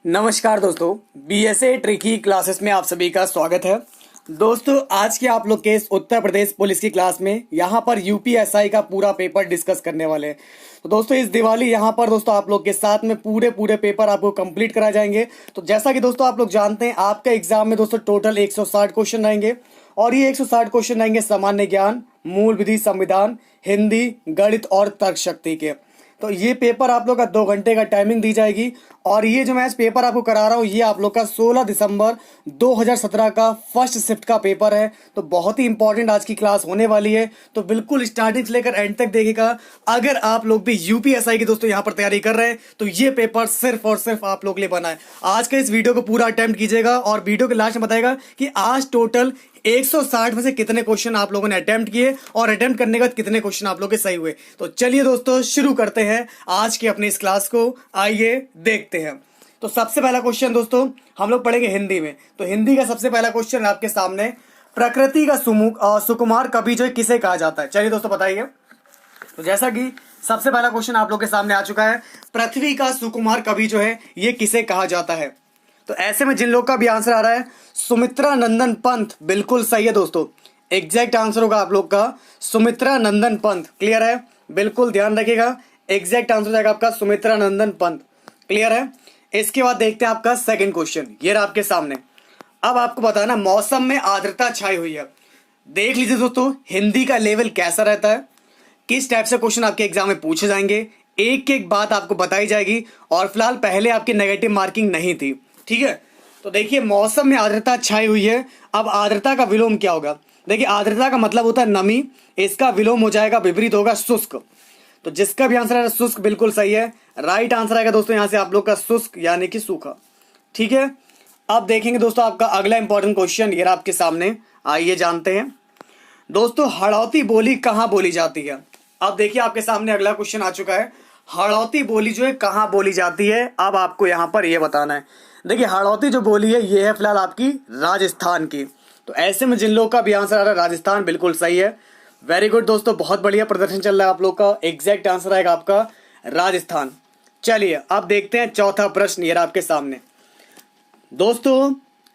नमस्कार दोस्तों, BSA tricky classes में आप सभी का स्वागत है। दोस्तों, आज के आप लोग के इस उत्तर प्रदेश पुलिस की क्लास में यहाँ पर यूपीएसआई का पूरा पेपर डिस्कस करने वाले हैं। तो दोस्तों, इस दिवाली यहाँ पर दोस्तों आप लोग के साथ में पूरे पूरे पेपर आपको कंप्लीट कराए जाएंगे। तो जैसा कि दोस्तों आप लोग जानते हैं, आपका एग्जाम में दोस्तों टोटल 160 क्वेश्चन रहेंगे और ये 160 क्वेश्चन रहेंगे सामान्य ज्ञान, मूल विधि, संविधान, हिंदी, गणित और तर्क शक्ति के। तो ये पेपर आप लोग का 2 घंटे का टाइमिंग दी जाएगी और ये जो मैं आज पेपर आपको करा रहा हूँ ये आप लोग का 16 दिसंबर 2017 का फर्स्ट शिफ्ट का पेपर है। तो बहुत ही इंपॉर्टेंट आज की क्लास होने वाली है, तो बिल्कुल स्टार्टिंग से लेकर एंड तक देखिएगा। अगर आप लोग भी यूपीएसआई की दोस्तों यहाँ पर तैयारी कर रहे हैं तो ये पेपर सिर्फ और सिर्फ आप लोग के लिए बना है। आज के इस वीडियो को पूरा अटेम्प्ट कीजिएगा और वीडियो के लास्ट में बताएगा कि आज टोटल 160 में से कितने क्वेश्चन आप लोगों ने अटेम्प्ट किए और अटेम्प्ट करने के बाद कितने क्वेश्चन आप लोग के सही हुए। तो चलिए दोस्तों शुरू करते हैं आज की अपनी इस क्लास को, आइए देखते हैं। तो सबसे पहला क्वेश्चन दोस्तों हम लोग पढ़ेंगे हिंदी में। तो हिंदी का सबसे पहला क्वेश्चन आपके सामने, प्रकृति का सुकुमार कवि जो है किसे कहा जाता है? चलिए दोस्तों बताइए। तो जैसा कि सबसे पहला क्वेश्चन आप लोग के सामने आ चुका है, पृथ्वी का सुकुमार कवि जो है ये किसे कहा जाता है? तो ऐसे में जिन लोग का भी आंसर आ रहा है सुमित्रा नंदन पंत, बिल्कुल सही है दोस्तों। एग्जैक्ट आंसर होगा आप लोग का सुमित्रा नंदन पंत। क्लियर है? बिल्कुल ध्यान रखिएगा, एग्जैक्ट आंसर जाएगा आपका सुमित्रा नंदन पंत। क्लियर है? इसके बाद देखते हैं आपका सेकंड क्वेश्चन, ये रहा आपके सामने। अब आपको बताना, मौसम में आर्द्रता छाई हुई है। देख लीजिए दोस्तों, हिंदी का लेवल कैसा रहता है, किस टाइप से क्वेश्चन आपके एग्जाम में पूछे जाएंगे, एक एक बात आपको बताई जाएगी। और फिलहाल पहले आपकी नेगेटिव मार्किंग नहीं थी, ठीक है? तो देखिए, मौसम में आर्द्रता छाई हुई है। अब आर्द्रता का विलोम क्या होगा? देखिए, आर्द्रता का मतलब होता है नमी, इसका विलोम हो जाएगा, विपरीत होगा शुष्क। तो जिसका भी आंसर है शुष्क, बिल्कुल सही है। राइट आंसर आएगा दोस्तों यहां से आप लोग का शुष्क यानी कि सूखा। ठीक है, अब देखेंगे दोस्तों आपका अगला इंपॉर्टेंट क्वेश्चन, ये आपके सामने, आइए जानते हैं। दोस्तों, हड़ौती बोली कहां बोली जाती है? अब देखिए आपके सामने अगला क्वेश्चन आ चुका है, हड़ौती बोली जो है कहां बोली जाती है? अब आपको यहां पर यह बताना है। देखिए, हड़ौती जो बोली है ये है फिलहाल आपकी राजस्थान की। तो ऐसे में जिन लोग का भी आंसर आ रहा है राजस्थान, बिल्कुल सही है। वेरी गुड दोस्तों, बहुत बढ़िया प्रदर्शन चल रहा है आप लोग का। एग्जैक्ट आंसर आएगा आपका राजस्थान। चलिए अब देखते हैं चौथा प्रश्न, ये आपके सामने। दोस्तों,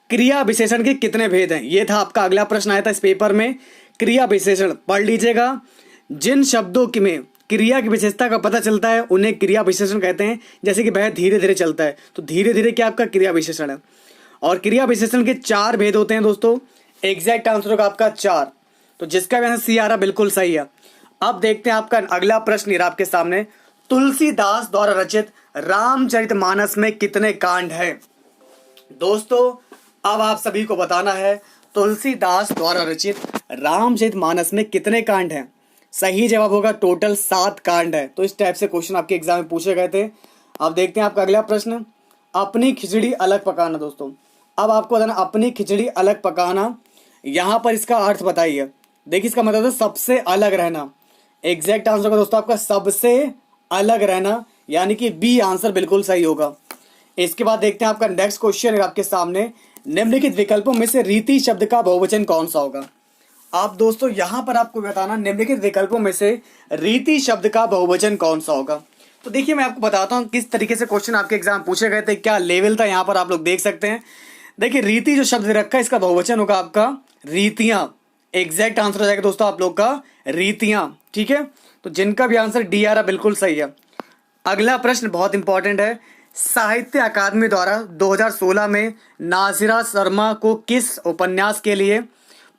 क्रिया विशेषण के कितने भेद हैं? ये था आपका अगला प्रश्न आया था इस पेपर में। क्रिया विशेषण पढ़ लीजिएगा। जिन शब्दों में क्रिया की विशेषता का पता चलता है उन्हें क्रिया विशेषण कहते हैं। जैसे कि वह धीरे धीरे चलता है, तो धीरे धीरे क्या आपका क्रिया विशेषण है। और क्रिया विशेषण के 4 भेद होते हैं दोस्तों। एग्जैक्ट आंसर होगा आपका 4। तो जिसका भी आंसर सी आ रहा, बिल्कुल सही है। अब देखते हैं आपका अगला प्रश्न, ये आपके सामने। तुलसीदास द्वारा रचित रामचरितमानस में कितने कांड है? दोस्तों, अब आप सभी को बताना है, तुलसीदास द्वारा रचित रामचरितमानस में कितने कांड हैं? सही जवाब होगा टोटल 7 कांड है। तो इस टाइप से क्वेश्चन आपके एग्जाम में पूछे गए थे। अब देखते हैं आपका अगला प्रश्न, अपनी खिचड़ी अलग पकाना। दोस्तों, अब आपको बताना, अपनी खिचड़ी अलग पकाना, यहां पर इसका अर्थ बताइए। देखिए, इसका मतलब है सबसे अलग रहना। एग्जैक्ट आंसर होगा दोस्तों आपका सबसे अलग रहना, यानी कि बी आंसर बिल्कुल सही होगा। इसके बाद देखते हैं आपका नेक्स्ट क्वेश्चन है आपके सामने, निम्नलिखित विकल्पों में से रीति शब्द का बहुवचन कौन सा होगा? आप दोस्तों यहां पर आपको बताना, निम्नलिखित विकल्पों में से रीति शब्द का बहुवचन कौन सा होगा। तो देखिए, मैं आपको बताता हूं किस तरीके से क्वेश्चन आपके एग्जाम पूछे गए थे, क्या लेवल था यहां पर आप लोग देख सकते हैं। देखिए, रीति जो शब्द रखा है इसका बहुवचन होगा आपका रीतियां। एग्जैक्ट आंसर हो जाएगा दोस्तों आप लोग का रीतियां। ठीक है, तो जिनका भी आंसर डी आ रहा बिल्कुल सही है। अगला प्रश्न बहुत इंपॉर्टेंट है, साहित्य अकादमी द्वारा 2016 में नाजिरा शर्मा को किस उपन्यास के लिए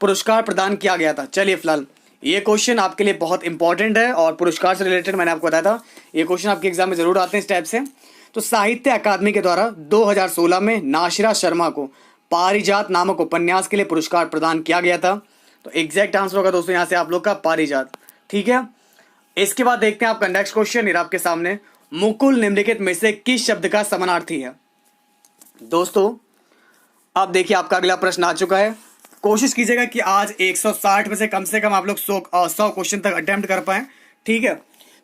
पुरस्कार प्रदान किया गया था? चलिए, फिलहाल ये क्वेश्चन आपके लिए बहुत इंपॉर्टेंट है और पुरस्कार से रिलेटेड मैंने आपको बताया था, ये क्वेश्चन आपके एग्जाम में जरूर आते हैं इस टाइप से। तो साहित्य अकादमी के द्वारा 2016 में नाजिरा शर्मा को पारिजात नामक उपन्यास के लिए पुरस्कार प्रदान किया गया था। तो एग्जैक्ट आंसर होगा दोस्तों यहाँ से आप लोग का पारिजात। ठीक है, इसके बाद देखते हैं आपका नेक्स्ट क्वेश्चन, आपके सामने। मुकुल निम्नलिखित में से किस शब्द का समानार्थी है? दोस्तों, अब देखिए आपका अगला प्रश्न आ चुका है। कोशिश कीजिएगा कि आज 160 में से कम आप लोग 100 क्वेश्चन तक अटेम्प्ट कर पाए। ठीक है,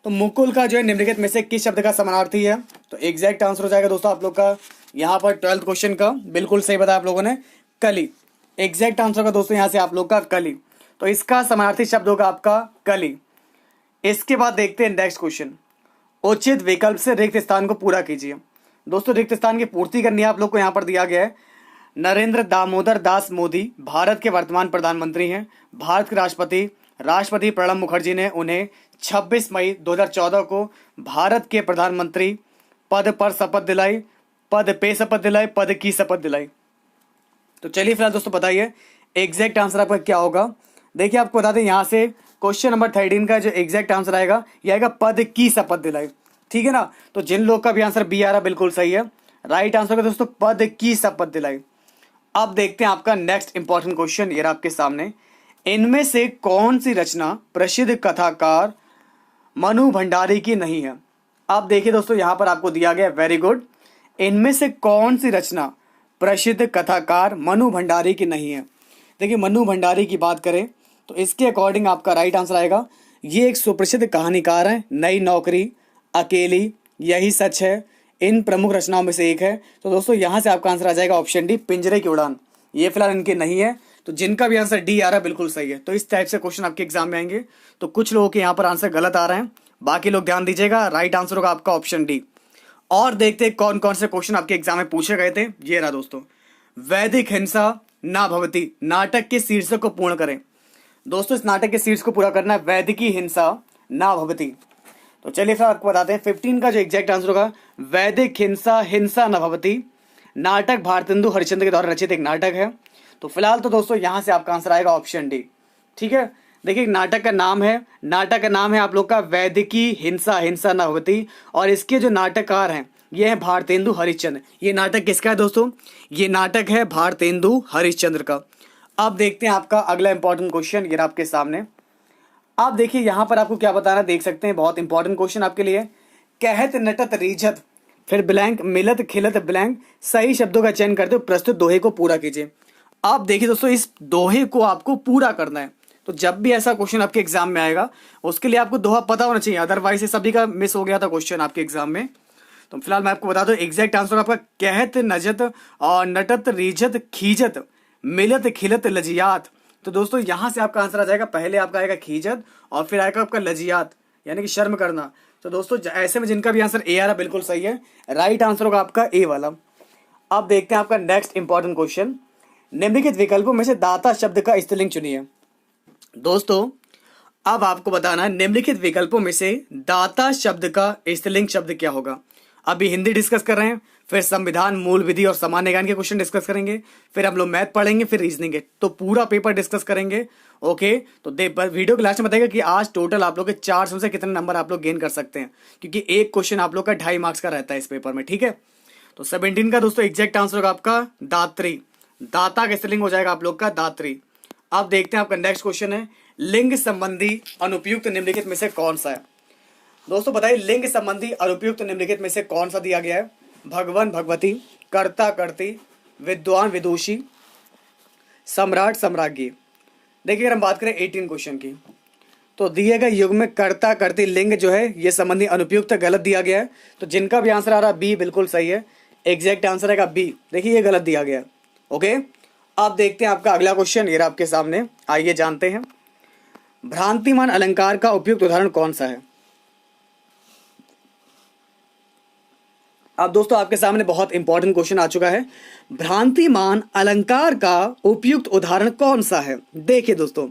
तो मुकुल का जो है निम्नलिखित में से किस शब्द का समानार्थी है? तो एग्जैक्ट आंसर हो जाएगा दोस्तों आप लोग का यहाँ पर 12th क्वेश्चन का, बिल्कुल सही बताया आप लोगों ने, कली। एग्जैक्ट आंसर होगा दोस्तों यहाँ से आप लोग का कली। तो इसका समानार्थी शब्द होगा आपका कली। इसके बाद देखते हैं नेक्स्ट क्वेश्चन, उचित विकल्प से रिक्त स्थान को पूरा कीजिए। दोस्तों रिक्त स्थान की पूर्ति करनी है आप लोग को, यहाँ पर दिया गया है नरेंद्र दामोदर दास मोदी भारत के वर्तमान प्रधानमंत्री हैं। भारत के राष्ट्रपति प्रणब मुखर्जी ने उन्हें 26 मई 2014 को भारत के प्रधानमंत्री पद पर शपथ दिलाई, पद की शपथ दिलाई। तो चलिए फिलहाल दोस्तों बताइए एग्जैक्ट आंसर आपका क्या होगा। देखिए आपको बता दें यहाँ से क्वेश्चन नंबर 13 का जो एग्जैक्ट आंसर आएगा ये आएगा पद की शपथ दिलाई, ठीक है ना। तो जिन लोग का भी आंसर बी आ रहा बिल्कुल सही है, राइट आंसर का दोस्तों पद की शपथ दिलाई। अब देखते हैं आपका नेक्स्ट इंपॉर्टेंट क्वेश्चन, ये आपके सामने, इनमें से कौन सी रचना प्रसिद्ध कथाकार मनु भंडारी की नहीं है। अब देखिए दोस्तों यहाँ पर आपको दिया गया वेरी गुड, इनमें से कौन सी रचना प्रसिद्ध कथाकार मनु भंडारी की नहीं है। देखिए मनु भंडारी की बात करें तो इसके अकॉर्डिंग आपका राइट आंसर आएगा, ये एक सुप्रसिद्ध कहानीकार है, नई नौकरी, अकेली, यही सच है, इन प्रमुख रचनाओं में से एक है। तो दोस्तों यहाँ से आपका आंसर आ जाएगा ऑप्शन डी, पिंजरे की उड़ान। ये फिलहाल इनके नहीं है, तो जिनका भी आंसर डी आ रहा है बिल्कुल सही है। तो इस टाइप से क्वेश्चन आपके एग्जाम में आएंगे। तो कुछ लोगों के यहाँ पर आंसर गलत आ रहे हैं, बाकी लोग ध्यान दीजिएगा, राइट आंसर होगा आपका ऑप्शन डी। और देखते हैं कौन कौन से क्वेश्चन आपके एग्जाम में पूछे गए थे। ये रहा दोस्तों, वैदिक हिंसा ना भवती नाटक के शीर्षक को पूर्ण करें। दोस्तों इस नाटक के शीर्षक को पूरा करना है, वैदिकी हिंसा ना भवती। तो चलिए फिर आपको बताते हैं 15 का जो एग्जैक्ट आंसर होगा, वैदिक हिंसा न भवती नाटक भारतेंदु हरिश्चंद्र के द्वारा रचित एक नाटक है। तो फिलहाल तो दोस्तों यहां से आपका आंसर आएगा ऑप्शन डी, ठीक है। देखिए नाटक का नाम है आप लोग का वैदिकी हिंसा न भवती, और इसके जो नाटककार हैं ये है भारतेंदु हरिश्चंद्र। ये नाटक किसका है दोस्तों, ये नाटक है भारतेंदु हरिश्चंद्र का। अब देखते हैं आपका अगला इंपॉर्टेंट क्वेश्चन, ये आपके सामने। आप देखिए यहां पर आपको क्या बताना, देख सकते हैं, बहुत इंपॉर्टेंट क्वेश्चन आपके लिए। कहत नटत रीझत फिर ब्लैंक मिलत खिलत ब्लैंक, सही शब्दों का चयन करते हुए प्रस्तुत दोहे को पूरा कीजिए। आप देखिए दोस्तों इस दोहे को आपको पूरा करना है। तो जब भी ऐसा क्वेश्चन आपके एग्जाम में आएगा उसके लिए आपको दोहा पता होना चाहिए, अदरवाइज ये सभी का मिस हो गया था क्वेश्चन आपके एग्जाम में। तो फिलहाल मैं आपको बता दूं एग्जैक्ट आंसर आपका कहत नजत और नटत रीझत खीजत मिलत खिलत लजियात। तो दोस्तों यहां से आपका आंसर आ जाएगा, पहले आपका आएगा खीजत और फिर आएगा आपका लजियात, यानी कि शर्म करना। तो दोस्तों ऐसे में जिनका भी आंसर ए आ रहा बिल्कुल सही है, राइट आंसर होगा आपका ए वाला। अब देखते हैं आपका नेक्स्ट इंपॉर्टेंट क्वेश्चन, निम्नलिखित विकल्पों में से दाता शब्द का स्त्रीलिंग चुनिए। दोस्तों अब आपको बताना है निम्नलिखित विकल्पों में से दाता शब्द का स्त्रीलिंग शब्द क्या होगा। अभी हिंदी डिस्कस कर रहे हैं, फिर संविधान, मूल विधि और सामान्य ज्ञान के क्वेश्चन डिस्कस करेंगे, फिर हम लोग मैथ पढ़ेंगे, फिर रीजनिंग के, तो पूरा पेपर डिस्कस करेंगे। ओके, तो वीडियो के लास्ट में बताएगा कि आज टोटल आप लोग के 400 से कितने नंबर आप लोग गेन कर सकते हैं, क्योंकि एक क्वेश्चन आप लोग का 2.5 मार्क्स का रहता है इस पेपर में, ठीक है। तो 17 का दोस्तों एग्जैक्ट आंसर होगा आपका दात्री, दाता का स्त्रीलिंग हो जाएगा आप लोग का दात्री। अब देखते हैं आपका नेक्स्ट क्वेश्चन है, लिंग संबंधी अनुपयुक्त निम्नलिखित में से कौन सा है। दोस्तों बताइए लिंग संबंधी अनुपयुक्त निम्नलिखित में से कौन सा दिया गया है। भगवान भगवती, कर्ता कर्ती, विद्वान विदुषी, सम्राट सम्राज्ञी। देखिए अगर हम बात करें 18 क्वेश्चन की, तो दिए गए युग में कर्ता कर्ती लिंग जो है ये संबंधी अनुपयुक्त गलत दिया गया है। तो जिनका भी आंसर आ रहा है बी बिल्कुल सही है, एग्जैक्ट आंसर है बी। देखिए ये गलत दिया गया है। ओके, अब देखते हैं आपका अगला क्वेश्चन, ये आपके सामने, आइए जानते हैं भ्रांतिमान अलंकार का उपयुक्त उदाहरण कौन सा है। अब दोस्तों आपके सामने बहुत इंपॉर्टेंट क्वेश्चन आ चुका है, भ्रांतिमान अलंकार का उपयुक्त उदाहरण कौन सा है। देखिए दोस्तों,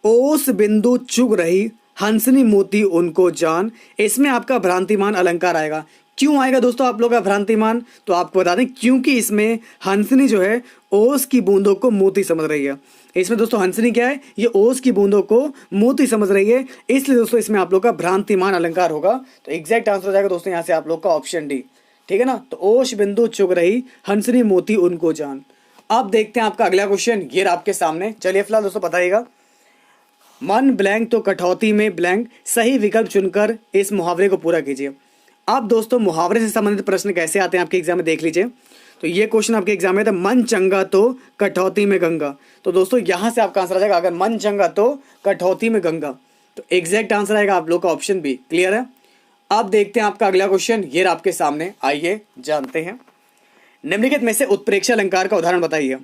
ओस बिंदु चुग रही हंसनी मोती उनको जान, इसमें आपका भ्रांतिमान अलंकार आएगा। क्यों आएगा दोस्तों आप लोग का भ्रांतिमान, तो आपको बता दें क्योंकि इसमें हंसनी जो है ओस की बूंदों को मोती समझ रही है। इसमें दोस्तों हंसनी क्या है, ये ओस की बूंदों को मोती समझ रही है, इसलिए दोस्तों इसमें आप लोग का भ्रांतिमान अलंकार होगा। तो एग्जैक्ट आंसर हो जाएगा दोस्तों यहाँ से आप लोग का ऑप्शन डी, ठीक है ना। तो ओश बिंदु चुग रही हंसनी मोती उनको जान। अब देखते हैं आपका अगला क्वेश्चन, ये आपके सामने। चलिए फिलहाल दोस्तों बताइएगा, मन ब्लैंक तो कटौती में ब्लैंक, सही विकल्प चुनकर इस मुहावरे को पूरा कीजिए। अब दोस्तों मुहावरे से संबंधित प्रश्न कैसे आते हैं आपके एग्जाम में देख लीजिए। तो ये क्वेश्चन आपके एग्जाम में था, मन चंगा तो कटौती में गंगा। तो दोस्तों यहां से आपका आंसर आ जाएगा, अगर मन चंगा तो कटौती में गंगा, तो एग्जैक्ट आंसर आएगा आप लोग का ऑप्शन बी। क्लियर है। अब देखते हैं आपका अगला क्वेश्चन, ये आपके सामने, आइए जानते हैं निम्नलिखित में से उत्प्रेक्षा अलंकार का उदाहरण बताइए।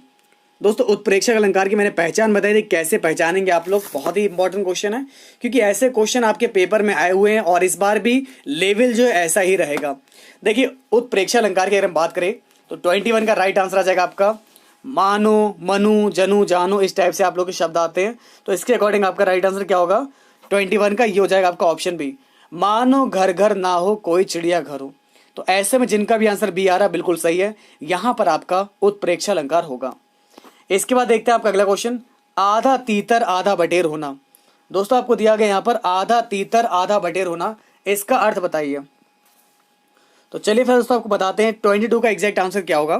दोस्तों उत्प्रेक्षक अलंकार की मैंने पहचान बताई थी, कैसे पहचानेंगे आप लोग, बहुत ही इंपॉर्टेंट क्वेश्चन है क्योंकि ऐसे क्वेश्चन आपके पेपर में आए हुए हैं और इस बार भी लेवल जो है ऐसा ही रहेगा। देखिए उत्प्रेक्षक अलंकार की अगर हम बात करें तो 21 का राइट आंसर आ जाएगा आपका मानो, मनु, जनु, जानो, इस टाइप से आप लोग के शब्द आते हैं। तो इसके अकॉर्डिंग आपका राइट आंसर क्या होगा 21 का, ये हो जाएगा आपका ऑप्शन बी, मानो घर घर ना हो कोई चिड़िया घर हो। तो ऐसे में जिनका भी आंसर बी आ रहा है बिल्कुल सही है, यहां पर आपका उत्प्रेक्षक अलंकार होगा। इसके बाद देखते हैं आपका अगला क्वेश्चन, आधा तीतर आधा बटेर होना। दोस्तों आपको दिया गया यहां पर आधा तीतर आधा बटेर होना, इसका अर्थ बताइए। तो चलिए फिर दोस्तों आपको बताते हैं 22 का एग्जैक्ट आंसर क्या होगा।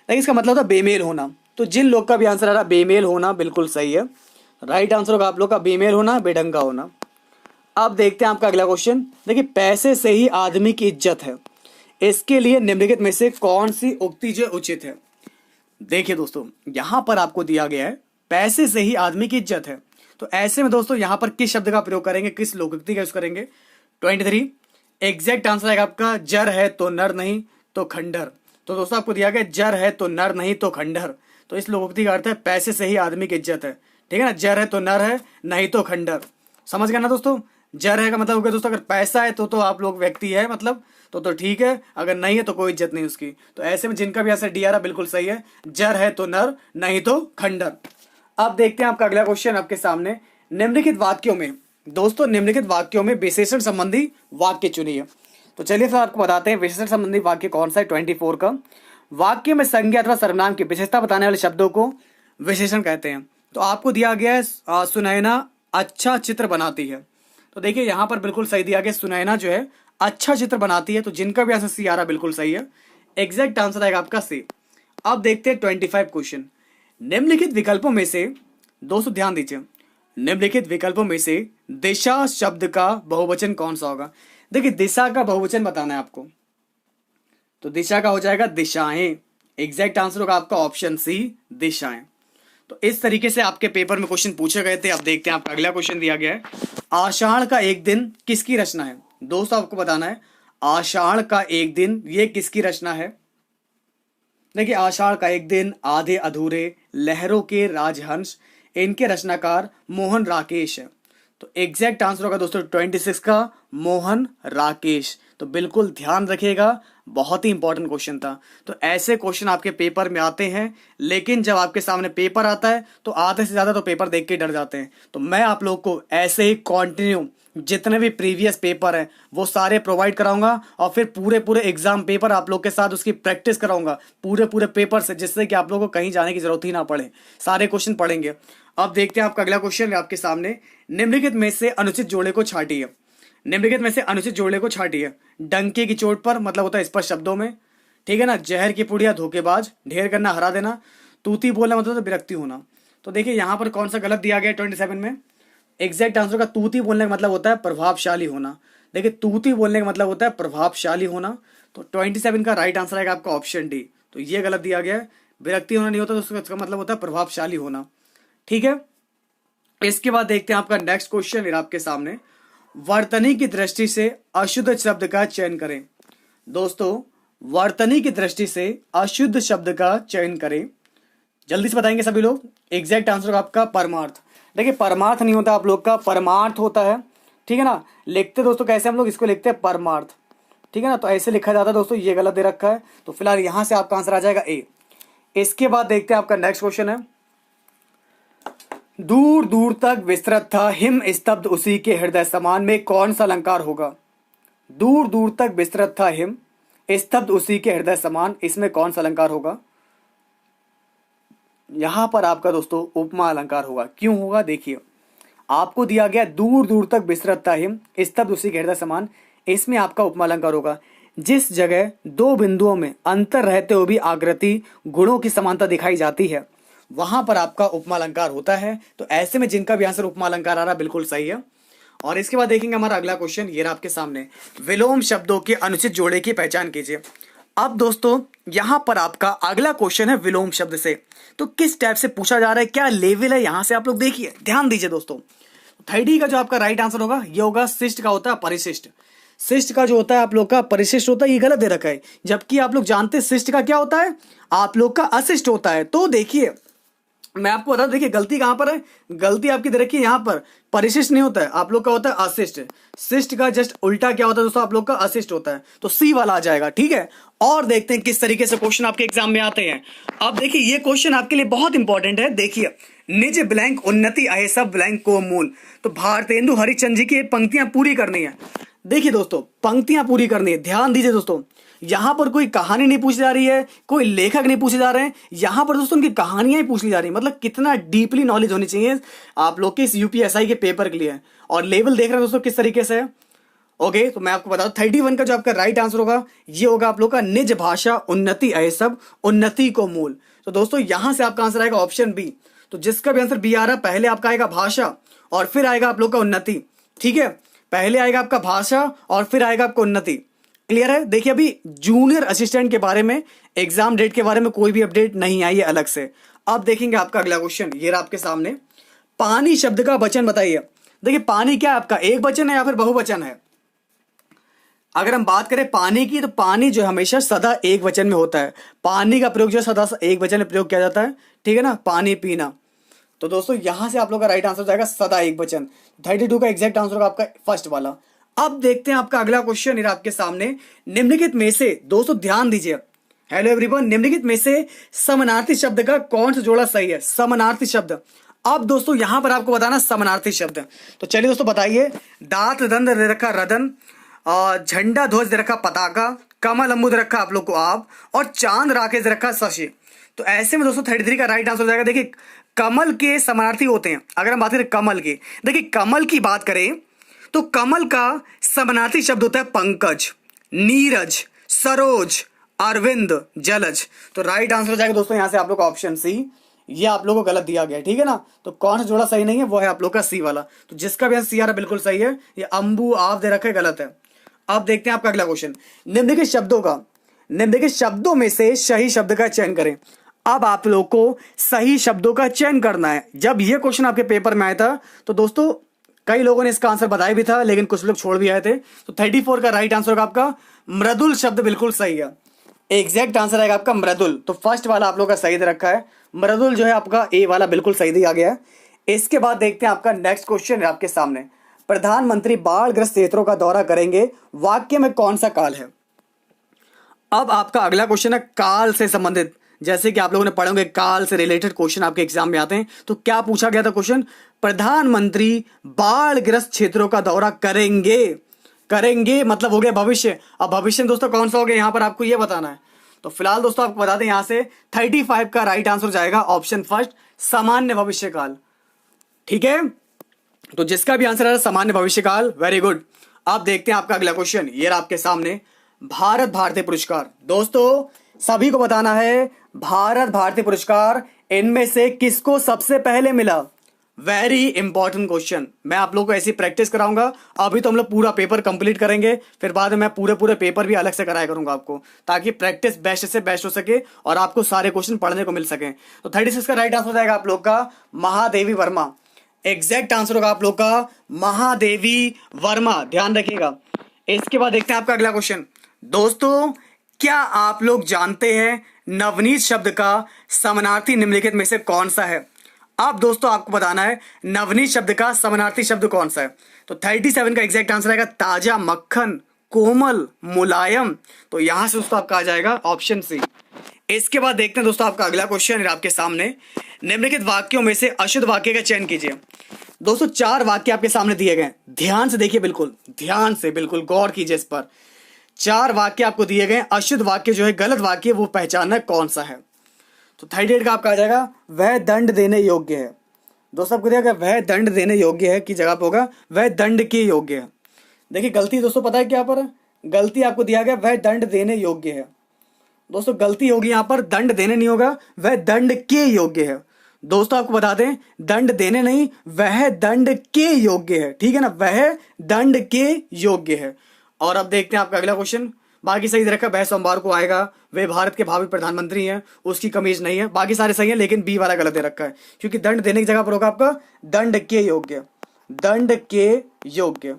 देखिए इसका मतलब था बेमेल होना। तो जिन लोग का भी आंसर आ रहा बेमेल होना बिल्कुल सही है, राइट आंसर होगा आप लोग का बेमेल होना, बेढंगा होना। अब देखते हैं आपका अगला क्वेश्चन। देखिए पैसे से ही आदमी की इज्जत है, इसके लिए निम्नलिखित में से कौन सी उक्ति जो उचित है। देखिए दोस्तों यहां पर आपको दिया गया है पैसे से ही आदमी की इज्जत है, तो ऐसे में दोस्तों यहां पर किस शब्द का प्रयोग करेंगे, किस लोकोक्ति का यूज करेंगे। 23 एग्जैक्ट आंसर आएगा आपका जर है तो नर नहीं तो खंडहर। तो दोस्तों आपको दिया गया जर है तो नर नहीं तो खंडहर, तो इस लोकोक्ति का अर्थ है पैसे से ही आदमी की इज्जत है। ठीक है ना, जर है तो नर है, नहीं तो खंडहर। समझ गए ना दोस्तों, जर है का मतलब हो गया दोस्तों अगर पैसा है तो आप लोग व्यक्ति है मतलब तो ठीक है, अगर नहीं है तो कोई इज्जत नहीं उसकी। तो ऐसे में जिनका भी आंसर डी आ रहा बिल्कुल सही है, जर है तो नर नहीं तो खंडहर। अब देखते हैं आपका अगला क्वेश्चन आपके सामने, निम्नलिखित वाक्यों में दोस्तों निम्नलिखित वाक्यों में विशेषण संबंधी वाक्य चुनिए। तो चलिए फिर आपको बताते हैं विशेषण संबंधी वाक्य कौन सा है 24 का। वाक्य में संज्ञा अथवा सर्वनाम की विशेषता बताने वाले शब्दों को विशेषण कहते हैं। तो आपको दिया गया है सुनैना अच्छा चित्र बनाती है। तो देखिए यहां पर बिल्कुल सही दिया गया, सुनैना जो है अच्छा चित्र बनाती है। तो जिनका भी आंसर सी आ रहा बिल्कुल सही है, एग्जैक्ट आंसर आएगा आपका सी। अब देखते हैं 25 क्वेश्चन, निम्नलिखित विकल्पों में से दोस्तों ध्यान दीजिए, निम्नलिखित विकल्पों में से दिशा शब्द का बहुवचन कौन सा होगा। देखिए दिशा का बहुवचन बताना है आपको, तो दिशा का हो जाएगा दिशाएं। एग्जैक्ट आंसर होगा आपका ऑप्शन सी दिशाएं। तो इस तरीके से आपके पेपर में क्वेश्चन पूछे गए थे। अब देखते हैं आपका अगला क्वेश्चन दिया गया है, आषाढ़ का एक दिन किसकी रचना है। दोस्तों आपको बताना है आषाढ़ का एक दिन ये किसकी रचना है। देखिए आषाढ़ का एक दिन, आधे अधूरे, लहरों के राजहंस, इनके रचनाकार मोहन राकेश है। तो एग्जैक्ट आंसर होगा दोस्तों 26 का मोहन राकेश। तो बिल्कुल ध्यान रखिएगा, बहुत ही इंपॉर्टेंट क्वेश्चन था। तो ऐसे क्वेश्चन आपके पेपर में आते हैं, लेकिन जब आपके सामने पेपर आता है तो आधे से ज्यादा तो पेपर देख के डर जाते हैं। तो मैं आप लोग को ऐसे ही कंटिन्यू जितने भी प्रीवियस पेपर हैं वो सारे प्रोवाइड कराऊंगा और फिर पूरे पूरे एग्जाम पेपर आप लोग के साथ उसकी प्रैक्टिस कराऊंगा पूरे पूरे पेपर से, जिससे कि आप लोगों को कहीं जाने की जरूरत ही ना पड़े, सारे क्वेश्चन पढ़ेंगे। अब देखते हैं आपका अगला क्वेश्चन आपके सामने, निम्नलिखित में से अनुचित जोड़े को छाटिए। निम्नलिखित में से अनुचित जोड़े को छाटिए। डंके की चोट पर मतलब होता है स्पष्ट शब्दों में, ठीक है ना। जहर की पुड़िया धोखेबाज, ढेर करना हरा देना, तूती बोलना मतलब तो विरक्ति होना। तो देखिए यहाँ पर कौन सा गलत दिया गया है 27 में। एग्जैक्ट आंसर का तूती बोलने का मतलब होता है प्रभावशाली होना। देखिए तूती बोलने का मतलब होता है प्रभावशाली होना। तो 27 का राइट आंसर आएगा आपका ऑप्शन डी। तो ये गलत दिया गया है, विरक्ति होना नहीं होता, तो उसका मतलब होता है प्रभावशाली होना। ठीक है, इसके बाद देखते हैं आपका नेक्स्ट क्वेश्चन आपके सामने, वर्तनी की दृष्टि से अशुद्ध शब्द का चयन करें। दोस्तों वर्तनी की दृष्टि से अशुद्ध शब्द का चयन करें, जल्दी से बताएंगे सभी लोग। एग्जैक्ट आंसर आपका परमार्थ। देखिए परमार्थ नहीं होता आप लोग का, परमार्थ होता है, ठीक है ना। लिखते दोस्तों कैसे हम लोग इसको लिखते हैं परमार्थ, ठीक है ना। तो ऐसे लिखा जाता है दोस्तों, ये गलत दे रखा है। तो फिलहाल यहां से आपका आंसर आ जाएगा ए। इसके बाद देखते हैं आपका नेक्स्ट क्वेश्चन है, दूर दूर तक विस्तृत था हिम स्तब्ध उसी के हृदय समान में कौन सा अलंकार होगा। दूर दूर तक विस्तृत था हिम स्तब्ध उसी के हृदय समान, इसमें कौन सा अलंकार होगा। यहां पर आपका दोस्तों उपमा अलंकार होगा। क्यों होगा, देखिए आपको दिया गया दूर दूर तक विस्तृत था हिम स्तब्ध उसी के हृदय समान, इसमें आपका उपमा अलंकार होगा। जिस जगह दो बिंदुओं में अंतर रहते हुए भी आकृति गुणों की समानता दिखाई जाती है वहां पर आपका उपमा अलंकार होता है। तो ऐसे में जिनका भी आंसर उपमा अलंकार आ रहा बिल्कुल सही है। और इसके बाद देखेंगे हमारा अगला क्वेश्चन, ये रहा आपके सामने, विलोम शब्दों के अनुचित जोड़े की पहचान कीजिए। अब दोस्तों यहां पर आपका अगला क्वेश्चन है विलोम शब्द से। तो किस टाइप से पूछा जा रहा है, क्या लेवल है, यहां से आप लोग देखिए, ध्यान दीजिए दोस्तों। 30 का जो आपका राइट आंसर होगा ये होगा शिष्ट का होता है परिशिष्ट। शिष्ट का जो होता है आप लोग का परिशिष्ट होता है, ये गलत दे रखा है। जबकि आप लोग जानते हैं शिष्ट का क्या होता है, आप लोग का अशिष्ट होता है। तो देखिए मैं आपको बता दूं, देखिए गलती कहां पर है, गलती आपकी दे रखी है यहां पर, परिशिष्ट नहीं होता है, आप लोग का होता है अशिष्ट। शिष्ट का जस्ट उल्टा क्या होता है दोस्तों, आप लोग का अशिष्ट होता है, तो सी वाला आ जाएगा, ठीक है। और देखते हैं किस तरीके से क्वेश्चन आपके एग्जाम में आते हैं। अब देखिए ये क्वेश्चन आपके लिए बहुत इंपॉर्टेंट है, देखिए निज ब्लैंक उन्नति अहे सब ब्लैंक को मूल। तो भारतेंदु हरिश्चंद्र जी की पंक्तियां पूरी करनी है। देखिए दोस्तों पंक्तियां पूरी करनी है, ध्यान दीजिए दोस्तों, यहां पर कोई कहानी नहीं पूछी जा रही है, कोई लेखक नहीं पूछे जा रहे हैं, यहां पर दोस्तों उनकी कहानियां ही पूछ ली जा रही है। मतलब कितना डीपली नॉलेज होनी चाहिए आप लोग के इस यूपीएसआई के पेपर के लिए। और लेवल देख रहे हैं दोस्तों किस तरीके से है। ओके, तो मैं आपको बता दूं 31 का जो आपका राइट आंसर होगा ये होगा आप लोग का निज भाषा उन्नति अहे सब उन्नति को मूल। तो दोस्तों यहां से आपका आंसर आएगा ऑप्शन बी। तो जिसका भी आंसर बी आ रहा है, पहले आपका आएगा भाषा और फिर आएगा आप लोग का उन्नति, ठीक है। पहले आएगा आपका भाषा और फिर आएगा आपको उन्नति। क्लियर है। देखिए अभी जूनियर असिस्टेंट के बारे में, एग्जाम डेट के बारे में कोई भी अपडेट नहीं आई है अलग से। अब देखेंगे आपका अगला क्वेश्चन, ये रहा आपके सामने, पानी शब्द का वचन बताइए। देखिए पानी क्या आपका एक वचन है या फिर बहुवचन है। अगर हम बात करें पानी की, तो पानी जो हमेशा सदा एक वचन में होता है, पानी का प्रयोग जो सदा एक वचन में प्रयोग किया जाता है, ठीक है ना, पानी पीना। तो दोस्तों यहां से आप लोग का राइट आंसर जाएगा सदा एक वचन। 32 का एग्जैक्ट आंसर होगा आपका फर्स्ट वाला। अब देखते हैं आपका अगला क्वेश्चन है आपके सामने, निम्नलिखित में से, दोस्तों ध्यान दीजिए, हेलो एवरीवन, निम्नलिखित में से समानार्थी शब्द का कौन सा जोड़ा सही है। समानार्थी शब्द, अब दोस्तों यहां पर आपको बताना समानार्थी शब्द। तो चलिए दोस्तों बताइए, दांत दंड दे रखा रदन, झंडा ध्वज दे रखा पताका, कमल अम्बुद रखा आप लोग को आप, और चांद राकेश रखा शशि। तो ऐसे में दोस्तों 33 का राइट आंसर हो जाएगा। देखिए कमल के समानार्थी होते हैं, अगर हम बात करें कमल की, देखिए कमल की बात करें तो कमल का समानार्थी शब्द होता है पंकज, नीरज, सरोज, अरविंद, जलज। तो राइट आंसर हो जाएगा दोस्तों यहां से आप लोग का ऑप्शन सी। ये आप लोगों को गलत दिया गया, ठीक है ना। तो कौन सा जोड़ा सही नहीं है, वो है आप लोग का सी वाला। तो जिसका भी सी आ रहा बिल्कुल सही है, ये अंबु आप दे रखे गलत है। अब देखते हैं आपका अगला क्वेश्चन, निम्नलिखित शब्दों का, निम्नलिखित शब्दों में से सही शब्द का चयन करें। अब आप लोग को सही शब्दों का चयन करना है। जब ये क्वेश्चन आपके पेपर में आया था तो दोस्तों कई लोगों ने इसका आंसर बताया भी था, लेकिन कुछ लोग छोड़ भी आए थे। तो 34 का राइट आंसर होगा आपका मृदुल शब्द, बिल्कुल सही है, एग्जैक्ट आंसर आएगा आपका मृदुल। तो फर्स्ट वाला आप लोग का सही दे रखा है, मृदुल जो है आपका ए वाला बिल्कुल सही दिया गया है। इसके बाद देखते हैं आपका नेक्स्ट क्वेश्चन है आपके सामने, प्रधानमंत्री बाढ़ग्रस्त क्षेत्रों का दौरा करेंगे, वाक्य में कौन सा काल है। अब आपका अगला क्वेश्चन है काल से संबंधित, जैसे कि आप लोगों ने पढ़े होंगे काल से रिलेटेड क्वेश्चन आपके एग्जाम में आते हैं। तो क्या पूछा गया था क्वेश्चन, प्रधानमंत्री बाढ़ग्रस्त क्षेत्रों का दौरा करेंगे, करेंगे मतलब हो गया भविष्य। अब भविष्य में दोस्तों कौन सा हो गया, यहां पर आपको यह बताना है। तो फिलहाल दोस्तों आपको बता दें, यहां से 35 का राइट आंसर जाएगा ऑप्शन फर्स्ट, सामान्य भविष्य काल, ठीक है। तो जिसका भी आंसर है सामान्य भविष्य काल, वेरी गुड। अब देखते हैं आपका अगला क्वेश्चन, ये रहा आपके सामने, भारत भारती पुरस्कार। दोस्तों सभी को बताना है, भारत भारती पुरस्कार इनमें से किसको सबसे पहले मिला। वेरी इंपॉर्टेंट क्वेश्चन, मैं आप लोगों को ऐसी प्रैक्टिस कराऊंगा। अभी तो हम लोग पूरा पेपर कंप्लीट करेंगे, फिर बाद में मैं पूरे पेपर भी अलग से कराया करूंगा आपको, ताकि प्रैक्टिस बेस्ट से बेस्ट हो सके और आपको सारे क्वेश्चन पढ़ने को मिल सके। तो 36 का राइट आंसर हो जाएगा आप लोग का महादेवी वर्मा, एग्जैक्ट आंसर होगा आप लोग का महादेवी वर्मा, ध्यान रखिएगा। इसके बाद देखते हैं आपका अगला क्वेश्चन, दोस्तों क्या आप लोग जानते हैं नवनीत शब्द का समानार्थी निम्नलिखित में से कौन सा है। अब दोस्तों आपको बताना है नवनीत शब्द का समानार्थी शब्द कौन सा है। तो 37 का एग्जैक्ट आंसर आएगा ताजा, मक्खन, कोमल, मुलायम। तो यहां से दोस्तों आपका आ जाएगा ऑप्शन सी। इसके बाद देखते हैं दोस्तों आपका अगला क्वेश्चन है आपके सामने, निम्नलिखित वाक्यों में से अशुद्ध वाक्य का चयन कीजिए। दोस्तों 4 वाक्य आपके सामने दिए गए, ध्यान से देखिए, बिल्कुल ध्यान से, बिल्कुल गौर कीजिए इस पर। 4 वाक्य आपको दिए गए, अशुद्ध वाक्य जो है, गलत वाक्य, वो पहचानना कौन सा है। तो 38 का आपका आ जाएगा वह दंड देने योग्य है। दोस्तों आपको दिया गया वह दंड देने योग्य है की जगह पे होगा वह दंड के योग्य है। देखिए गलती दोस्तों पता है क्या पर, गलती आपको दिया गया वह दंड देने योग्य है। दोस्तों गलती होगी यहां पर, दंड देने नहीं होगा, वह दंड के योग्य है। दोस्तों आपको बता दें, दंड देने नहीं, वह दंड के योग्य है, ठीक है ना, वह दंड के योग्य है। और अब देखते हैं आपका अगला क्वेश्चन, बाकी सही दे रखा है, वह सोमवार को आएगा, वे भारत के भावी प्रधानमंत्री हैं, उसकी कमीज नहीं है। बाकी सारे सही है, लेकिन बी वाला गलत दे रखा है, क्योंकि दंड देने की जगह पर होगा आपका दंड के योग्य, दंड के योग्य।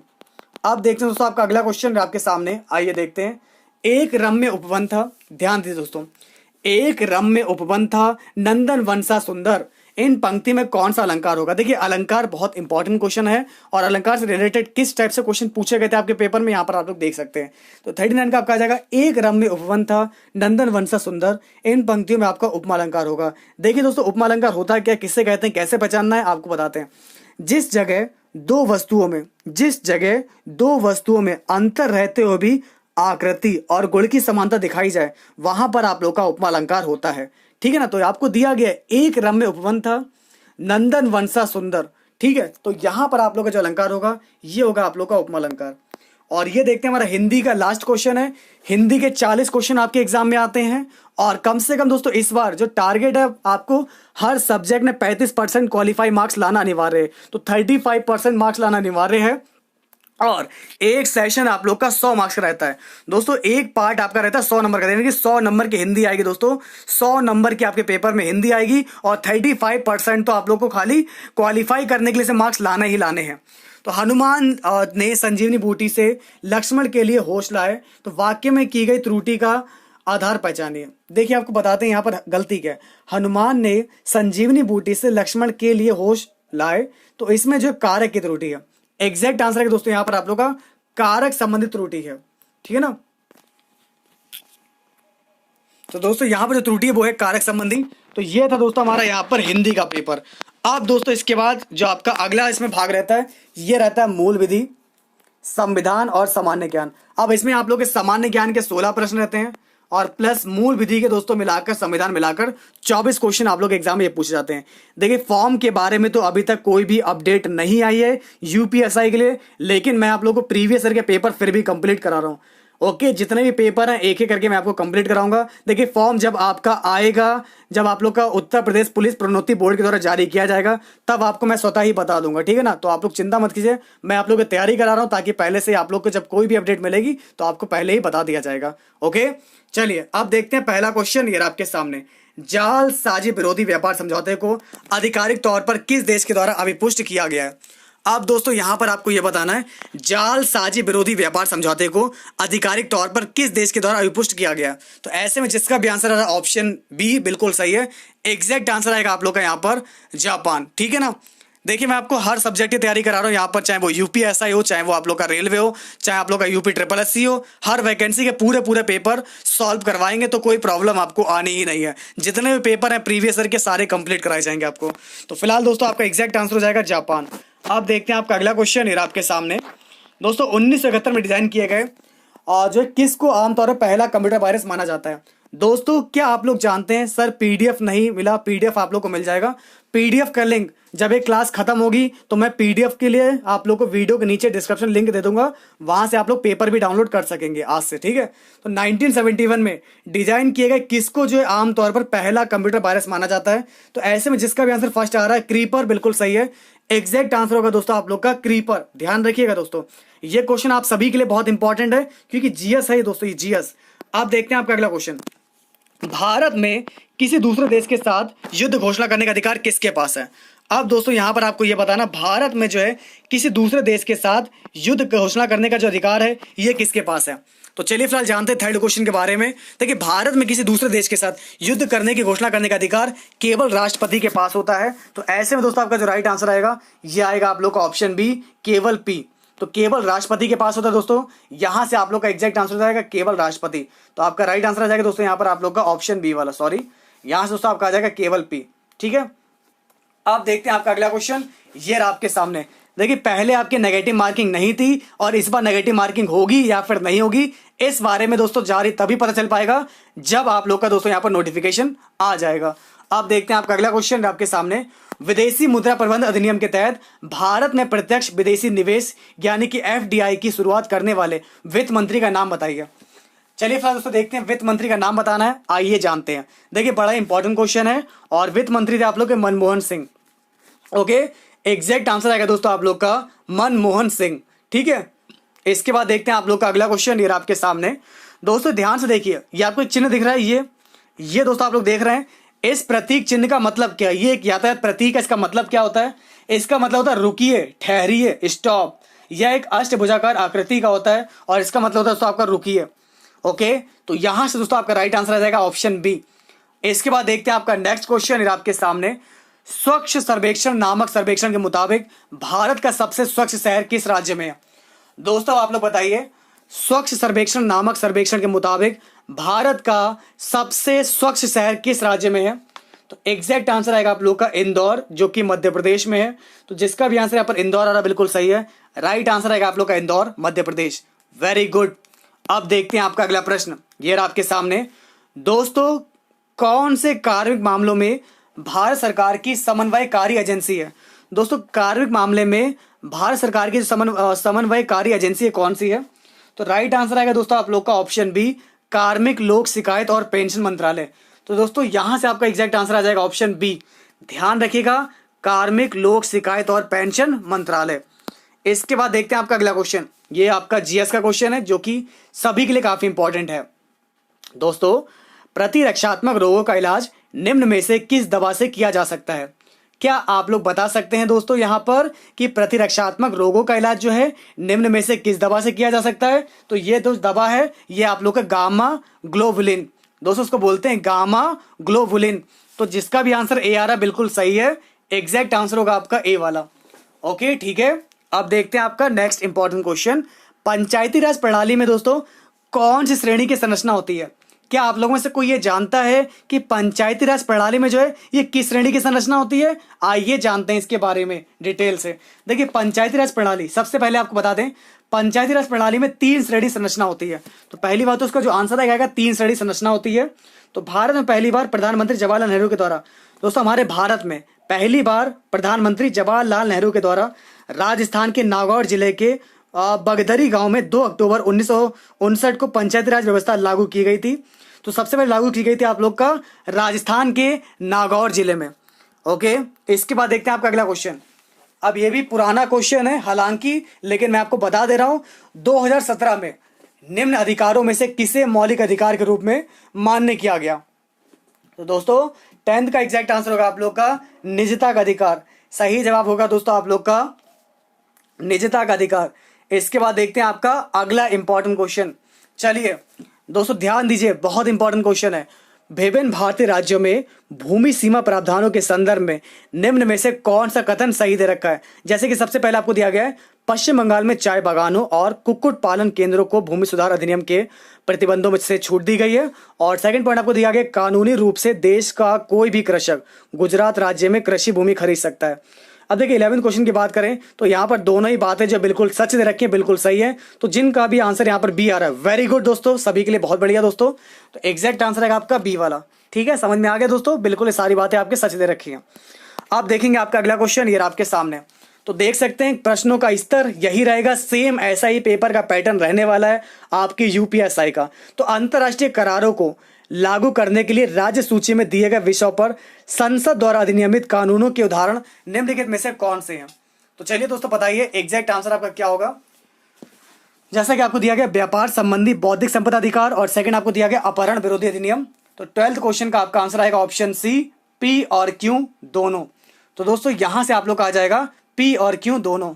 अब देखते हैं दोस्तों आपका अगला क्वेश्चन आपके सामने, आइए देखते हैं। एक रम्य उपवन था, ध्यान दीजिए दोस्तों, एक रम्य उपवन था, नंदन वन सा सुंदर, इन पंक्ति में कौन सा अलंकार होगा। देखिए अलंकार बहुत इंपॉर्टेंट क्वेश्चन है और अलंकार से रिलेटेड किस टाइप से क्वेश्चन पूछे गए थे आपके पेपर में यहाँ पर आप लोग देख सकते हैं। तो 39 का आपका आ जाएगा, एक रम्य उपवन था नंदन वन सा सुंदर, इन पंक्तियों में आपका उपमा अलंकार होगा। देखिए दोस्तों उपमा अलंकार होता है क्या, किससे कहते हैं, कैसे पहचानना है आपको बताते हैं। जिस जगह दो वस्तुओं में अंतर रहते हुए भी आकृति और गुण की समानता दिखाई जाए वहां पर आप लोग का उपमा अलंकार होता है। ठीक है ना। तो आपको दिया गया एक रम्य उपवन था नंदन वंशा सुंदर, ठीक है। तो यहां पर आप लोग का जो अलंकार होगा ये होगा आप लोग का उपमा अलंकार। और ये देखते हैं हमारा हिंदी का लास्ट क्वेश्चन है। हिंदी के 40 क्वेश्चन आपके एग्जाम में आते हैं और कम से कम दोस्तों इस बार जो टारगेट है आपको हर सब्जेक्ट में 35% क्वालिफाई मार्क्स लाना अनिवार्य है। तो 35% मार्क्स लाना अनिवार्य है और एक सेशन आप लोग का 100 मार्क्स का रहता है दोस्तों। एक पार्ट आपका रहता है 100 नंबर का, यानी कि 100 नंबर की हिंदी आएगी दोस्तों। 100 नंबर की आपके पेपर में हिंदी आएगी और 35% तो आप लोग को खाली क्वालिफाई करने के लिए से मार्क्स लाने ही लाने हैं। तो हनुमान ने संजीवनी बूटी से लक्ष्मण के लिए होश लाए, तो वाक्य में की गई त्रुटि का आधार पहचानिए। देखिए आपको बताते हैं यहाँ पर गलती क्या है। हनुमान ने संजीवनी बूटी से लक्ष्मण के लिए होश लाए, तो इसमें जो कारक की त्रुटि है, एग्जैक्ट आंसर है दोस्तों यहाँ पर आप लोग का कारक संबंधित त्रुटि है, ठीक है ना। तो दोस्तों यहाँ पर जो त्रुटि है वो है कारक संबंधी। तो ये था दोस्तों हमारा यहाँ पर हिंदी का पेपर। अब दोस्तों इसके बाद जो आपका अगला इसमें भाग रहता है ये रहता है मूल विधि, संविधान और सामान्य ज्ञान। अब इसमें आप लोग के सामान्य ज्ञान के 16 प्रश्न रहते हैं और प्लस मूल विधि के दोस्तों मिलाकर संविधान मिलाकर 24 क्वेश्चन आप लोग एग्जाम में ये पूछे जाते हैं। देखिए फॉर्म के बारे में तो अभी तक कोई भी अपडेट नहीं आई है यूपीएसआई के लिए, लेकिन मैं आप लोगों को प्रीवियस ईयर के पेपर फिर भी कंप्लीट करा रहा हूँ। ओके जितने भी पेपर हैं एक एक करके मैं आपको कंप्लीट कराऊंगा। देखिए फॉर्म जब आपका आएगा, जब आप लोग का उत्तर प्रदेश पुलिस प्रोन्नति बोर्ड के द्वारा जारी किया जाएगा तब आपको मैं स्वतः ही बता दूंगा, ठीक है ना। तो आप लोग चिंता मत कीजिए, मैं आप लोग की तैयारी करा रहा हूं ताकि पहले से आप लोग को जब कोई भी अपडेट मिलेगी तो आपको पहले ही बता दिया जाएगा। ओके चलिए अब देखते हैं पहला क्वेश्चन ये आपके सामने। जालसाजी विरोधी व्यापार समझौते को आधिकारिक तौर पर किस देश के द्वारा अभिपुष्ट किया गया है। अब दोस्तों यहां पर आपको यह बताना है जालसाजी विरोधी व्यापार समझौते को आधिकारिक तौर पर किस देश के द्वारा अभिपुष्ट किया गया। तो ऐसे में जिसका भी आंसर है ऑप्शन बी बिल्कुल सही है। एग्जैक्ट आंसर आएगा आप लोग का यहां पर जापान, ठीक है ना। देखिए मैं आपको हर सब्जेक्ट की तैयारी करा रहा हूँ यहाँ पर, चाहे वो यूपीएसआई हो, चाहे वो आप लोग का रेलवे हो, चाहे आप लोग का यूपी ट्रिपल एससी हो, हर वैकेंसी के पूरे पेपर सॉल्व करवाएंगे तो कोई प्रॉब्लम आपको आनी ही नहीं है। जितने भी पेपर हैं प्रीवियस ईयर के सारे कंप्लीट कराए जाएंगे आपको। तो फिलहाल दोस्तों आपका एग्जैक्ट आंसर हो जाएगा जापान। अब देखते हैं आपका अगला क्वेश्चन है आपके सामने। दोस्तों 1971 में डिजाइन किए गए और जो किसको आमतौर पर पहला कंप्यूटर वायरस माना जाता है। दोस्तों क्या आप लोग जानते हैं सर पीडीएफ नहीं मिला, पीडीएफ आप लोग को मिल जाएगा। पीडीएफ का लिंक जब एक क्लास खत्म होगी तो मैं पीडीएफ के लिए आप लोग को वीडियो के नीचे डिस्क्रिप्शन लिंक दे दूंगा, वहां से आप लोग पेपर भी डाउनलोड कर सकेंगे आज से, ठीक है। तो 1971 में डिजाइन किए गए किसको जो है आमतौर पर पहला कंप्यूटर वायरस माना जाता है। तो ऐसे में जिसका भी आंसर फर्स्ट आ रहा है क्रीपर बिल्कुल सही है। एग्जैक्ट आंसर होगा दोस्तों आप लोग का क्रीपर। ध्यान रखिएगा दोस्तों ये क्वेश्चन आप सभी के लिए बहुत इंपॉर्टेंट है क्योंकि जीएस है दोस्तों, ये जीएस। अब देखते हैं आपका अगला क्वेश्चन। भारत में किसी दूसरे देश के साथ युद्ध घोषणा करने का अधिकार किसके पास है। अब दोस्तों यहां पर आपको यह बताना भारत में जो है किसी दूसरे देश के साथ युद्ध घोषणा करने का जो अधिकार है ये किसके पास है। तो चलिए फिलहाल जानते हैं थर्ड क्वेश्चन के बारे में। देखिए भारत में किसी दूसरे देश के साथ युद्ध करने की घोषणा करने का अधिकार केवल राष्ट्रपति के पास होता है। तो ऐसे में दोस्तों आपका जो राइट आंसर आएगा ये आएगा आप लोग का ऑप्शन बी केवल पी। तो केवल राष्ट्रपति के पास होता है दोस्तों, यहां से आप लोग का एग्जैक्ट आंसर हो जाएगा केवल राष्ट्रपति। तो आपका राइट आंसर आ जाएगा दोस्तों यहां पर आप लोग का ऑप्शन बी वाला, सॉरी यहां से दोस्तों आपका आ जाएगा केवल पी, ठीक है। अब देखते हैं आपका अगला क्वेश्चन ये रहा आपके सामने। देखिए पहले आपकी नेगेटिव मार्किंग नहीं थी और इस बार नेगेटिव मार्किंग होगी या फिर नहीं होगी इस बारे में दोस्तों जारी तभी पता चल पाएगा जब आप लोग का दोस्तों यहां पर नोटिफिकेशन आ जाएगा। अब देखते हैं आपका अगला क्वेश्चन आपके सामने। विदेशी मुद्रा प्रबंध अधिनियम के तहत भारत में प्रत्यक्ष विदेशी निवेश यानी कि एफडीआई की शुरुआत करने वाले वित्त मंत्री का नाम बताइए। चलिए फिर दोस्तों देखते हैं वित्त मंत्री का नाम बताना है, आइए जानते हैं। देखिए बड़ा इंपॉर्टेंट क्वेश्चन है और वित्त मंत्री थे आप लोग के Manmohan Singh. Okay exact answer आएगा दोस्तों आप लोग का मनमोहन सिंह, ठीक है। इसके बाद देखते हैं आप लोग का अगला क्वेश्चन ये आपके सामने। दोस्तों ध्यान से देखिए ये आपको चिन्ह दिख रहा है, ये दोस्तों आप लोग देख रहे हैं। इस प्रतीक चिन्ह का मतलब क्या है। ये एक यातायात प्रतीक है, इसका मतलब क्या होता है। इसका मतलब होता है रुकिए, ठहरिए, स्टॉप। यह एक अष्टभुजाकार आकृति का होता है और इसका मतलब होता है दोस्तों आपका रुकिए। ओके तो यहां से दोस्तों आपका राइट आंसर आ जाएगा ऑप्शन बी। इसके बाद देखते हैं आपका नेक्स्ट क्वेश्चन आपके सामने। स्वच्छ सर्वेक्षण नामक सर्वेक्षण के मुताबिक भारत का सबसे स्वच्छ शहर किस राज्य में है? दोस्तों आप लोग बताइए, स्वच्छ सर्वेक्षण नामक सर्वेक्षण के मुताबिक भारत का सबसे स्वच्छ शहर किस राज्य में है? तो एग्जैक्ट आंसर आएगा आप लोग का इंदौर, जो कि मध्य प्रदेश में है। तो जिसका भी आंसर यहाँ पर इंदौर आ रहा बिल्कुल सही है। राइट आंसर आएगा आप लोग का इंदौर, मध्य प्रदेश। Very good. अब देखते हैं आपका अगला प्रश्न, ये रहा आपके सामने। दोस्तों कौन से कार्मिक मामलों में भारत सरकार की समन्वयकारी एजेंसी है? दोस्तों कार्मिक मामले में भारत सरकार की समन्वयकारी एजेंसी कौन सी है? तो राइट आंसर आएगा दोस्तों आप लोग का ऑप्शन बी, कार्मिक लोक शिकायत और पेंशन मंत्रालय। तो दोस्तों यहां से आपका एग्जैक्ट आंसर आ जाएगा ऑप्शन बी। ध्यान रखिएगा, कार्मिक लोक शिकायत और पेंशन मंत्रालय। इसके बाद देखते हैं आपका अगला क्वेश्चन। ये आपका जीएस का क्वेश्चन है, जो कि सभी के लिए काफी इंपॉर्टेंट है। दोस्तों प्रतिरक्षात्मक रोगों का इलाज निम्न में से किस दवा से किया जा सकता है? क्या आप लोग बता सकते हैं दोस्तों यहां पर कि प्रतिरक्षात्मक रोगों का इलाज जो है निम्न में से किस दवा से किया जा सकता है? तो ये जो दवा है ये आप लोग का गामा ग्लोबुलिन। दोस्तों उसको बोलते हैं गामा ग्लोबुलिन। तो जिसका भी आंसर ए आ रहा बिल्कुल सही है। एग्जैक्ट आंसर होगा आपका ए वाला। ओके ठीक है। अब देखते हैं आपका नेक्स्ट इंपॉर्टेंट क्वेश्चन। पंचायती राज प्रणाली में दोस्तों कौन सी श्रेणी की संरचना होती है? क्या आप लोगों में से कोई ये जानता है कि पंचायती राज प्रणाली में जो है ये किस श्रेणी की संरचना होती है? आइए जानते हैं इसके बारे में डिटेल से। देखिए पंचायती राज प्रणाली, सबसे पहले आपको बता दें पंचायती राज प्रणाली में 3 श्रेणी संरचना होती है। तो पहली बात तो उसका जो आंसर आएगा 3 श्रेणी संरचना होती है। तो भारत में पहली बार प्रधानमंत्री जवाहरलाल नेहरू के द्वारा, दोस्तों हमारे भारत में पहली बार प्रधानमंत्री जवाहरलाल नेहरू के द्वारा राजस्थान के नागौर जिले के बगदरी गांव में 2 अक्टूबर 1959 को पंचायती राज व्यवस्था लागू की गई थी। तो सबसे पहले लागू की गई थी आप लोग का राजस्थान के नागौर जिले में। ओके, इसके बाद देखते हैं आपका अगला क्वेश्चन। अब ये भी पुराना क्वेश्चन है हालांकि, लेकिन मैं आपको बता दे रहा हूं 2017 में निम्न अधिकारों में से किसे मौलिक अधिकार के रूप में मान्य किया गया? तो दोस्तों 10th का एग्जैक्ट आंसर होगा आप लोग का निजता का अधिकार। सही जवाब होगा दोस्तों आप लोग का निजता का अधिकार। इसके बाद देखते हैं आपका अगला इंपॉर्टेंट क्वेश्चन। चलिए दोस्तों ध्यान दीजिए, बहुत इंपॉर्टेंट क्वेश्चन है। विभिन्न भारतीय राज्यों में भूमि सीमा प्रावधानों के संदर्भ में निम्न में से कौन सा कथन सही दे रखा है? जैसे कि सबसे पहले आपको दिया गया है पश्चिम बंगाल में चाय बागानों और कुक्कुट पालन केंद्रों को भूमि सुधार अधिनियम के प्रतिबंधों में से छूट दी गई है। और सेकंड पॉइंट आपको दिया गया कानूनी रूप से देश का कोई भी कृषक गुजरात राज्य में कृषि भूमि खरीद सकता है। अब देखिए 11वें क्वेश्चन की बात करें तो यहाँ पर दोनों ही बातें जो बिल्कुल सच दे रखी है, बिल्कुल सही है। तो जिनका भी आंसर यहाँ पर बी आ रहा है वेरी गुड दोस्तों, सभी के लिए बहुत बढ़िया दोस्तों। तो एग्जैक्ट आंसर है आपका बी वाला। ठीक है, समझ में आ गया दोस्तों, बिल्कुल ये सारी बातें आपके सच दे रखी हैं। आप देखेंगे आपका अगला क्वेश्चन ये आपके सामने। तो देख सकते हैं प्रश्नों का स्तर यही रहेगा, सेम ऐसा ही पेपर का पैटर्न रहने वाला है आपकी यूपीएसआई का। तो अंतरराष्ट्रीय करारों को लागू करने के लिए राज्य सूची में दिए गए विषयों पर संसद द्वारा अधिनियमित कानूनों के उदाहरण निम्नलिखित में से कौन से हैं? तो चलिए दोस्तों बताइए एग्जैक्ट आंसर आपका क्या होगा। जैसा कि आपको दिया गया व्यापार संबंधी बौद्धिक संपदा अधिकार और सेकंड आपको दिया गया अपहरण विरोधी अधिनियम। तो 12th क्वेश्चन का आपका आंसर आएगा ऑप्शन सी, पी और क्यू दोनों। तो दोस्तों यहां से आप लोग आ जाएगा पी और क्यू दोनों।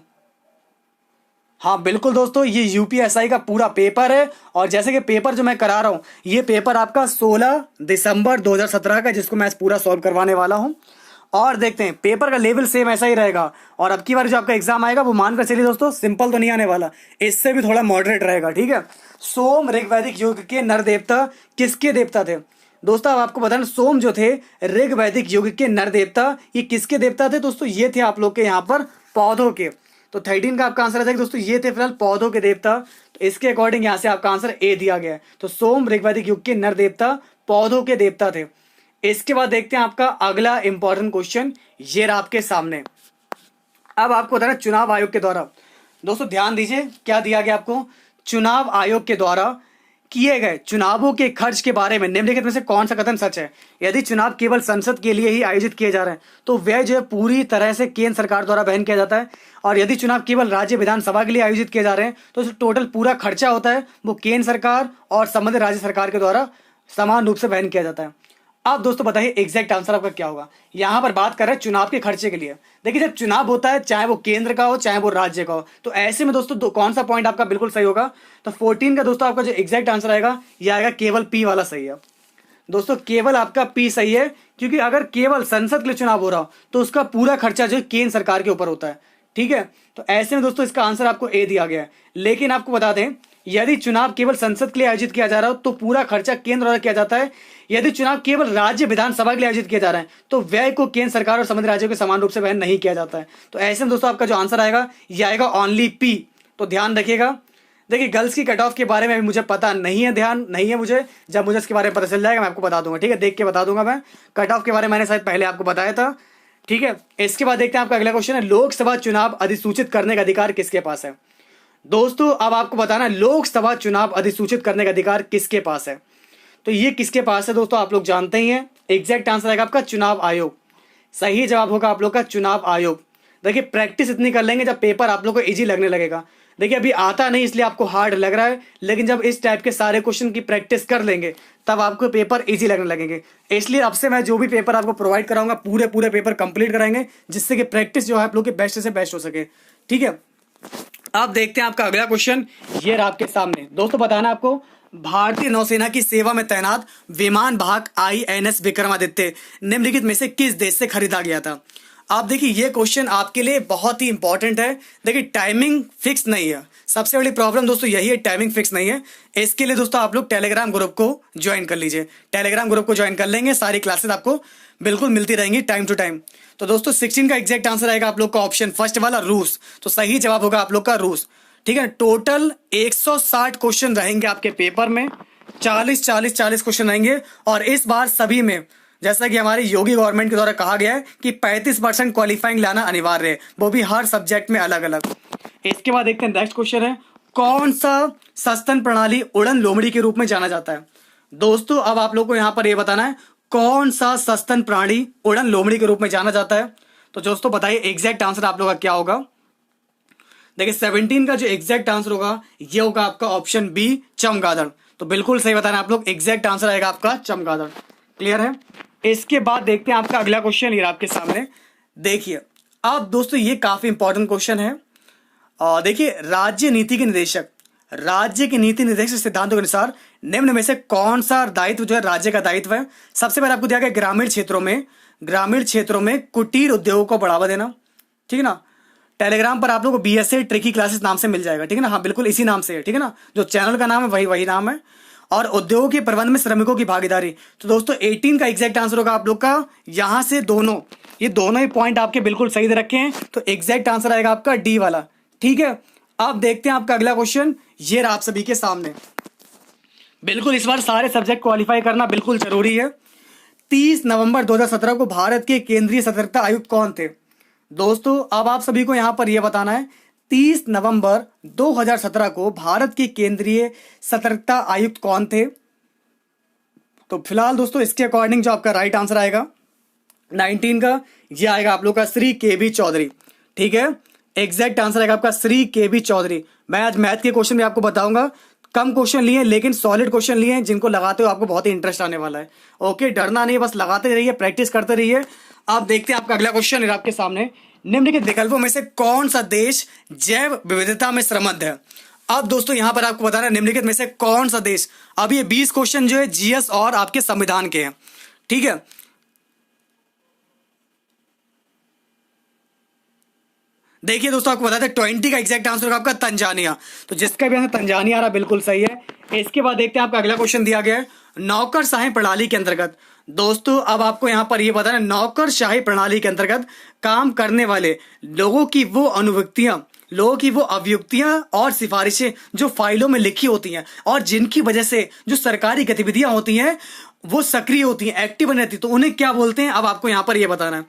हाँ बिल्कुल दोस्तों, ये यूपीएसआई का पूरा पेपर है और जैसे कि पेपर जो मैं करा रहा हूं ये पेपर आपका 16 दिसंबर 2017 का, जिसको मैं पूरा सॉल्व करवाने वाला हूं। और देखते हैं पेपर का लेवल सेम ऐसा ही रहेगा। और अब की बार जो आपका एग्जाम आएगा वो मानकर चलिए दोस्तों सिंपल तो नहीं आने वाला, इससे भी थोड़ा मॉडरेट रहेगा। ठीक है, सोम ऋग्वैदिक युग के नर देवता किसके देवता थे? दोस्तों अब आपको बताना सोम जो थे ऋग्वैदिक युग के नर देवता, ये किसके देवता थे दोस्तों? ये थे आप लोग के यहाँ पर पौधों के। तो 13 का आपका आंसर आ जाएगा दोस्तों, ये थे फिलहाल पौधों के देवता। तो इसके अकॉर्डिंग यहाँ से आपका आंसर ए दिया गया है। तो सोम ऋग्वैदिक युग के नर देवता पौधों के देवता थे। इसके बाद देखते हैं आपका अगला इंपॉर्टेंट क्वेश्चन, ये रहा आपके सामने। अब आपको बताना चुनाव आयोग के द्वारा, दोस्तों ध्यान दीजिए क्या दिया गया आपको, चुनाव आयोग के द्वारा किए गए चुनावों के खर्च के बारे में निम्नलिखित में से कौन सा कथन सच है? यदि चुनाव केवल संसद के लिए ही आयोजित किए जा रहे हैं तो वह जो है पूरी तरह से केंद्र सरकार द्वारा वहन किया जाता है। और यदि चुनाव केवल राज्य विधानसभा के लिए आयोजित किए जा रहे हैं तो टोटल पूरा खर्चा होता है वो केंद्र सरकार और संबंधित राज्य सरकार के द्वारा समान रूप से वहन किया जाता है। अब दोस्तों बताइए एग्जैक्ट आंसर आपका क्या होगा। यहां पर बात कर रहे हैं चुनाव के खर्चे के लिए। देखिए जब चुनाव होता है चाहे वो केंद्र का हो चाहे वो राज्य का हो, तो ऐसे में दोस्तों कौन सा पॉइंट आपका बिल्कुल सही होगा? तो 14 का दोस्तों आपका जो एग्जैक्ट आंसर आएगा ये आएगा केवल पी वाला सही है दोस्तों, केवल आपका पी सही है क्योंकि अगर केवल संसद के लिए चुनाव हो रहा हो तो उसका पूरा खर्चा जो है केंद्र सरकार के ऊपर होता है। ठीक है, तो ऐसे में दोस्तों इसका आंसर आपको ए दिया गया है। लेकिन आपको बता दें, यदि चुनाव केवल संसद के लिए आयोजित किया जा रहा हो तो पूरा खर्चा केंद्र द्वारा किया जाता है। यदि चुनाव केवल राज्य विधानसभा के लिए आयोजित किया जा रहा है तो व्यय को केंद्र सरकार और संबंधित राज्यों के समान रूप से वहन नहीं किया जाता है। तो ऐसे में दोस्तों आपका जो आंसर आएगा ये आएगा ओनली पी। तो ध्यान रखिएगा। देखिए, गर्ल्स की कट ऑफ के बारे में अभी मुझे पता नहीं है, ध्यान नहीं है मुझे। जब मुझे इसके बारे में पता चल जाएगा मैं आपको बता दूंगा। ठीक है, देख के बता दूंगा मैं। कट ऑफ के बारे में मैंने शायद पहले आपको बताया था। ठीक है, इसके बाद देखते हैं आपका अगला क्वेश्चन है, लोकसभा चुनाव अधिसूचित करने का अधिकार किसके पास है। दोस्तों अब आपको बताना है लोकसभा चुनाव अधिसूचित करने का अधिकार किसके पास है। तो ये किसके पास है दोस्तों, आप लोग जानते ही हैं। एग्जैक्ट आंसर आएगा आपका चुनाव आयोग। सही जवाब होगा आप लोग का चुनाव आयोग। देखिए, प्रैक्टिस इतनी कर लेंगे जब पेपर आप लोग को इजी लगने लगेगा। देखिए, अभी आता नहीं इसलिए आपको हार्ड लग रहा है, लेकिन जब इस टाइप के सारे क्वेश्चन की प्रैक्टिस कर लेंगे तब आपको पेपर इजी लगने लगेंगे। इसलिए अब से मैं जो भी पेपर आपको प्रोवाइड कराऊंगा पूरे पेपर कंप्लीट कराएंगे, जिससे कि प्रैक्टिस जो है आप लोग की बेस्ट से बेस्ट हो सके। ठीक है, अब देखते हैं आपका अगला क्वेश्चन। ये रहा आपके सामने। दोस्तों बताना आपको, भारतीय नौसेना की सेवा में तैनात विमान वाहक INS विक्रमादित्य निम्नलिखित में से किस देश से खरीदा गया था। आप देखिए, ये क्वेश्चन आपके लिए बहुत ही इंपॉर्टेंट है। देखिए, टाइमिंग फिक्स नहीं है। सबसे बड़ी प्रॉब्लम दोस्तों यही है, टाइमिंग फिक्स नहीं है। इसके लिए दोस्तों आप लोग टेलीग्राम ग्रुप को ज्वाइन कर लीजिए। टेलीग्राम ग्रुप को ज्वाइन कर लेंगे, सारी क्लासेस आपको बिल्कुल मिलती रहेंगी टाइम टू टाइम। तो दोस्तों 16 का एग्जैक्ट आंसर आएगा आप लोग का ऑप्शन फर्स्ट वाला, रूस। तो सही जवाब होगा आप लोग का रूस। ठीक है, टोटल 160 क्वेश्चन रहेंगे आपके पेपर में। 40 क्वेश्चन रहेंगे। और इस बार सभी में, जैसा कि हमारी योगी गवर्नमेंट के द्वारा कहा गया है कि 35% क्वालिफाइंग लाना अनिवार्य है, वो भी हर सब्जेक्ट में अलग अलग। इसके बाद देखते हैं नेक्स्ट क्वेश्चन है, कौन सा सस्तन प्रणाली उड़न लोमड़ी के रूप में जाना जाता है। दोस्तों अब आप लोग को यहां पर यह बताना है कौन सा सस्तन प्रणाली उड़न लोमड़ी के रूप में जाना जाता है। तो दोस्तों बताइए एग्जैक्ट आंसर आप लोग का क्या होगा। देखिए 17 का जो एग्जैक्ट आंसर होगा ये होगा आपका ऑप्शन बी, चमगादड़। तो बिल्कुल सही बताना आप लोग, एग्जैक्ट आंसर आएगा आपका चमगादड़। क्लियर है। इसके बाद देखते हैं आपका अगला क्वेश्चन ये आपके सामने। देखिए अब दोस्तों ये काफी इंपॉर्टेंट क्वेश्चन है। देखिए, राज्य के नीति निर्देशक सिद्धांतों के अनुसार निम्न में से कौन सा दायित्व जो है राज्य का दायित्व है। सबसे पहले आपको दिया गया ग्रामीण क्षेत्रों में कुटीर उद्योगों को बढ़ावा देना। ठीक है ना, टेलीग्राम पर आप लोगों को BSA ट्रिकी क्लासेस नाम से मिल जाएगा। ठीक है ना, हाँ बिल्कुल इसी नाम से है। ठीक है ना, जो चैनल का नाम है वही नाम है। और उद्योगों के प्रबंध में श्रमिकों की भागीदारी। तो दोस्तों 18 का एग्जैक्ट आंसर होगा आप लोग का, यहां से ये दोनों ही पॉइंट आपके बिल्कुल सही दे रखे हैं। तो एग्जैक्ट आंसर आएगा आपका डी वाला। ठीक है, अब देखते हैं आपका अगला क्वेश्चन। ये रहा आप सभी के सामने। बिल्कुल इस बार सारे सब्जेक्ट क्वालिफाई करना बिल्कुल जरूरी है। 30 नवंबर 2017 को भारत के केंद्रीय सतर्कता आयुक्त कौन थे। दोस्तों अब आप सभी को यहां पर यह बताना है 30 नवंबर 2017 को भारत के केंद्रीय सतर्कता आयुक्त कौन थे। तो फिलहाल दोस्तों इसके अकॉर्डिंग जो आपका राइट आंसर आएगा 19 का, ये आएगा आप लोग का श्री KB चौधरी। ठीक है, एग्जैक्ट आंसर आएगा आपका श्री KB चौधरी। मैं आज मैथ के क्वेश्चन भी आपको बताऊंगा। कम क्वेश्चन लिए लेकिन सॉलिड क्वेश्चन लिए, जिनको लगाते हो आपको बहुत ही इंटरेस्ट आने वाला है। ओके, डरना नहीं, बस लगाते रहिए, प्रैक्टिस करते रहिए। अब देखते हैं आपका अगला क्वेश्चन है आपके सामने। निम्नलिखित विकल्पों में से कौन सा देश जैव विविधता में समृद्ध है। अब दोस्तों यहां पर आपको बताना है निम्नलिखित में से कौन सा देश। अब ये 20 क्वेश्चन जो है GS और आपके संविधान के हैं। ठीक है, देखिए दोस्तों आपको बताते हैं 20 का एग्जैक्ट आंसर होगा आपका तंजानिया। तो जिसका भी आंसर तंजानिया आ रहा बिल्कुल सही है। इसके बाद देखते हैं आपका अगला क्वेश्चन दिया गया है नौकरशाही प्रणाली के अंतर्गत। दोस्तों अब आपको यहां पर यह बताना है नौकरशाही प्रणाली के अंतर्गत काम करने वाले लोगों की वो अभियुक्तियां और सिफारिशें जो फाइलों में लिखी होती हैं और जिनकी वजह से जो सरकारी गतिविधियां होती हैं वो सक्रिय होती हैं, एक्टिव बनी रहती है, तो उन्हें क्या बोलते हैं। अब आपको यहां पर यह बताना है।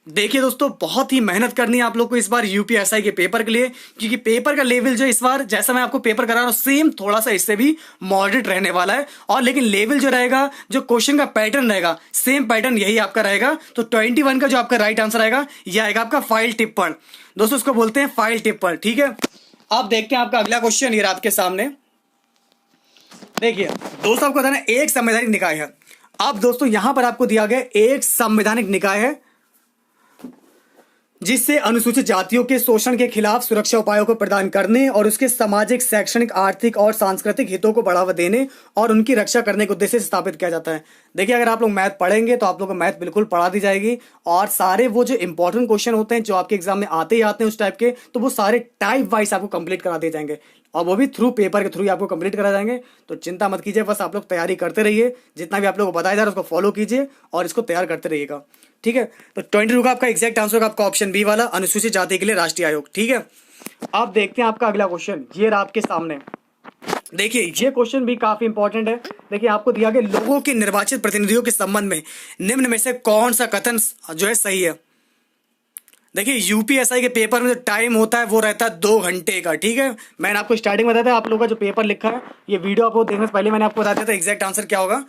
देखिए दोस्तों बहुत ही मेहनत करनी है आप लोग को इस बार UPSI के पेपर के लिए, क्योंकि पेपर का लेवल जो इस बार जैसा मैं आपको पेपर करा रहा हूं सेम थोड़ा सा इससे भी मॉडरेट रहने वाला है। और लेकिन लेवल जो रहेगा, जो क्वेश्चन का पैटर्न रहेगा, सेम पैटर्न यही आपका रहेगा। तो 21 का जो आपका राइट आंसर आएगा यह आएगा आपका फाइल टिप्पण। दोस्तों इसको बोलते हैं फाइल टिप्पण। ठीक है, अब देखते हैं आपका अगला क्वेश्चन ये आपके सामने। देखिए दोस्तों आपको बताना एक संवैधानिक निकाय है। अब दोस्तों यहां पर आपको दिया गया एक संवैधानिक निकाय है जिससे अनुसूचित जातियों के शोषण के खिलाफ सुरक्षा उपायों को प्रदान करने और उसके सामाजिक, शैक्षणिक, आर्थिक और सांस्कृतिक हितों को बढ़ावा देने और उनकी रक्षा करने के उद्देश्य से स्थापित किया जाता है। देखिए, अगर आप लोग मैथ पढ़ेंगे तो आप लोग को मैथ बिल्कुल पढ़ा दी जाएगी, और सारे वो जो इंपॉर्टेंट क्वेश्चन होते हैं जो आपके एग्जाम में आते ही आते हैं उस टाइप के, तो वो सारे टाइप वाइज आपको कंप्लीट करा दिए जाएंगे, और वो भी थ्रू पेपर के थ्रू ही आपको कंप्लीट करा जाएंगे। तो चिंता मत कीजिए, बस आप लोग तैयारी करते रहिए, जितना भी आप लोगों को बताया जा रहा है उसको फॉलो कीजिए और इसको तैयार करते रहिएगा। ठीक है, तो 22 का आपका एग्जैक्ट आंसर होगा आपका ऑप्शन बी वाला, अनुसूचित जाति के लिए राष्ट्रीय आयोग। ठीक है, अब देखते हैं आपका अगला क्वेश्चन, ये रहा आपके सामने। देखिए, ये क्वेश्चन भी काफी इंपॉर्टेंट है। देखिए, आपको दिया गया लोगों के निर्वाचित प्रतिनिधियों के संबंध में निम्न में से कौन सा कथन जो है सही है। देखिए, यूपीएसआई के पेपर में जो टाइम होता है वो रहता है 2 घंटे का। ठीक है, मैंने आपको स्टार्टिंग में बताया था, आप लोगों का जो पेपर लिखा है, ये वीडियो आपको देखने से पहले मैंने आपको बता दिया था एग्जैक्ट आंसर क्या होगा।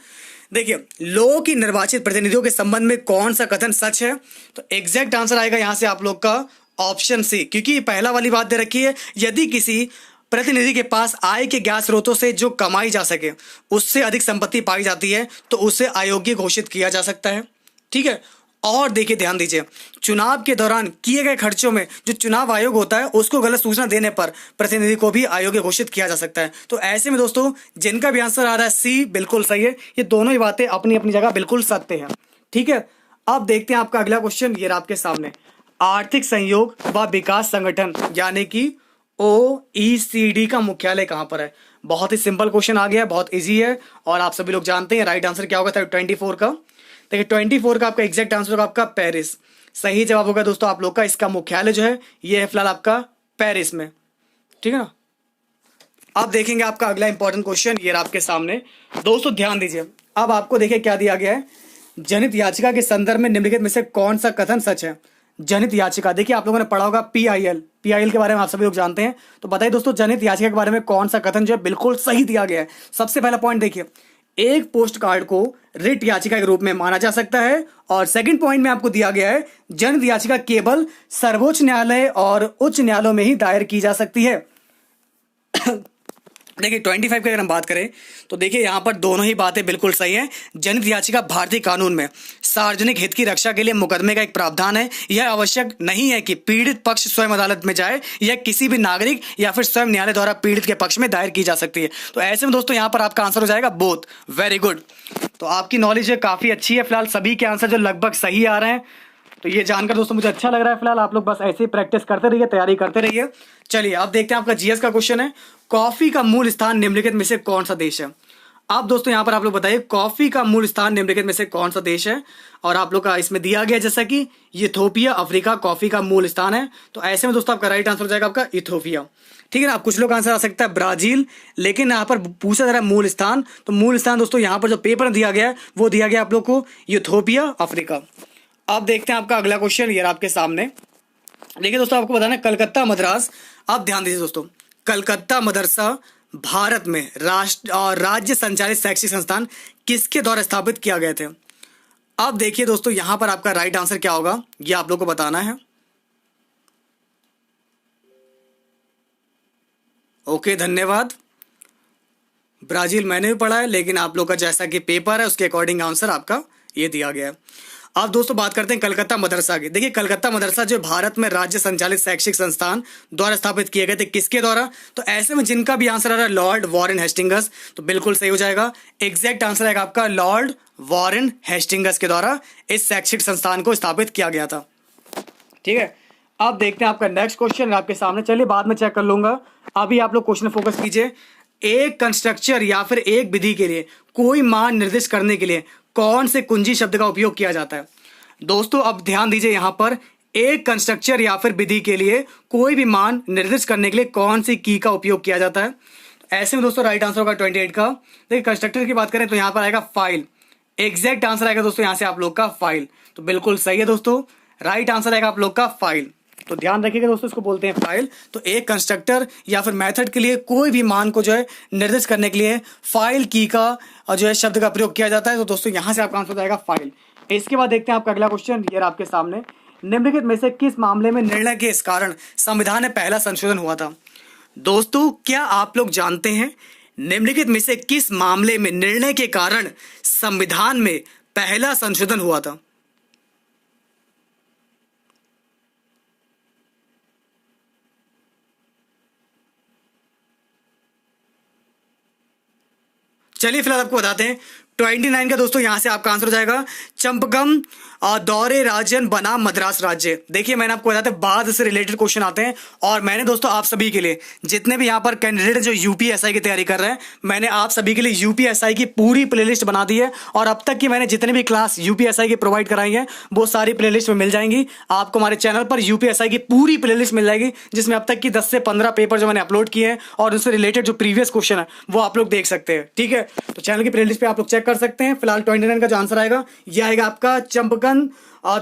देखिए, लोगों की निर्वाचित प्रतिनिधियों के संबंध में कौन सा कथन सच है, तो एग्जैक्ट आंसर आएगा यहां से आप लोग का ऑप्शन सी, क्योंकि पहला वाली बात दे रखी है, यदि किसी प्रतिनिधि के पास आय के ज्ञात स्रोतों से जो कमाई जा सके उससे अधिक संपत्ति पाई जाती है तो उसे अयोग्य घोषित किया जा सकता है। ठीक है, और देखिए, ध्यान दीजिए, चुनाव के दौरान किए गए खर्चों में जो चुनाव आयोग होता है उसको गलत सूचना देने पर प्रतिनिधि को भी अयोग्य घोषित किया जा सकता है। तो ऐसे में दोस्तों, जिनका भी आंसर आ रहा है सी बिल्कुल सही है, ये दोनों ही बातें अपनी अपनी जगह बिल्कुल सत्य है। ठीक है, अब देखते हैं आपका अगला क्वेश्चन, ये आपके सामने। आर्थिक सहयोग व विकास संगठन यानी कि OECD का मुख्यालय कहां पर है। बहुत ही सिंपल क्वेश्चन आ गया है, बहुत इजी है, और आप सभी लोग जानते हैं राइट आंसर क्या होगा 24 का। देखिए, 24 का आपका एग्जैक्ट आंसर होगा आपका पेरिस। सही जवाब होगा दोस्तों आप लोग का, इसका मुख्यालय जो है ये है फिलहाल आपका पेरिस में। ठीक है ना, अब देखेंगे आपका अगला इंपॉर्टेंट क्वेश्चन, ये आपके सामने। दोस्तों ध्यान दीजिए, अब आपको देखिए क्या दिया गया है, जनहित याचिका के संदर्भ में निम्नलिखित में से कौन सा कथन सच है। जनहित याचिका, देखिए आप लोगों ने पढ़ा होगा पीआईएल के बारे में आप सभी लोग जानते हैं, तो बताइए दोस्तों जनहित याचिका के बारे में कौन सा कथन जो है बिल्कुल सही दिया गया है। सबसे पहला पॉइंट देखिए, एक पोस्ट कार्ड को रिट याचिका के रूप में माना जा सकता है, और सेकंड पॉइंट में आपको दिया गया है जनहित याचिका केवल सर्वोच्च न्यायालय और उच्च न्यायालयों में ही दायर की जा सकती है। देखिए, 25 की अगर हम बात करें तो देखिए यहां पर दोनों ही बातें बिल्कुल सही हैं। जनहित याचिका भारतीय कानून में सार्वजनिक हित की रक्षा के लिए मुकदमे का एक प्रावधान है। यह आवश्यक नहीं है कि पीड़ित पक्ष स्वयं अदालत में जाए, यह किसी भी नागरिक या फिर स्वयं न्यायालय द्वारा पीड़ित के पक्ष में दायर की जा सकती है। तो ऐसे में दोस्तों यहां पर आपका आंसर हो जाएगा बोथ। वेरी गुड, तो आपकी नॉलेज काफी अच्छी है। फिलहाल सभी के आंसर जो लगभग सही आ रहे हैं, तो ये जानकर दोस्तों मुझे अच्छा लग रहा है। फिलहाल आप लोग बस ऐसे ही प्रैक्टिस करते रहिए, तैयारी करते रहिए। चलिए अब देखते हैं आपका जीएस का क्वेश्चन है, कॉफी का मूल स्थान निम्नलिखित में से कौन सा देश है। अब दोस्तों यहां पर आप लोग बताइए कॉफी का मूल स्थान निम्नलिखित में से कौन सा देश है, और आप लोग का इसमें दिया गया जैसा कि इथोपिया अफ्रीका कॉफी का मूल स्थान है। तो ऐसे में दोस्तों आपका राइट आंसर हो जाएगा आपका इथोपिया। ठीक है ना, अब कुछ लोग आंसर आ सकता है ब्राजील, लेकिन यहाँ पर पूछा जा रहा है मूल स्थान, तो मूल स्थान दोस्तों यहाँ पर जो पेपर दिया गया है वो दिया गया आप लोग को इथोपिया अफ्रीका। अब देखते हैं आपका अगला क्वेश्चन, ये आपके सामने। देखिए दोस्तों, आपको बताना है कलकत्ता मद्रास। अब ध्यान दीजिए दोस्तों, कलकत्ता मदरसा भारत में राष्ट्र और राज्य संचालित शैक्षिक संस्थान किसके द्वारा स्थापित किया गए थे। अब देखिए दोस्तों, यहां पर आपका राइट आंसर क्या होगा ये आप लोग को बताना है। ओके, धन्यवाद। ब्राजील मैंने भी पढ़ा है, लेकिन आप लोग का जैसा कि पेपर है उसके अकॉर्डिंग आंसर आपका ये दिया गया है। अब दोस्तों बात करते हैं कलकत्ता मदरसा की। देखिए, कलकत्ता मदरसा जो भारत में राज्य संचालित शैक्षिक संस्थान द्वारा स्थापित किए गए थे, किसके द्वारा, तो ऐसे में जिनका भी आंसर आ रहा है लॉर्ड वॉरेन हेस्टिंगस, तो बिल्कुल सही हो जाएगा। एग्जैक्ट आंसर आएगा आपका लॉर्ड वॉरेन हेस्टिंगस के द्वारा इस शैक्षिक संस्थान को स्थापित किया गया था। ठीक है, अब देखते हैं आपका नेक्स्ट क्वेश्चन आपके सामने। चलिए बाद में चेक कर लूंगा, अभी आप लोग क्वेश्चन फोकस कीजिए। एक कंस्ट्रक्चर या फिर एक विधि के लिए कोई मान निर्दिष्ट करने के लिए कौन से कुंजी शब्द का उपयोग किया जाता है। दोस्तों अब ध्यान दीजिए, यहां पर एक कंस्ट्रक्चर या फिर विधि के लिए कोई भी मान निर्दिष्ट करने के लिए कौन सी की का उपयोग किया जाता है। ऐसे में दोस्तों राइट आंसर होगा 28 का। देखिए, कंस्ट्रक्टर की बात करें तो यहां पर आएगा फाइल। एग्जैक्ट आंसर आएगा दोस्तों यहां से आप लोग का फाइल, तो बिल्कुल सही है दोस्तों, राइट आंसर आएगा आप लोग का फाइल। तो ध्यान रखिएगा दोस्तों, इसको बोलते हैं फाइल। तो एक कंस्ट्रक्टर या फिर मेथड के लिए कोई भी मान को जो है निर्दिष्ट करने के लिए फाइल की का जो है शब्द का प्रयोग किया जाता है। तो दोस्तों यहां से आपका आंसर हो जाएगा फाइल। इसके बाद देखते हैं आपका अगला क्वेश्चन, ये आपके सामने। निम्नलिखित में से किस मामले में निर्णय के इस कारण संविधान में पहला संशोधन हुआ था। दोस्तों क्या आप लोग जानते हैं निम्नलिखित में से किस मामले में निर्णय के कारण संविधान में पहला संशोधन हुआ था। चलिए फिलहाल आपको बताते हैं 29 का दोस्तों यहाँ से आपका आंसर हो जाएगा चंपकम दौरे राजन बनाम मद्रास राज्य। देखिए मैंने आपको बताया था बाद से रिलेटेड क्वेश्चन आते हैं और मैंने दोस्तों आप सभी के लिए जितने भी यहाँ पर कैंडिडेट जो यूपीएसआई की तैयारी कर रहे हैं मैंने आप सभी के लिए यूपीएसआई की पूरी प्लेलिस्ट बना दी है और अब तक की मैंने जितने भी क्लास यूपीएसआई की प्रोवाइड कराई है वो सारी प्लेलिस्ट में मिल जाएंगी आपको। हमारे चैनल पर यूपीएसआई की पूरी प्लेलिस्ट मिल जाएगी जिसमें अब तक की 10 से 15 पेपर जो मैंने अपलोड किए हैं और उनसे रिलेटेड जो प्रीवियस क्वेश्चन है वो आप लोग देख सकते हैं। ठीक है, तो चैनल की प्लेलिस्ट पे आप लोग चेक कर सकते हैं। फिलहाल 29 का जो आंसर आएगा ये आएगा आपका चंपकन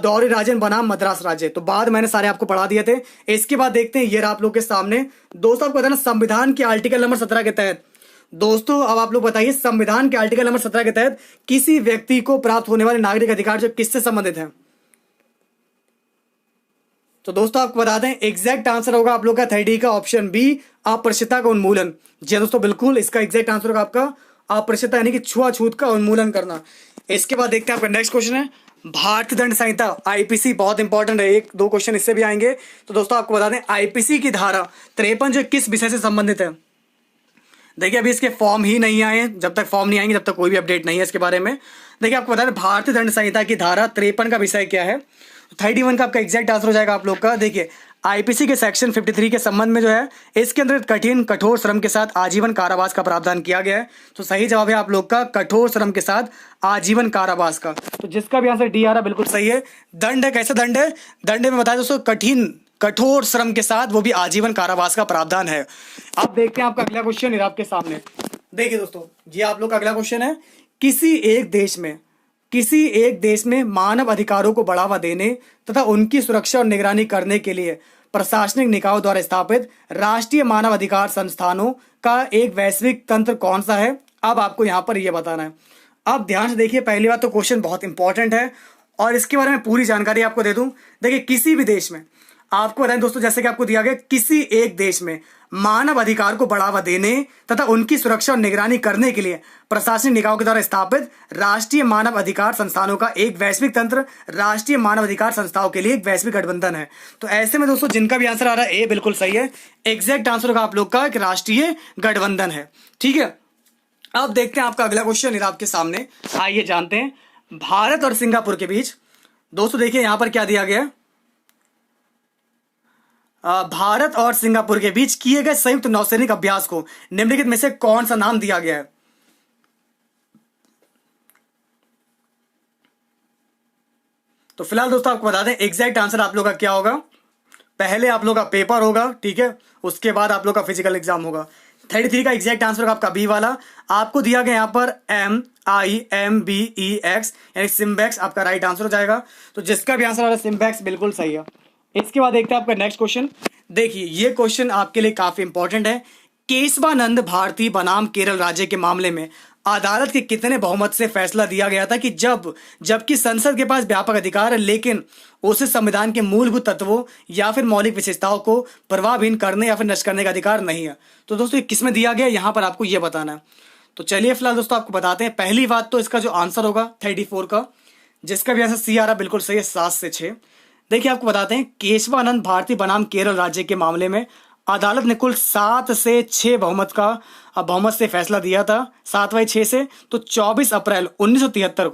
दौरे राजन बनाम मद्रास राज्य। तो बाद मैंने सारे आपको पढ़ा दिए थे। इसके बाद देखते हैं ये रहा आप लोग के सामने दोस्तों, आपको बताना संविधान के आर्टिकल नंबर 17 के तहत दोस्तों अब आप लोग बताइए संविधान के आर्टिकल नंबर 17 के तहत किसी व्यक्ति को प्राप्त होने वाले नागरिक अधिकार जो किससे संबंधित है। तो दोस्तों आपको बता दें एग्जैक्ट आंसर होगा आप लोग का 30 का ऑप्शन बी अस्पृश्यता का उन्मूलन। जी दोस्तों बिल्कुल इसका एग्जैक्ट आंसर होगा आपका अस्पृश्यता यानी कि छुआछूत का उन्मूलन करना। इसके बाद देखते हैं आपका नेक्स्ट क्वेश्चन है भारतीय दंड संहिता आईपीसी, बहुत इंपॉर्टेंट है, एक दो क्वेश्चन इससे भी आएंगे। तो दोस्तों आपको बता दें आईपीसी की धारा 53 जो किस विषय से संबंधित है। देखिए अभी इसके फॉर्म ही नहीं आए, जब तक फॉर्म नहीं आएंगे जब तक कोई भी अपडेट नहीं है इसके बारे में। देखिए आपको बता दें भारतीय दंड संहिता की धारा 53 का विषय क्या है। 31 का आपका एग्जैक्ट आंसर हो जाएगा आप लोग का। देखिए आईपीसी के सेक्शन 53 के संबंध में जो है इसके अंदर कठोर श्रम के साथ आजीवन कारावास का प्रावधान किया गया है। तो सही जवाब है आप लोग का कठोर श्रम के साथ आजीवन कारावास का। तो जिसका भी आंसर डी आ रहा बिल्कुल सही है। दंड है, कैसे दंड है, दंड में बताया दोस्तों कठोर श्रम के साथ वो भी आजीवन कारावास का प्रावधान है। अब देखते हैं आपका अगला क्वेश्चन आपके सामने। देखिए दोस्तों ये आप लोग का अगला क्वेश्चन है किसी एक देश में मानव अधिकारों को बढ़ावा देने तथा उनकी सुरक्षा और निगरानी करने के लिए प्रशासनिक निकायों द्वारा स्थापित राष्ट्रीय मानव अधिकार संस्थानों का एक वैश्विक तंत्र कौन सा है। अब आपको यहां पर यह बताना है। अब ध्यान से देखिए, पहली बात तो क्वेश्चन बहुत इंपॉर्टेंट है और इसके बारे में पूरी जानकारी आपको दे दूं। देखिए किसी भी देश में आपको बताएं दोस्तों, जैसे कि आपको दिया गया किसी एक देश में मानव अधिकार को बढ़ावा देने तथा उनकी सुरक्षा और निगरानी करने के लिए प्रशासनिक निकायों के द्वारा स्थापित राष्ट्रीय मानव अधिकार संस्थानों का एक वैश्विक तंत्र राष्ट्रीय मानव अधिकार संस्थाओं के लिए एक वैश्विक गठबंधन है। तो ऐसे में दोस्तों जिनका भी आंसर आ रहा है ए बिल्कुल सही है। एग्जैक्ट आंसर होगा आप लोग का एक राष्ट्रीय गठबंधन है। ठीक है, अब देखते हैं आपका अगला क्वेश्चन आपके सामने। आइए जानते हैं भारत और सिंगापुर के बीच दोस्तों देखिए यहां पर क्या दिया गया। भारत और सिंगापुर के बीच किए गए संयुक्त नौसैनिक अभ्यास को निम्नलिखित में से कौन सा नाम दिया गया है। तो फिलहाल दोस्तों आपको बता दें एग्जैक्ट आंसर आप लोग का क्या होगा। पहले आप लोग का पेपर होगा, ठीक है, उसके बाद आप लोग का फिजिकल एग्जाम होगा। 33 का एग्जैक्ट आंसर होगा आपका बी वाला। आपको दिया गया यहां पर MIMBEX यानी सिम्बेक्स आपका राइट आंसर हो जाएगा। तो जिसका भी आंसर आ रहा है सिम्बेक्स बिल्कुल सही है। इसके बाद देखते हैं आपका नेक्स्ट क्वेश्चन। देखिए ये क्वेश्चन आपके लिए काफी इंपॉर्टेंट है। केशवानंद भारती बनाम केरल राज्य के मामले में अदालत के कितने बहुमत से फैसला दिया गया था कि जबकि संसद के पास व्यापक अधिकार है लेकिन उसे संविधान के मूलभूत तत्वों या फिर मौलिक विशेषताओं को प्रभावहीन करने या फिर नष्ट करने का अधिकार नहीं है। तो दोस्तों ये किसमें दिया गया यहां पर आपको यह बताना है। तो चलिए फिलहाल दोस्तों आपको बताते हैं। पहली बात तो इसका जो आंसर होगा 34 का, जिसका भी आंसर सी आ रहा बिल्कुल सही है, 7 से 6। देखिए आपको बताते हैं केशवानंद भारती बनाम केरल राज्य के मामले में अदालत ने कुल 7 से 6 बहुमत से फैसला दिया था, 7/6 से। तो 24 अप्रैल 1973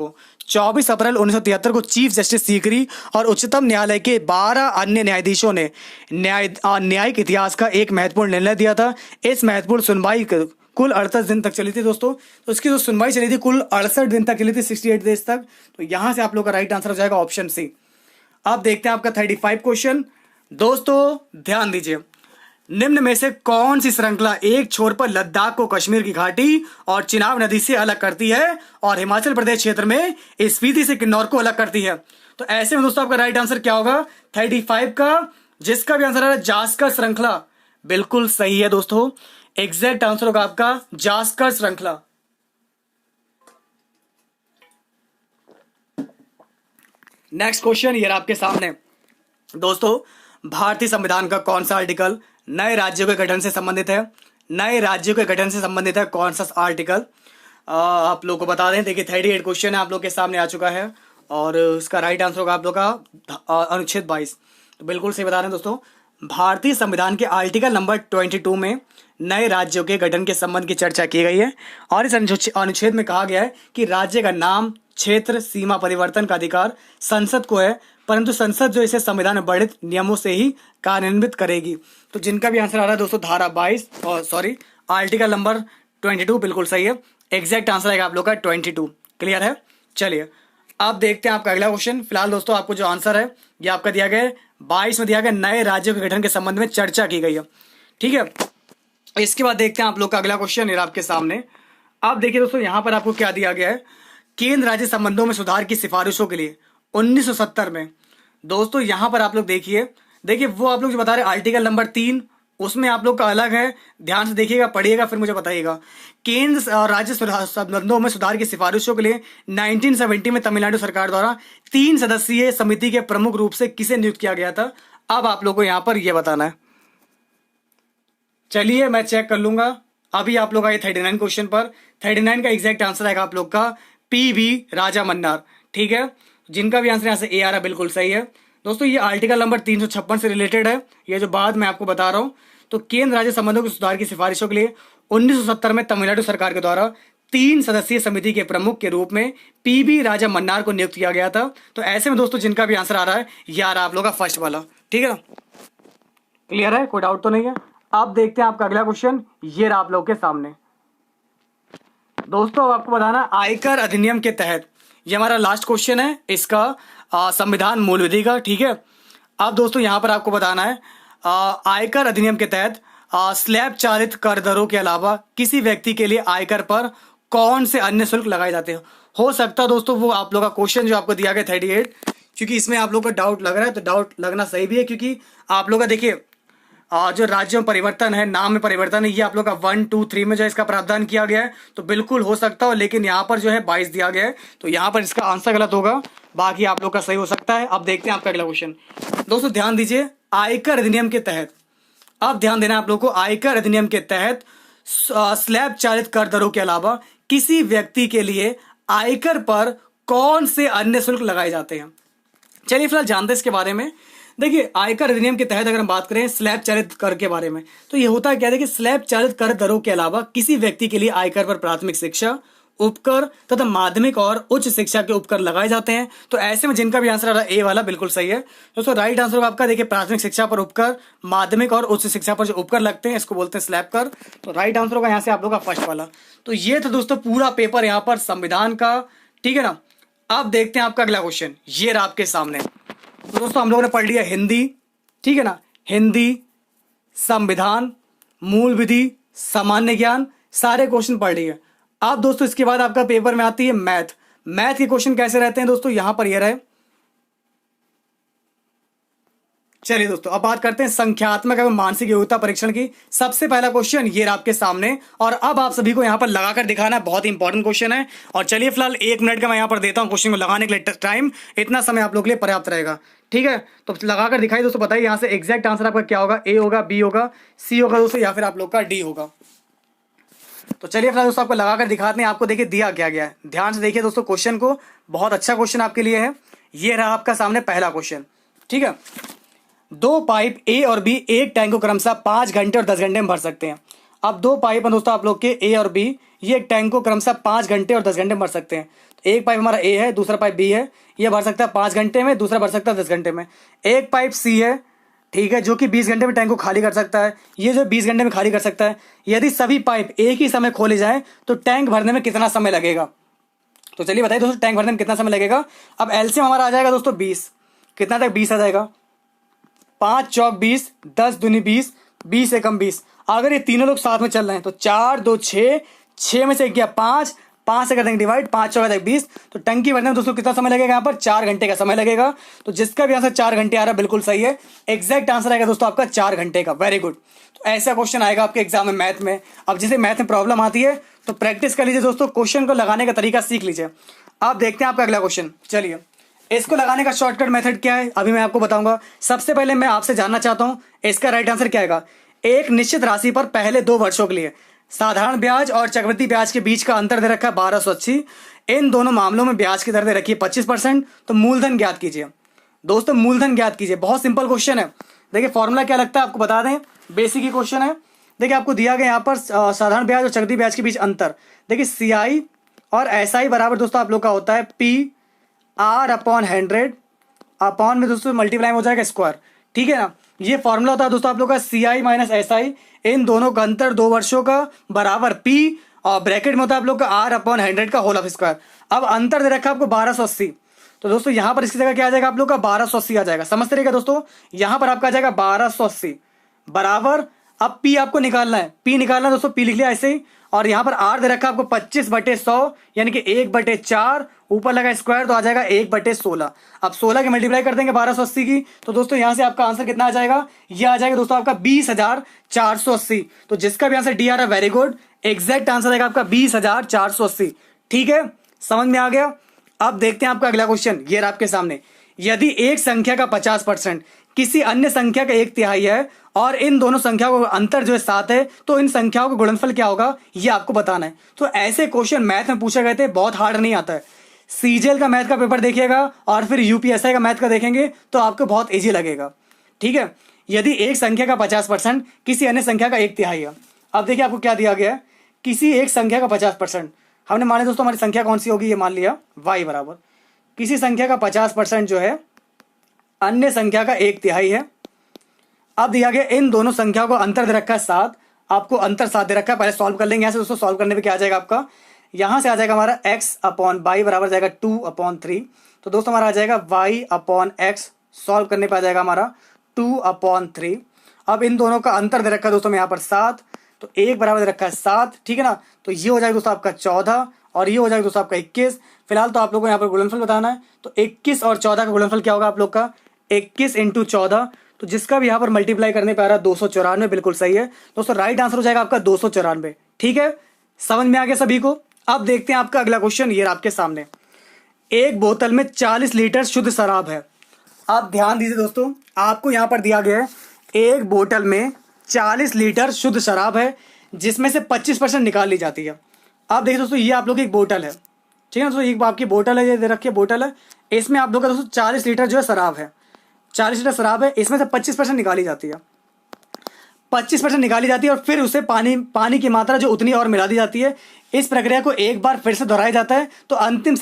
को चीफ जस्टिस सीकरी और उच्चतम न्यायालय के 12 अन्य न्यायाधीशों ने न्यायिक इतिहास का एक महत्वपूर्ण निर्णय दिया था। इस महत्वपूर्ण सुनवाई कुल 38 दिन तक चली थी दोस्तों। तो इसकी जो सुनवाई चली थी कुल 68 दिन तक चली थी, 68 डेज तक। तो यहां से आप लोग का राइट आंसर हो जाएगा ऑप्शन सी। अब देखते हैं आपका 35 क्वेश्चन। दोस्तों ध्यान दीजिए, निम्न में से कौन सी श्रृंखला एक छोर पर लद्दाख को कश्मीर की घाटी और चिनाब नदी से अलग करती है और हिमाचल प्रदेश क्षेत्र में स्पीति से किन्नौर को अलग करती है। तो ऐसे में दोस्तों आपका राइट आंसर क्या होगा 35 का, जिसका भी आंसर आ रहा है जास्कर श्रृंखला, बिल्कुल सही है दोस्तों। एग्जैक्ट आंसर होगा आपका जास्कर श्रृंखला। नेक्स्ट क्वेश्चन ये आपके सामने। दोस्तों भारतीय संविधान का कौन सा आर्टिकल नए राज्यों के गठन से संबंधित है। नए राज्यों के गठन से संबंधित है कौन सा आर्टिकल, आप लोग को बता दें। देखिए 38 क्वेश्चन है आप लोग के सामने आ चुका है और इसका राइट आंसर होगा आप लोग का अनुच्छेद 22। तो बिल्कुल सही बता रहे हैं दोस्तों। भारतीय संविधान के आर्टिकल नंबर 22 में नए राज्यों के गठन के संबंध की चर्चा की गई है और इस अनुच्छेद में कहा गया है कि राज्य का नाम, क्षेत्र, सीमा परिवर्तन का अधिकार संसद को है, परंतु संसद जो इसे संविधान में वर्णित नियमों से ही कार्यान्वित करेगी। तो जिनका भी आंसर आ रहा है दोस्तों धारा 22 और सॉरी आर्टिकल नंबर 22 बिल्कुल सही है। एग्जैक्ट आंसर आएगा आप लोग का 22। क्लियर है? चलिए अब देखते हैं आपका अगला क्वेश्चन। फिलहाल दोस्तों आपको जो आंसर है ये आपका दिया गया है 22 में दिया गया नए राज्यों के गठन के संबंध में चर्चा की गई है। ठीक है, इसके बाद देखते हैं आप लोग का अगला क्वेश्चन है आपके सामने। अब देखिए दोस्तों यहाँ पर आपको क्या दिया गया है, केंद्र राज्य संबंधों में सुधार की सिफारिशों के लिए 1970 में। दोस्तों यहाँ पर आप लोग देखिए वो आप लोग जो बता रहे हैं आर्टिकल नंबर 3 उसमें आप लोग का अलग है, ध्यान से देखिएगा, पढ़िएगा, फिर मुझे बताइएगा। केंद्र और राज्य संबंधों में सुधार की सिफारिशों के लिए 1970 में तमिलनाडु सरकार द्वारा 3 सदस्यीय समिति के प्रमुख रूप से किसे नियुक्त किया गया था। अब आप लोग को यहाँ पर यह बताना है। चलिए मैं चेक कर लूंगा। अभी आप लोग आए 39 क्वेश्चन पर। 39 का एग्जैक्ट आंसर आएगा आप लोग का पी.वी. राजा मन्नार। ठीक है, जिनका भी आंसर यहाँ से ए आ रहा बिल्कुल सही है। दोस्तों ये आर्टिकल नंबर 356 से रिलेटेड है, ये जो बाद में आपको बता रहा हूं। तो केंद्र राज्य संबंधों के सुधार की सिफारिशों के लिए 1970 में तमिलनाडु सरकार के द्वारा 3 सदस्यीय समिति के प्रमुख के रूप में पी.वी. राजा मन्नार को नियुक्त किया गया था। तो ऐसे में दोस्तों जिनका भी आंसर आ रहा है ये आ रहा है आप लोग का फर्स्ट वाला। ठीक है ना, क्लियर है, कोई डाउट तो नहीं है। अब देखते हैं आपका अगला क्वेश्चन, ये रहा आप लोग के सामने। दोस्तों अब आपको बताना आयकर अधिनियम के तहत, ये हमारा लास्ट क्वेश्चन है इसका संविधान मूल विधि का। ठीक है, अब दोस्तों यहां पर आपको बताना है आयकर अधिनियम के तहत स्लैब चालित कर दरों के अलावा किसी व्यक्ति के लिए आयकर पर कौन से अन्य शुल्क लगाए जाते हैं। हो सकता है दोस्तों वो आप लोग का क्वेश्चन जो आपको दिया गया 38, क्योंकि इसमें आप लोग का डाउट लग रहा है, तो डाउट लगना सही भी है, क्योंकि आप लोग का देखिए जो राज्यों में परिवर्तन है, नाम में परिवर्तन है, ये आप लोग का 1, 2, 3 में जो है इसका प्रावधान किया गया है, तो बिल्कुल हो सकता हो, लेकिन यहाँ पर जो है 22 दिया गया है, तो यहाँ पर इसका आंसर गलत होगा, बाकी आप लोग का सही हो सकता है। अब देखते हैं आपका अगला क्वेश्चन। दोस्तों ध्यान दीजिए, आयकर अधिनियम के तहत, अब ध्यान देना आप लोग को, आयकर अधिनियम के तहत स्लैब चालित कर दरों के अलावा किसी व्यक्ति के लिए आयकर पर कौन से अन्य शुल्क लगाए जाते हैं। चलिए फिलहाल जानते हैं इसके बारे में। देखिए आयकर अधिनियम के तहत अगर हम बात करें स्लैब चालित कर के बारे में, तो ये होता है क्या, देखिए स्लैब चालित कर दरों के अलावा किसी व्यक्ति के लिए आयकर पर प्राथमिक शिक्षा उपकर तथा माध्यमिक और उच्च शिक्षा के उपकर लगाए जाते हैं। तो ऐसे में जिनका भी आंसर आ रहा है ए वाला बिल्कुल सही है। दोस्तों राइट आंसर आपका देखिए प्राथमिक शिक्षा पर उपकर, माध्यमिक और उच्च शिक्षा पर जो उपकर लगते हैं इसको बोलते हैं स्लैब कर। तो राइट आंसर होगा यहाँ से आप लोग का फर्स्ट वाला। तो ये था दोस्तों पूरा पेपर यहाँ पर संविधान का। ठीक है ना, अब देखते हैं आपका अगला क्वेश्चन, ये रहा आपके सामने। तो दोस्तों हम लोगों ने पढ़ लिया हिंदी, ठीक है ना, हिंदी, संविधान, मूल विधि, सामान्य ज्ञान, सारे क्वेश्चन पढ़ लिए। अब दोस्तों इसके बाद आपका पेपर में आती है मैथ। मैथ के क्वेश्चन कैसे रहते हैं दोस्तों, यहां पर ये रहे। चलिए दोस्तों अब बात करते हैं संख्यात्मक एवं मानसिक योग्यता परीक्षण की। सबसे पहला क्वेश्चन ये रहा आपके सामने, और अब आप सभी को यहां पर लगाकर दिखाना है, बहुत ही इंपॉर्टेंट क्वेश्चन है। और चलिए फिलहाल 1 मिनट का मैं यहां पर देता हूं क्वेश्चन को लगाने के लिए टाइम, इतना समय आप लोग के लिए पर्याप्त रहेगा। ठीक है, तो लगाकर दिखाई दोस्तों, बताइए यहां से एग्जैक्ट आंसर आपका क्या होगा, ए होगा, बी होगा, सी होगा दोस्तों, या फिर आप लोग का डी होगा। तो चलिए फिलहाल दोस्तों आपको लगाकर दिखाते हैं, आपको देखिए दिया क्या गया है। ध्यान से देखिए दोस्तों क्वेश्चन को, बहुत अच्छा क्वेश्चन आपके लिए है। ये रहा आपका सामने पहला क्वेश्चन। ठीक है, 2 पाइप ए और बी एक टैंक को क्रमशः 5 घंटे और 10 घंटे में भर सकते हैं। अब 2 पाइप है दोस्तों आप लोग के ए और बी, ये एक टैंक को क्रमशः 5 घंटे और 10 घंटे में भर सकते हैं। तो एक पाइप हमारा ए है, दूसरा पाइप बी है, ये भर सकता है 5 घंटे में, दूसरा भर सकता है 10 घंटे में। एक पाइप सी है, ठीक है, जो कि 20 घंटे में टैंक को खाली कर सकता है, ये जो 20 घंटे में खाली कर सकता है। यदि सभी पाइप एक ही समय खोले जाएं तो टैंक भरने में कितना समय लगेगा। तो चलिए बताइए दोस्तों टैंक भरने में कितना समय लगेगा। अब एलसीएम हमारा आ जाएगा दोस्तों 20, कितना तक 20 आ जाएगा, 5 चौक 20, 10 दूनी 20, 20 एकम 20। अगर ये तीनों लोग साथ में चल रहे हैं तो 4 2 6, 6 में से गया 5, 5 से कर देंगे डिवाइड, 5 चौका 20। तो टंकी भरने में दोस्तों कितना समय लगेगा, यहाँ पर 4 घंटे का समय लगेगा। तो जिसका भी आंसर 4 घंटे आ रहा है बिल्कुल सही है। एग्जैक्ट आंसर आएगा दोस्तों आपका 4 घंटे का। Very good. तो ऐसा क्वेश्चन आएगा आपके एग्जाम में मैथ में। अब जिसे मैथ में प्रॉब्लम आती है तो प्रैक्टिस कर लीजिए दोस्तों, क्वेश्चन को लगाने का तरीका सीख लीजिए। अब देखते हैं आपका अगला क्वेश्चन। चलिए इसको लगाने का शॉर्टकट मेथड क्या है अभी मैं आपको बताऊंगा। सबसे पहले मैं आपसे जानना चाहता हूं इसका राइट आंसर क्या आएगा। एक निश्चित राशि पर पहले 2 वर्षों के लिए साधारण ब्याज और चक्रवृद्धि ब्याज के बीच का अंतर दे रखा है 1280। इन दोनों मामलों में ब्याज की दर दे रखी है 25%। तो मूलधन ज्ञात कीजिए दोस्तों, मूलधन ज्ञात कीजिए। बहुत सिंपल क्वेश्चन है। देखिए फॉर्मूला क्या लगता है आपको बता दें, बेसिक ही क्वेश्चन है। देखिए आपको दिया गया यहाँ पर साधारण ब्याज और चक्रवृद्धि ब्याज के बीच अंतर। देखिए CI और SI बराबर दोस्तों आप लोग का होता है PR/100 अपॉन में दोस्तों मल्टीप्लाई में हो जाएगा स्क्वायर, ठीक है ना। ये फॉर्मूला होता है दोस्तों आप लोग का CI माइनस SI, इन दोनों का अंतर 2 वर्षों का बराबर P और ब्रैकेट में होता है आप लोग का R/100 का होल ऑफ स्क्वायर। अब अंतर दे रखा है आपको 1280, तो दोस्तों यहाँ पर इसकी जगह क्या आ जाएगा आप लोग का 1280 आ जाएगा। समझते रहिएगा दोस्तों, यहाँ पर आपका आ जाएगा 1280 बराबर, अब P आपको निकालना है, P निकालना है दोस्तों, P लिख लिया ऐसे ही। और यहाँ पर R दे रखा है आपको 25/100 यानी कि 1/4, ऊपर लगा स्क्वायर तो आ जाएगा 1/16। अब 16 की मल्टीप्लाई कर देंगे 1280 की, तो दोस्तों यहाँ से आपका आंसर कितना आ जाएगा, ये आ जाएगा दोस्तों आपका 20,480। तो जिसका भी आंसर डी आ रहा है वेरी गुड, एग्जैक्ट आंसर आएगा आपका 20,480। ठीक है, समझ में आ गया। अब देखते हैं आपका अगला क्वेश्चन, ये रहा आपके सामने। यदि एक संख्या का 50% किसी अन्य संख्या का 1/3 है और इन दोनों संख्याओं का अंतर जो है 7 है, तो इन संख्याओं का गुणनफल क्या होगा, ये आपको बताना है। तो ऐसे क्वेश्चन मैथ में पूछे गए थे, बहुत हार्ड नहीं आता है। CGL का मैथ का पेपर देखिएगा और फिर UPSI का मैथ का देखेंगे तो आपको बहुत ईजी लगेगा। ठीक है, यदि एक संख्या का 50% किसी अन्य संख्या का 1/3 है। अब देखिए आपको क्या दिया गया है, किसी एक संख्या का 50%, हमने माने दोस्तों हमारी संख्या कौन सी होगी, ये मान लिया y बराबर किसी संख्या का 50% जो है अन्य संख्या का 1/3 है। अब दिया गया इन दोनों संख्याओं को अंतर दे रखा है 7, आपको अंतर 7 दे रखा है। पहले सॉल्व कर लेंगे यहाँ से दोस्तों, सॉल्व करने पे क्या आ जाएगा आपका, यहाँ से आ जाएगा हमारा x/y बराबर जाएगा 2/3। तो दोस्तों हमारा आ जाएगा y/x, सॉल्व करने पे आ जाएगा हमारा 2/3। अब इन दोनों का अंतर दे रखा है दोस्तों यहाँ पर 7, तो 1 बराबर दे रखा है 7, ठीक है ना। तो ये हो जाएगा दोस्तों आपका 14 और ये हो जाएगा दोस्तों आपका 21। फिलहाल तो आप लोगों को यहाँ पर गुणनफल बताना है, तो 21 और 14 का गुणनफल क्या होगा आप लोग का, 21 × 14। तो जिसका भी यहाँ पर मल्टीप्लाई करने पे आ रहा है 294, बिल्कुल सही है दोस्तों, राइट आंसर हो जाएगा आपका 294। ठीक है, समझ में आ गया सभी को। अब देखते हैं आपका अगला क्वेश्चन, ये आपके सामने। एक बोतल में 40 लीटर शुद्ध शराब है। आप ध्यान दीजिए दोस्तों, आपको यहाँ पर दिया गया है एक बोतल में 40 लीटर शुद्ध शराब है, जिसमें से 25% निकाल ली जाती है। अब देखिए दोस्तों, ये आप लोग की एक बोतल है, ठीक है दोस्तों, एक आपकी बोतल है, ये दे रखी है बोतल है, इसमें आप लोग का दोस्तों 40 लीटर जो है शराब है, 40 लीटर शराब है, इसमें से 25% निकाली जाती है, 25% निकाली जाती है और फिर उसे पानी की मात्रा जो उतनी और मिला दी जाती है। इस प्रक्रिया को एक बार फिर से दोहराया जाता है, तो अंतिम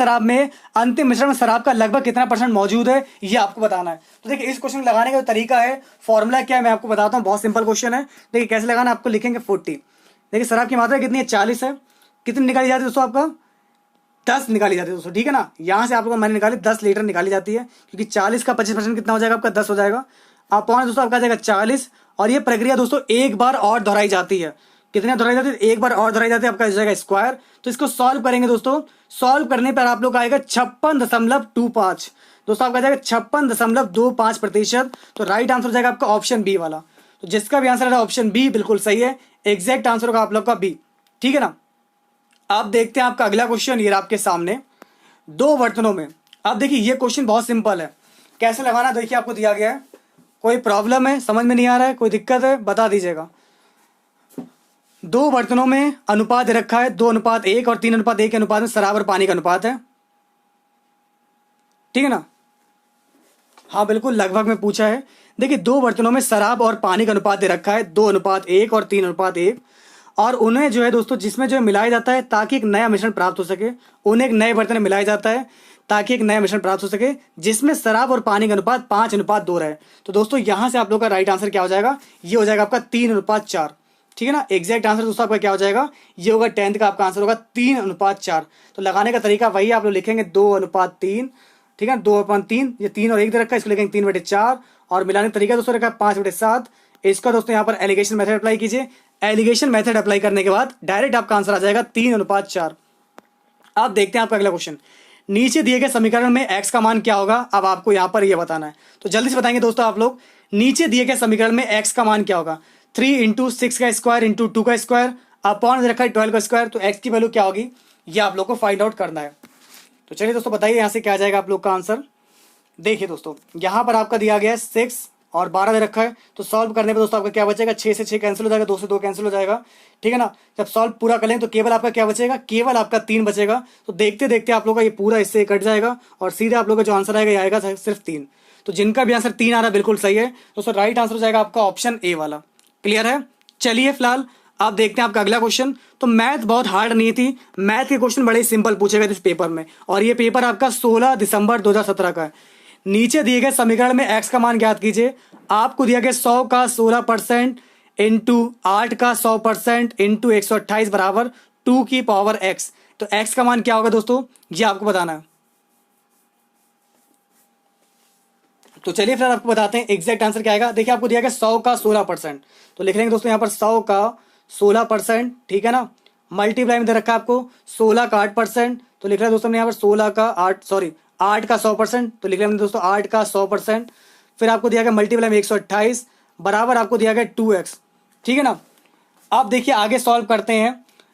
मिश्रण में शराब का लगभग कितना % मौजूद है, ये आपको बताना है। तो देखिए इस क्वेश्चन लगाने का तरीका है, फॉर्मूला क्या है मैं आपको बताता हूँ, बहुत सिंपल क्वेश्चन है। देखिए कैसे लगाना, आपको लिखेंगे 40। देखिए शराब की मात्रा कितनी है, 40 है, कितनी निकाली जाती है दोस्तों, आपका 10 निकाली जाती है दोस्तों, ठीक है ना। यहाँ से आप लोगों को मैंने निकाली 10 लीटर निकाली जाती है, क्योंकि 40 का 25% कितना हो जाएगा आपका 10 हो जाएगा, अपॉन दोस्तों आपका आ जाएगा 40। और ये प्रक्रिया दोस्तों एक बार और दोहराई जाती है, कितने दोहराई जाती है, एक बार और दोहराई जाती है, आपका हो जाएगा स्क्वायर। तो इसको सॉल्व करेंगे दोस्तों, सॉल्व करने पर आप लोग का आएगा 56.25 दोस्तों, आपका जाएगा 56.25%। तो राइट आंसर हो जाएगा आपका ऑप्शन बी वाला। तो जिसका भी आंसर है ऑप्शन बी बिल्कुल सही है, एग्जैक्ट आंसर होगा आप लोग का बी, ठीक है ना। अब देखते हैं आपका अगला क्वेश्चन, ये आपके सामने। दो बर्तनों में, अब देखिए ये क्वेश्चन बहुत सिंपल है, कैसे लगाना देखिए आपको दिया गया है। कोई प्रॉब्लम है, समझ में नहीं आ रहा है, कोई दिक्कत है, बता दीजिएगा। दो बर्तनों में अनुपात दे रखा है 2:1 और 3:1 के अनुपात में शराब और पानी का अनुपात है, ठीक है ना। हाँ बिल्कुल, लगभग में पूछा है। देखिए दो बर्तनों में शराब और पानी का अनुपात दे रखा है 2:1 और 3:1, और उन्हें जो है दोस्तों जिसमें जो है मिलाया जाता है ताकि एक नया मिश्रण प्राप्त हो सके, उन्हें एक नए बर्तन में मिलाया जाता है ताकि एक नया मिश्रण प्राप्त हो सके, जिसमें शराब और पानी का अनुपात 5:2 रहे। तो दोस्तों यहाँ से आप लोग का राइट आंसर क्या हो जाएगा, ये हो जाएगा आपका 3:4, ठीक है ना। एग्जैक्ट आंसर दोस्तों आपका क्या हो जाएगा, ये होगा 10th का आपका आंसर होगा 3:4। तो लगाने का तरीका वही, आप लोग लिखेंगे 2:3, ठीक है, 2/3, ये 3 और 1 दे रखा है, इसको लिखेंगे 3/4, और मिलाने का तरीका दोस्तों रखा है 5/7। इसका दोस्तों यहाँ पर एलिगेशन मेथड अप्लाई कीजिए, एलिगेशन मेथड अप्लाई करने के बाद डायरेक्ट आपका आंसर आ जाएगा 3:4। अब देखते हैं आपका अगला क्वेश्चन। नीचे दिए गए समीकरण में x का मान क्या होगा, अब आपको यहाँ पर यह बताना है। तो जल्दी से बताएंगे दोस्तों आप लोग, नीचे दिए गए समीकरण में x का मान क्या होगा, 3 × 6 का स्क्वायर × 2 का स्क्वायर अपॉन रखा है 12 का स्क्वायर। तो x की वैल्यू क्या होगी, ये आप लोग को फाइंड आउट करना है। तो चलिए दोस्तों बताइए यहाँ से क्या आ जाएगा आप लोग का आंसर। देखिए दोस्तों यहाँ पर आपका दिया गया है 6 और 12 दे रखा है, तो सॉल्व करने पे दोस्तों आपका क्या बचेगा, 6 से 6 कैंसिल हो जाएगा, 2 से 2 कैंसिल हो जाएगा, ठीक है ना। जब सॉल्व पूरा कर लें तो केवल आपका क्या बचेगा, केवल आपका 3 बचेगा। तो देखते देखते आप लोग का ये पूरा इससे कट जाएगा और सीधे आप लोग का जो आंसर आएगा ये आएगा सिर्फ 3। तो जिनका भी आंसर 3 आ रहा है बिल्कुल सही है दोस्तों, राइट आंसर हो जाएगा आपका ऑप्शन ए वाला। क्लियर है, चलिए फिलहाल आप देखते हैं आपका अगला क्वेश्चन। तो मैथ बहुत हार्ड नहीं थी, मैथ के क्वेश्चन बड़े सिंपल पूछे गए थे इस पेपर में, और ये पेपर आपका 16 दिसंबर 2017 का है। नीचे दिए गए समीकरण में x का मान ज्ञात कीजिए। आपको दिया गया 100 का 16% इंटू 8 का 100% इंटू 128 बराबर 2 की पावर x। तो x का मान क्या होगा दोस्तों, ये आपको बताना है। तो चलिए फिर आपको बताते हैं एग्जैक्ट आंसर क्या आएगा। देखिए आपको दिया गया 100 का 16%, तो लिख लेंगे दोस्तों यहाँ पर 100 का 16%, ठीक है ना। मल्टीप्लाई में दे रखा है आपको 16 का 8%, तो लिख रहा है दोस्तों यहाँ पर 16 का 8 का 100%, तो लिख लेंगे दोस्तों 8 का 100%। फिर आपको दिया गया मल्टीप्लाई में 128 बराबर आपको दिया गया 2x, ठीक है ना। अब देखिए आगे सॉल्व करते हैं।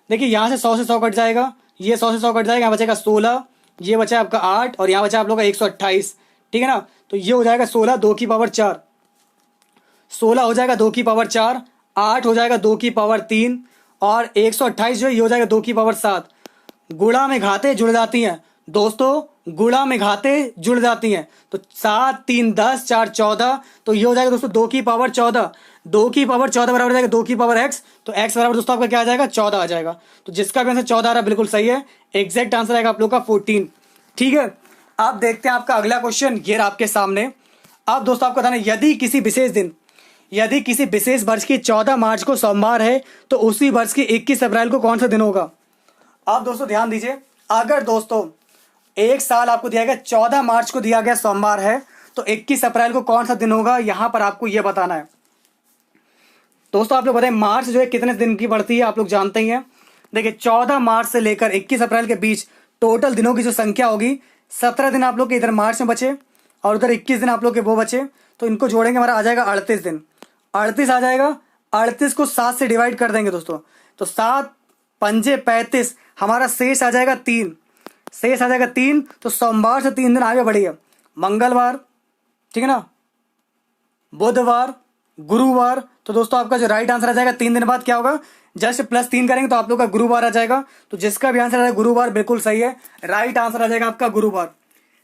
देखिए यहाँ से 100 से 100 कट जाएगा, ये 100 से 100 कट जाएगा, यहाँ बचेगा 16, ये बचा आपका 8 और यहाँ बचा आप लोग का 128, ठीक है ना। तो ये हो जाएगा 16 2 की पावर 4, 16 हो जाएगा 2 की पावर 4, 8 हो जाएगा 2 की पावर 3 और 128 जो है ये हो जाएगा 2 की पावर 7। गुणा में घाते जुड़ जाती हैं दोस्तों, गुणा में घाते जुड़ जाती हैं। तो 7 3 10 4 14, तो ये हो जाएगा दोस्तों 2 की पावर 14, 2 की पावर 14 बराबर हो जाएगा 2 की पावर x। तो x बराबर दोस्तों आपका क्या आ जाएगा 14 आ जाएगा। तो जिसका भी आंसर 14 आ रहा है बिल्कुल सही है। एग्जैक्ट आंसर आएगा आप लोग का 14, ठीक है। अब देखते हैं आपका अगला क्वेश्चन, ये आपके सामने। अब दोस्तों आपको बताना, यदि किसी विशेष वर्ष की 14 मार्च को सोमवार है तो उसी वर्ष की 21 अप्रैल को कौन सा दिन होगा। अब दोस्तों ध्यान दीजिए, अगर दोस्तों एक साल आपको दिया गया 14 मार्च को दिया गया सोमवार है तो 21 अप्रैल को कौन सा दिन होगा, यहां पर आपको यह बताना है। दोस्तों आप लोग बताएं मार्च जो है कितने दिन की पड़ती है, आप लोग जानते ही हैं। देखिए 14 मार्च से लेकर 21 अप्रैल के बीच टोटल दिनों की जो संख्या होगी, 17 दिन आप लोग के इधर मार्च में बचे और उधर 21 दिन आप लोग के वो बचे, तो इनको जोड़ेंगे हमारा आ जाएगा 38 दिन। 38 आ जाएगा, 38 को 7 से डिवाइड कर देंगे दोस्तों, तो 7 पंजे 35, हमारा शेष आ जाएगा 3, शेष आ जाएगा 3। तो सोमवार से 3 दिन आगे बढ़िए, मंगलवार, ठीक है ना, बुधवार, गुरुवार। तो दोस्तों आपका जो राइट आंसर आ जाएगा 3 दिन बाद क्या होगा, जस्ट +3 करेंगे तो आप लोग का गुरुवार आ जाएगा। तो जिसका भी आंसर आ जाएगा गुरुवार बिल्कुल सही है, राइट आंसर आ जाएगा आपका गुरुवार।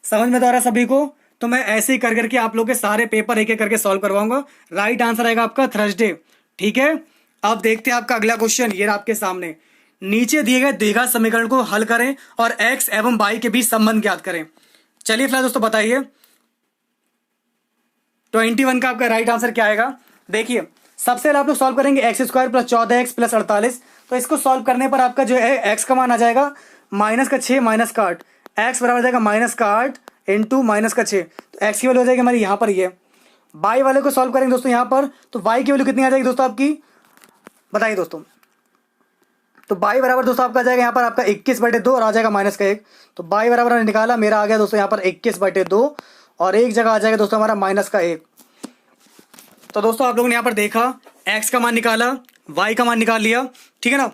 समझ में तो आ रहा है सभी को। तो मैं ऐसे ही कर करके आप लोग के सारे पेपर एक एक करके सॉल्व करवाऊंगा। राइट आंसर आएगा आपका थर्सडे, ठीक है। अब देखते हैं आपका अगला क्वेश्चन, ये आपके सामने। नीचे दिए गए द्विघात समीकरण को हल करें और x एवं y के बीच संबंध ज्ञात करें। चलिए फिलहाल दोस्तों बताइए 21 का आपका राइट आंसर क्या आएगा। देखिए सबसे पहले आप लोग सॉल्व करेंगे x² + 14x + 48। तो इसको सॉल्व करने पर आपका जो है x का मान आ जाएगा -6 -8, x बराबर जाएगा -8 इंटू -6। तो x की वैल्यू हो जाएगी हमारी यहाँ पर ये। y वाले को सॉल्व करेंगे दोस्तों यहाँ पर, तो y की वैल्यू कितनी आ जाएगी दोस्तों आपकी, बताइए दोस्तों। तो y बराबर दोस्तों आपका आ जाएगा यहाँ पर आपका 21/2 और आ जाएगा -1। तो y बराबर निकाला, मेरा आ गया दोस्तों यहाँ पर 21/2 और एक जगह आ जाएगा दोस्तों हमारा -1। तो दोस्तों आप लोगों ने यहाँ पर देखा, x का मान निकाला, y का मान निकाल लिया, ठीक है ना।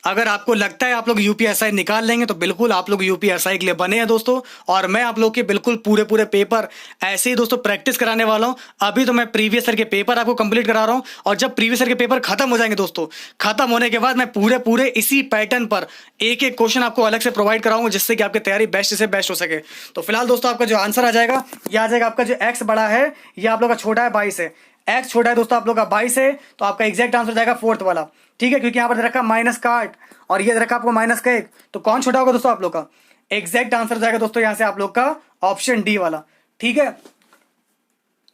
अगर आपको लगता है आप लोग यूपीएसआई निकाल लेंगे तो बिल्कुल आप लोग यूपीएसआई के लिए बने हैं दोस्तों। और मैं आप लोग के बिल्कुल पूरे पेपर ऐसे ही दोस्तों प्रैक्टिस कराने वाला हूं। अभी तो मैं प्रीवियस ईयर के पेपर आपको कंप्लीट करा रहा हूं और जब प्रीवियस ईयर के पेपर खत्म हो जाएंगे दोस्तों, खत्म होने के बाद मैं पूरे इसी पैटर्न पर एक एक क्वेश्चन आपको अलग से प्रोवाइड कराऊंगा, जिससे कि आपकी तैयारी बेस्ट से बेस्ट हो सके। तो फिलहाल दोस्तों आपका जो आंसर आ जाएगा, यह आ जाएगा आपका जो एक्स बड़ा है यह आप लोग का छोटा है 22 है, एक्स छोटा है दोस्तों आप लोग का 22 है। तो आपका एग्जैक्ट आंसर जाएगा 4th वाला, ठीक है, क्योंकि यहाँ पर रखा -8 और ये रखा आपको -1। तो कौन छोटा होगा दोस्तों आप लोग का, एग्जैक्ट आंसर जाएगा दोस्तों यहाँ से आप लोग का ऑप्शन डी वाला, ठीक है।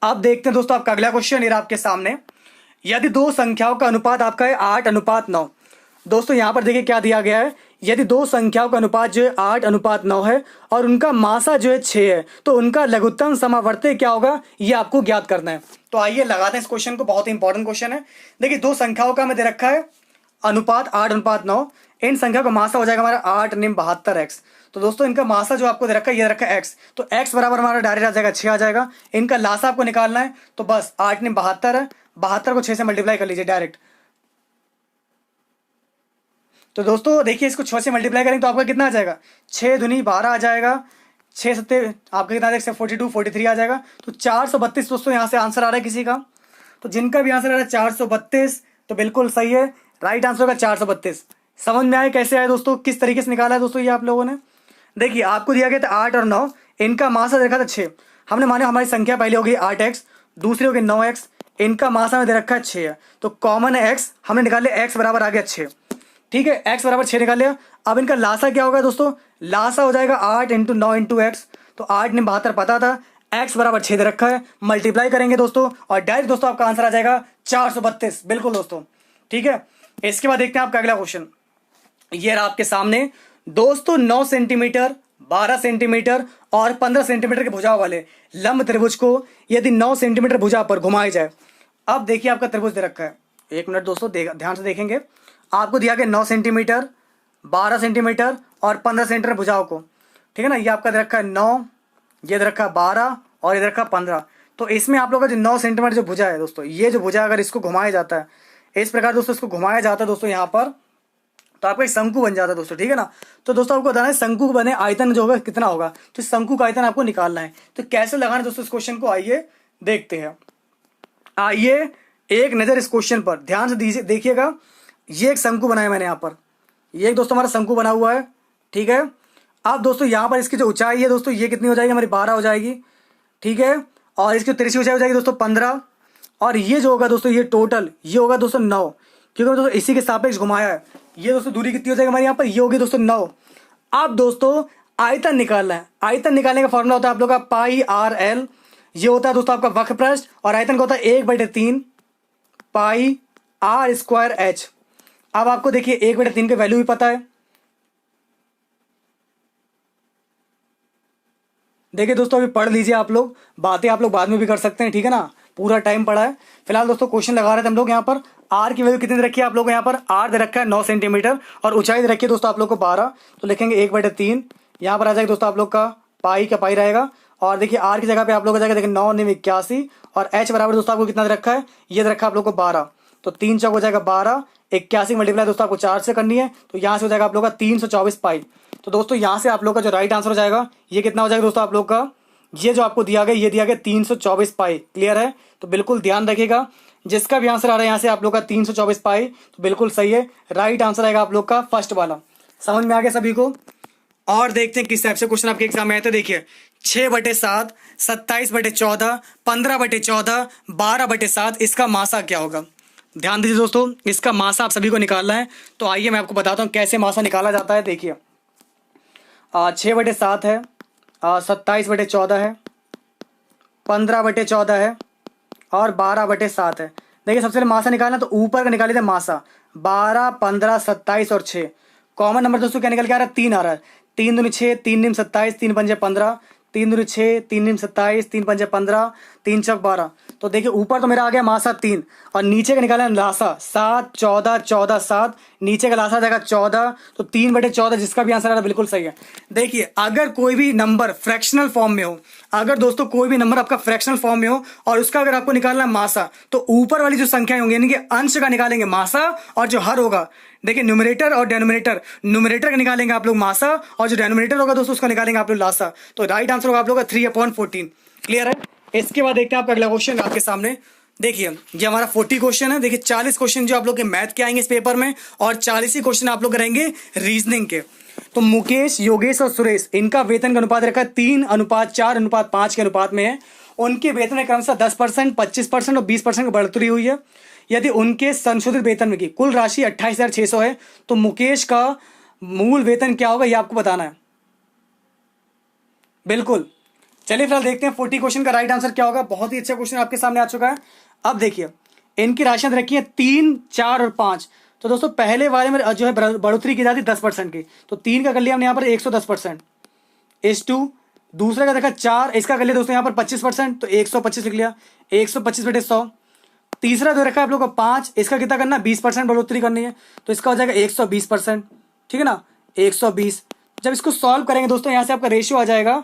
अब देखते हैं दोस्तों आपका अगला क्वेश्चन, ये आपके सामने। यदि दो संख्याओं का अनुपात आपका है 8:9। दोस्तों यहाँ पर देखिए क्या दिया गया है, यदि दो संख्याओं का अनुपात जो है 8:9 है और उनका मासा जो है 6 है, तो उनका लघुत्तम समावर्ती क्या होगा, ये आपको ज्ञात करना है। तो आइए लगाते हैं इस क्वेश्चन को, बहुत ही इंपॉर्टेंट क्वेश्चन है। देखिए दो संख्याओं का हमें दे रखा है अनुपात 8:9, इन संख्या का मासा हो जाएगा हमारा 8 × 72x। तो दोस्तों इनका मासा जो आपको दे रखा है ये रखा है x, तो x बराबर हमारा डायरेक्ट आ जाएगा 6 आ जाएगा। इनका लासा आपको निकालना है, तो बस 8 × 72 है, 72 को 6 से मल्टीप्लाई कर लीजिए डायरेक्ट। तो दोस्तों देखिए इसको 6 से मल्टीप्लाई करेंगे तो आपका कितना आ जाएगा, 6 दूनी 12 आ जाएगा, 6 7 आपका कितना आ जाएगा 42 43 आ जाएगा। तो 432 दोस्तों यहाँ से आंसर आ रहा है किसी का। तो जिनका भी आंसर आ रहा है 432 तो बिल्कुल सही है, राइट आंसर होगा 432। समझ में आए कैसे आए दोस्तों, किस तरीके से निकाला है दोस्तों ये आप लोगों ने। देखिए आपको दिया गया था 8 और 9, इनका मासा देखा था 6, हमने माने हमारी संख्या पहले होगी 8x, दूसरे हो गए 9x, इनका मासा में दे रखा है 6 है, तो कॉमन है x, हमने निकाल लिया x बराबर आ गया 6। ठीक है, x बराबर 6 निकाल लिया। अब इनका लासा क्या होगा दोस्तों, लासा हो जाएगा 8 इंटू 9 इंटू एक्स, तो 8 ने 72 पता था, x बराबर 6 दे रखा है, मल्टीप्लाई करेंगे दोस्तों और डायरेक्ट दोस्तों आपका आंसर आ जाएगा 432। बिल्कुल दोस्तों, ठीक है। इसके बाद देखते हैं आपका अगला क्वेश्चन। ये रहा आपके सामने दोस्तों, 9 सेंटीमीटर, 12 सेंटीमीटर और 15 सेंटीमीटर के भुजाओं वाले लंब त्रिभुज को यदि 9 सेंटीमीटर भुजा पर घुमाया जाए। अब देखिए आपका त्रिभुज दे रखा है, एक मिनट दोस्तों ध्यान से देखेंगे। आपको दिया गया 9 सेंटीमीटर, 12 सेंटीमीटर और 15 सेंटीमीटर भुजाओं को, ठीक है ना। ये आपका दे रखा है 9, ये दे रखा है 12 और ये दे रखा है 15। तो इसमें आप लोग का जो 9 सेंटीमीटर जो भुजा है दोस्तों, ये जो भुजा अगर इसको घुमाया जाता है इस प्रकार दोस्तों, इसको घुमाया जाता है दोस्तों यहाँ पर, तो आपका एक शंकु बन जाता है दोस्तों, ठीक है ना। तो दोस्तों आपको बताना है शंकु बने आयतन जो होगा कितना होगा, तो इस शंकु का आयतन आपको निकालना है। तो कैसे लगाना है दोस्तों इस क्वेश्चन को, आइए देखते हैं। आइए एक नजर इस क्वेश्चन पर ध्यान से दीजिए, देखिएगा। ये एक शंकु बनाया मैंने यहाँ पर, ये एक दोस्तों हमारा शंकु बना हुआ है, ठीक है। अब दोस्तों यहाँ पर इसकी जो ऊंचाई है दोस्तों, ये कितनी हो जाएगी हमारी 12 हो जाएगी, ठीक है। और इसकी तिरछी ऊंचाई हो जाएगी दोस्तों 15, और ये जो होगा दोस्तों ये टोटल ये होगा दोस्तों 9, क्योंकि दोस्तों इसी के सापेक्ष घुमाया है। ये दोस्तों दूरी कितनी हो जाएगी हमारे यहाँ पर, ये होगी दोस्तों 9। अब दोस्तों आयतन निकालना है, आयतन निकालने का फॉर्मूला होता है आप लोग का पाई आर एल। ये होता है दोस्तों आपका वक्र पृष्ठ, और आयतन का होता है 1/3 पाई आर स्क्वायर एच। अब आपको देखिए 1/3 के वैल्यू भी पता है। देखिए दोस्तों अभी पढ़ लीजिए आप लोग, बातें आप लोग बाद में भी कर सकते हैं, ठीक है ना, पूरा टाइम पड़ा है। फिलहाल दोस्तों क्वेश्चन लगा रहे थे हम लोग यहाँ पर। आर की वैल्यू कितनी दे रखी है आप लोग, यहाँ पर आर दे रखा है 9 सेंटीमीटर और ऊंचाई दे रखी है दोस्तों आप लोग को 12, तो लिखेंगे 1/3। यहाँ पर आ जाएगा दोस्तों आप लोग का पाई का पाई रहेगा, और देखिए आर की जगह पे आप लोग आ जाएगा देखिए 9 9 81, और एच बराबर दोस्तों आपको कितना दे रखा है, ये दे रखा है आप लोग को 12, तो 3 चौक हो जाएगा 12, 81 मल्टीप्लाई दोस्तों आपको 4 से करनी है, तो यहाँ से हो जाएगा आप लोग का 324 पाई। तो दोस्तों यहाँ से आप लोग का जो राइट आंसर हो जाएगा ये कितना हो जाएगा दोस्तों आप लोग का, ये जो आपको दिया गया ये दिया गया 324 पाई। क्लियर है, तो बिल्कुल ध्यान रखिएगा, जिसका भी आंसर आ रहा है यहाँ से आप लोग का 324 पाई, तो बिल्कुल सही है, राइट आंसर आएगा आप लोग का फर्स्ट वाला। समझ में आ गया सभी को। और देखते हैं किस टाइप से क्वेश्चन आपके एग्जाम में आए थे। देखिए 6/7, 27/14, 15/14, 12/7, इसका मासा क्या होगा। ध्यान दीजिए दोस्तों, इसका मासा आप सभी को निकालना है। तो आइए मैं आपको बताता हूँ कैसे मासा निकाला जाता है। देखिए 6/7 है, 27/14 है, 15/14 है और 12/7 है। देखिए सबसे पहले मासा निकालना, तो ऊपर का निकाले थे मासा 12, 15, 27 और 6। कॉमन नंबर दोस्तों क्या निकल के आ रहा है, 3 आ रहा है। 3 दूनी 6, 3 निम 27, 3 पंजे 15, 3 दूनी 6, 3 निम 27, 3 पंजे 15, 3 चौक 12। तो देखिए ऊपर तो मेरा आ गया मासा 3, और नीचे का निकाला लासा 7, 14, 14, 7, नीचे का लासा जाएगा 14, तो 3/14 जिसका भी आंसर आ रहा है बिल्कुल सही है। देखिए अगर कोई भी नंबर फ्रैक्शनल फॉर्म में हो, अगर दोस्तों कोई भी नंबर आपका फ्रैक्शनल फॉर्म में हो और उसका अगर आपको निकालना मासा, तो ऊपर वाली जो संख्याएं होंगी यानी कि अंश का निकालेंगे मासा, और जो हर होगा देखिए न्यूमरेटर और डेनोमिनेटर, न्यूमरेटर का निकालेंगे आप लोग मासा, और जो डेनोमिनेटर होगा दोस्तों उसका निकालेंगे आप लोग लासा। तो राइट आंसर होगा आप लोग का 3/14। क्लियर है। इसके बाद देखते हैं आपका अगला क्वेश्चन आपके सामने। देखिए ये हमारा 40 क्वेश्चन है। देखिए 40 क्वेश्चन जो आप लोग के मैथ के आएंगे इस पेपर में, और 40 ही क्वेश्चन आप लोग रहेंगे रीजनिंग के। तो मुकेश, योगेश और सुरेश, इनका वेतन का अनुपात रखा है 3:4:5 के अनुपात में है। उनके वेतन में क्रमशः 10%, 25% और 20% की बढ़ोतरी हुई है। यदि उनके संशोधित वेतन में की कुल राशि 28,600 है, तो मुकेश का मूल वेतन क्या होगा ये आपको बताना है। बिल्कुल, चलिए फिलहाल देखते हैं 40 क्वेश्चन का राइट आंसर क्या होगा। बहुत ही अच्छा क्वेश्चन आपके सामने आ चुका है। अब देखिए इनकी राशियां रखी है 3, 4 और 5। तो दोस्तों पहले वाले में जो है बढ़ोतरी की जाती है 10% की, तो 3 का कर लिया हमने यहाँ पर 110%। इस2 दूसरे का देखा 4, इसका कर लिया दोस्तों यहाँ पर 25%, तो 125 लिख लिया, 125/100। तीसरा जो रखा है आप लोग का 5, इसका कितना करना, 20% बढ़ोतरी करनी है, तो इसका हो जाएगा 120%। ठीक है ना, 120। जब इसको सॉल्व करेंगे दोस्तों यहाँ से आपका रेशियो आ जाएगा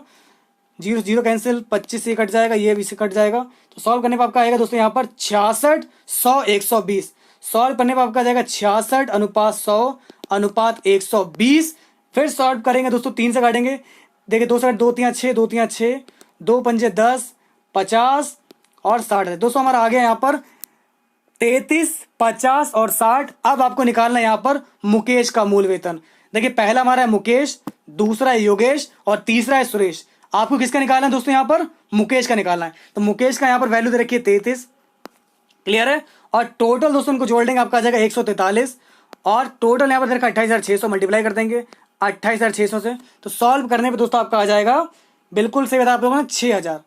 0 0 कैंसिल, 25 से कट जाएगा, ये भी से कट जाएगा। तो सॉल्व करने पर आपका आएगा दोस्तों यहाँ पर 66, 100, 120। सॉल्व करने पर आपका जाएगा 66:100:120। फिर सॉल्व करेंगे दोस्तों 3 से काटेंगे। देखिए 2 से 2 3 6, 2 3 6, 2 पंजे 10, 50 और 60। दोस्तों हमारा आ गया यहाँ पर 33, 50 और 60। अब आपको निकालना है यहाँ पर मुकेश का मूल वेतन। देखिए पहला हमारा है मुकेश, दूसरा है योगेश और तीसरा है सुरेश। आपको किसका निकालना है दोस्तों, यहाँ पर मुकेश का निकालना है। तो मुकेश का यहाँ पर वैल्यू दे रखी है 33, क्लियर है। और टोटल दोस्तों उनको जोड़ देंगे, आपका आ जाएगा 143, और टोटल यहाँ पर दे रखा 28,600, मल्टीप्लाई कर देंगे 28,600 से। तो सॉल्व करने पे दोस्तों आपका आ जाएगा, बिल्कुल सही बता आप लोगों ने, 6,000,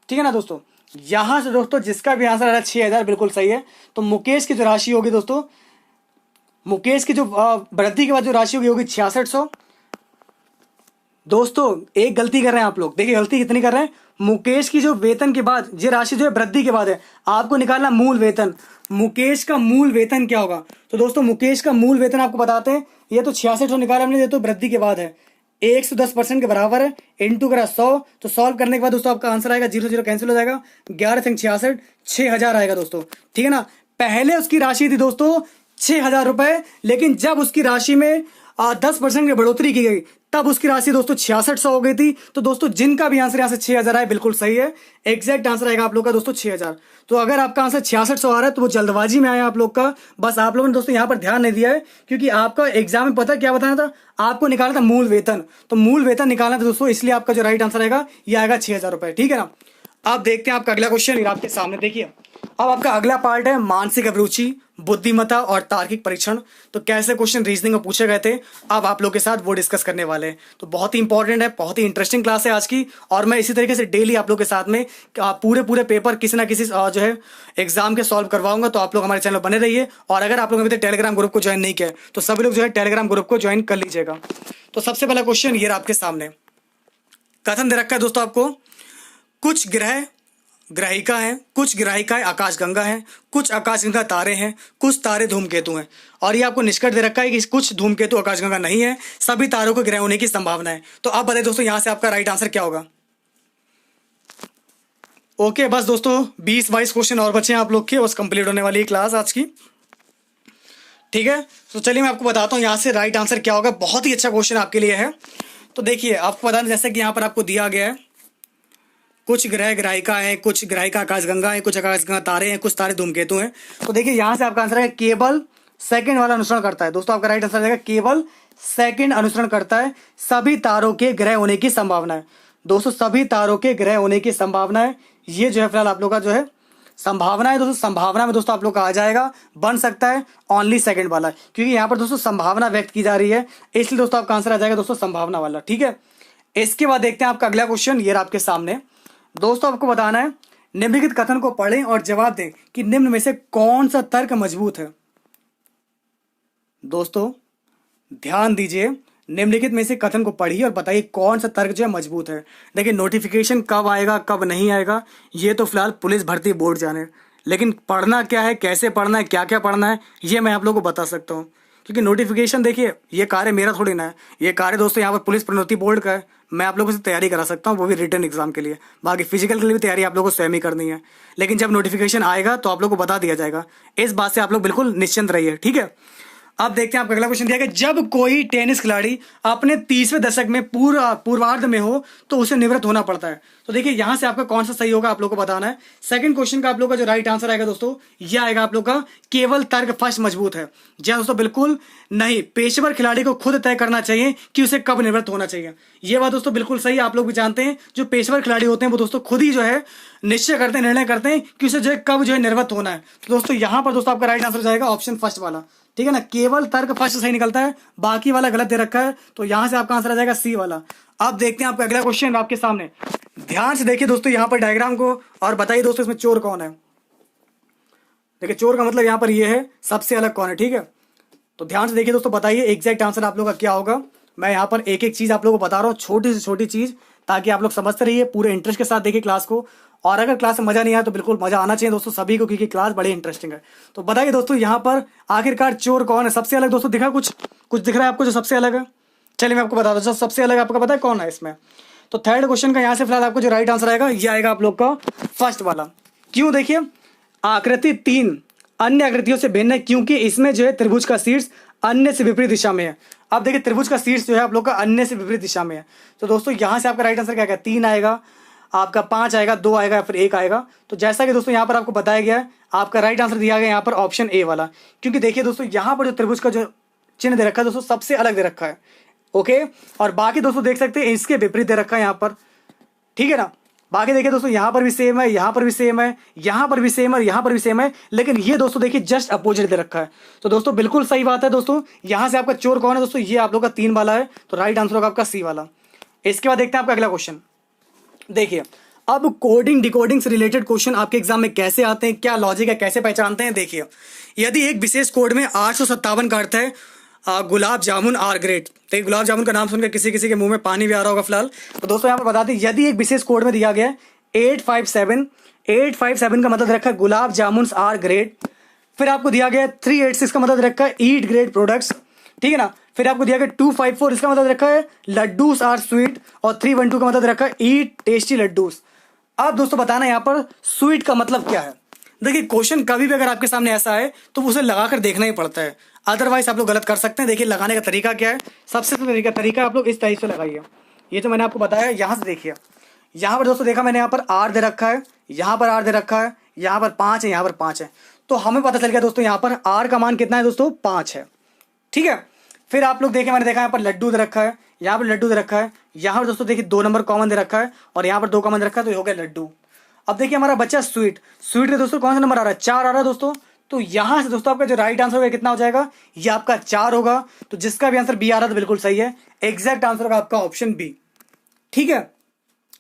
ठीक है ना दोस्तों। यहाँ से दोस्तों जिसका भी आंसर आ रहा है 6,000 बिल्कुल सही है। तो मुकेश की जो राशि होगी दोस्तों, मुकेश की जो वृद्धि के बाद जो राशि होगी 6600। दोस्तों एक गलती कर रहे हैं आप लोग, देखिए गलती कितनी कर रहे हैं। मुकेश की जो वेतन के बाद ये राशि जो है वृद्धि के बाद है, आपको निकालना मूल वेतन। मुकेश का मूल वेतन क्या होगा, तो दोस्तों मुकेश का मूल वेतन आपको बताते हैं। ये तो 6600 निकाला हमने, ये तो वृद्धि के बाद है, 110% के बराबर है, इंटू करा 100। तो सॉल्व करने के बाद दोस्तों आपका आंसर आएगा, 0 0 कैंसिल हो जाएगा, 11 से 66, 6,000 आएगा दोस्तों, ठीक है ना। पहले उसकी राशि थी दोस्तों 6,000 रुपए, लेकिन जब उसकी राशि में 10% की बढ़ोतरी की गई तब उसकी राशि दोस्तों 6600 हो गई थी। तो दोस्तों जिनका भी आंसर यहाँ से 6,000 आए बिल्कुल सही है, एग्जैक्ट आंसर आएगा आप लोग का दोस्तों 6,000। तो अगर आपका आंसर 6600 आ रहा है तो वो जल्दबाजी में आया आप लोग का, बस आप लोगों ने दोस्तों यहाँ पर ध्यान नहीं दिया है, क्योंकि आपका एग्जाम में पता क्या बताना था, आपको निकालना था मूल वेतन। तो मूल वेतन निकालना था दोस्तों, इसलिए आपका जो राइट आंसर आएगा ये आएगा 6,000 रुपए, ठीक है ना। अब देखते हैं आपका अगला क्वेश्चन, आपके सामने देखिए। अब आपका अगला पार्ट है मानसिक अभिरुचि, बुद्धिमत्ता और तार्किक परीक्षण। तो कैसे क्वेश्चन रीजनिंग में पूछे गए थे, अब आप लोग के साथ वो डिस्कस करने वाले हैं। तो बहुत ही इंपॉर्टेंट है, बहुत ही इंटरेस्टिंग क्लास है आज की, और मैं इसी तरीके से डेली आप लोग के साथ में पूरे पेपर किसी ना किसी जो है एग्जाम के सॉल्व करवाऊंगा। तो आप लोग हमारे चैनल बने रहिए, और अगर आप लोग अभी तक टेलीग्राम ग्रुप को ज्वाइन नहीं किया तो सभी लोग जो है टेलीग्राम ग्रुप को ज्वाइन कर लीजिएगा। तो सबसे पहला क्वेश्चन ये आपके सामने, कथन दे रखा है दोस्तों आपको, कुछ ग्रह ग्राहिका हैं, कुछ ग्राहिकाएं आकाशगंगा हैं, कुछ आकाशगंगा तारे हैं, कुछ तारे धूमकेतु हैं। और ये आपको निष्कर्ष दे रखा है कि कुछ धूमकेतु आकाशगंगा नहीं है, सभी तारों को ग्रह होने की संभावना है। तो आप बताइए दोस्तों यहां से आपका राइट आंसर क्या होगा। ओके, बस दोस्तों 20-22 क्वेश्चन और बचे हैं आप लोग के, बस कंप्लीट होने वाली है क्लास आज की, ठीक है। तो चलिए मैं आपको बताता हूँ यहाँ से राइट आंसर क्या होगा। बहुत ही अच्छा क्वेश्चन आपके लिए है। तो देखिए आपको बताना, जैसे कि यहाँ पर आपको दिया गया है, कुछ ग्रह ग्राहिका है, कुछ ग्राहिका आकाशगंगा है, कुछ आकाशगंगा तारे हैं, कुछ तारे धूमकेतु हैं। तो देखिए यहां से आपका आंसर है केवल सेकंड वाला अनुसरण करता है। दोस्तों आपका राइट आंसर रहेगा केवल सेकंड अनुसरण करता है, सभी तारों के ग्रह होने की संभावना है। दोस्तों सभी तारों के ग्रह होने की संभावना है, ये जो है फिलहाल आप लोग का जो है संभावना है। दोस्तों संभावना में दोस्तों आप लोग का आ जाएगा, बन सकता है ओनली सेकंड वाला, क्योंकि यहाँ पर दोस्तों संभावना व्यक्त की जा रही है, इसलिए दोस्तों आपका आंसर आ जाएगा दोस्तों संभावना वाला, ठीक है। इसके बाद देखते हैं आपका अगला क्वेश्चन, ये आपके सामने। दोस्तों आपको बताना है, निम्नलिखित कथन को पढ़ें और जवाब दें कि निम्न में से कौन सा तर्क मजबूत है। दोस्तों ध्यान दीजिए, निम्नलिखित में से कथन को पढ़िए और बताइए कौन सा तर्क जो है मजबूत है। देखिए नोटिफिकेशन कब आएगा कब नहीं आएगा ये तो फिलहाल पुलिस भर्ती बोर्ड जाने, लेकिन पढ़ना क्या है, कैसे पढ़ना है, क्या क्या पढ़ना है, ये मैं आप लोगों को बता सकता हूँ। क्योंकि नोटिफिकेशन देखिए ये कार्य मेरा थोड़ी ना है, ये कार्य दोस्तों यहाँ पर पुलिस प्रोन्नति बोर्ड का है। मैं आप लोगों से तैयारी करा सकता हूँ, वो भी रिटर्न एग्जाम के लिए, बाकी फिजिकल के लिए भी तैयारी आप लोगों को स्वयं ही करनी है। लेकिन जब नोटिफिकेशन आएगा तो आप लोग को बता दिया जाएगा, इस बात से आप लोग बिल्कुल निश्चिंत रहिए, ठीक है। अब देखते हैं आपका अगला क्वेश्चन दिया गया, जब कोई टेनिस खिलाड़ी अपने 30वें दशक में पूर्वार्ध में हो तो उसे निवृत्त होना पड़ता है। तो देखिए यहां से आपका कौन सा सही होगा आप लोग को बताना है। सेकंड क्वेश्चन का आप लोग का जो राइट आंसर आएगा दोस्तों यह आएगा आप लोग का केवल तर्क फर्स्ट मजबूत है। जी दोस्तों बिल्कुल नहीं, पेशेवर खिलाड़ी को खुद तय करना चाहिए कि उसे कब निवृत्त होना चाहिए। ये बात दोस्तों बिल्कुल सही, आप लोग भी जानते हैं जो पेशेवर खिलाड़ी होते हैं वो दोस्तों खुद ही जो है निश्चय करते हैं, निर्णय करते हैं कि उसे जो है कब जो है निवृत्त होना है। तो दोस्तों यहां पर दोस्तों आपका राइट आंसर जाएगा ऑप्शन फर्स्ट वाला, ठीक है ना। केवल तर्क फर्स्ट सही निकलता है, बाकी वाला गलत दे रखा है, तो यहां से आपका आंसर आ जाएगा सी वाला। अब देखते हैं आपका अगला क्वेश्चन आपके सामने, ध्यान से देखिए दोस्तों यहाँ पर डायग्राम को और बताइए दोस्तों इसमें चोर कौन है। देखिए चोर का मतलब यहाँ पर ये है सबसे अलग कौन है, ठीक है। तो ध्यान से देखिए दोस्तों, बताइए एग्जैक्ट आंसर आप लोग का क्या होगा। मैं यहाँ पर एक एक चीज आप लोगों को बता रहा हूँ, छोटी से छोटी चीज, ताकि आप लोग समझते रहिए, पूरे इंटरेस्ट के साथ देखिए क्लास को। और अगर क्लास में मजा नहीं आया तो बिल्कुल मजा आना चाहिए दोस्तों सभी को, क्योंकि क्लास बड़ी इंटरेस्टिंग है। तो बताइए दोस्तों यहाँ पर आखिरकार चोर कौन है, सबसे अलग दोस्तों दिखा कुछ दिख रहा है आपको जो सबसे अलग है। चलिए मैं आपको बता दूं सबसे अलग आपको पता है कौन है इसमें। तो थर्ड क्वेश्चन का यहाँ से फिलहाल आपको जो राइट आंसर आएगा ये आएगा आप लोग का फर्स्ट वाला। क्यों, देखिए आकृति 3 अन्य आकृतियों से भिन्न है क्योंकि इसमें जो है त्रिभुज का शीर्ष अन्य से विपरीत दिशा में है। अब देखिए त्रिभुज का शीर्ष जो है आप लोग का अन्य से विपरीत दिशा में है। तो दोस्तों यहाँ से आपका राइट आंसर क्या आएगा, 3 आएगा, आपका 5 आएगा, 2 आएगा या फिर 1 आएगा। तो जैसा कि दोस्तों यहाँ पर आपको बताया गया है, आपका राइट आंसर दिया गया यहाँ पर ऑप्शन ए वाला। क्योंकि देखिए दोस्तों यहाँ पर जो त्रिभुज का जो चिन्ह दे रखा है दोस्तों सबसे अलग दे रखा है, ओके। और बाकी दोस्तों देख सकते हैं इसके विपरीत दे रखा है यहाँ पर, ठीक है ना। बाकी देखिए दोस्तों यहाँ पर भी सेम है, यहाँ पर भी सेम है, यहाँ पर भी सेम है, यहाँ पर भी सेम है, लेकिन ये दोस्तों देखिए जस्ट अपोजिट दे रखा है। तो दोस्तों बिल्कुल सही बात है दोस्तों। यहाँ से आपका चोर कौन है दोस्तों, ये आप लोग का 3 वाला है, तो राइट आंसर होगा आपका सी वाला। इसके बाद देखते हैं आपका अगला क्वेश्चन। देखिए अब कोडिंग डिकोडिंग से रिलेटेड क्वेश्चन आपके एग्जाम में कैसे आते हैं, क्या लॉजिक है, कैसे पहचानते हैं। देखिए यदि एक विशेष कोड में 857 का अर्थ है गुलाब जामुन आर ग्रेट, तो गुलाब जामुन का नाम सुनकर किसी किसी के मुंह में पानी भी आ रहा होगा फिलहाल। तो दोस्तों यहाँ पर बता दें, यदि एक विशेष कोड में दिया गया है 857 का मतलब रखा है गुलाब जामुन आर ग्रेट, फिर आपको दिया गया 386 का मतलब रखा है ईट ग्रेट प्रोडक्ट्स, ठीक है ना। फिर आपको दिया गया 254, इसका मतलब रखा है लड्डूस आर स्वीट, और 312 का मतलब रखा है ईट टेस्टी लड्डूस। अब दोस्तों बताना यहाँ पर स्वीट का मतलब क्या है। देखिए क्वेश्चन कभी भी अगर आपके सामने ऐसा है तो उसे लगाकर देखना ही पड़ता है, अदरवाइज आप लोग गलत कर सकते हैं। देखिए लगाने का तरीका क्या है, सबसे तरीका आप लोग इस तरीके से लगाइए। ये तो मैंने आपको बताया, यहाँ से देखिए, यहाँ पर दोस्तों देखा मैंने यहाँ पर आर दे रखा है, यहाँ पर आर दे रखा है, यहाँ पर 5 है, यहाँ पर 5 है, तो हमें पता चल गया दोस्तों यहाँ पर आर का मान कितना है दोस्तों, 5 है, ठीक है। फिर आप लोग देखें, मैंने देखा यहाँ पर लड्डू दे रखा है, यहाँ पर लड्डू दे रखा है, यहाँ पर दोस्तों देखिए 2 नंबर कॉमन दे रखा है, और यहाँ पर 2 कॉमन दे रखा है, तो ये हो गया लड्डू। अब देखिए हमारा बच्चा स्वीट, स्वीट का दोस्तों कौन सा नंबर आ रहा है, 4 आ रहा है दोस्तों। तो यहाँ से दोस्तों आपका जो राइट आंसर होगा कितना हो जाएगा, ये आपका 4 होगा। तो जिसका भी आंसर बी आ रहा है तो बिल्कुल सही है, एग्जैक्ट आंसर होगा आपका ऑप्शन बी, ठीक है।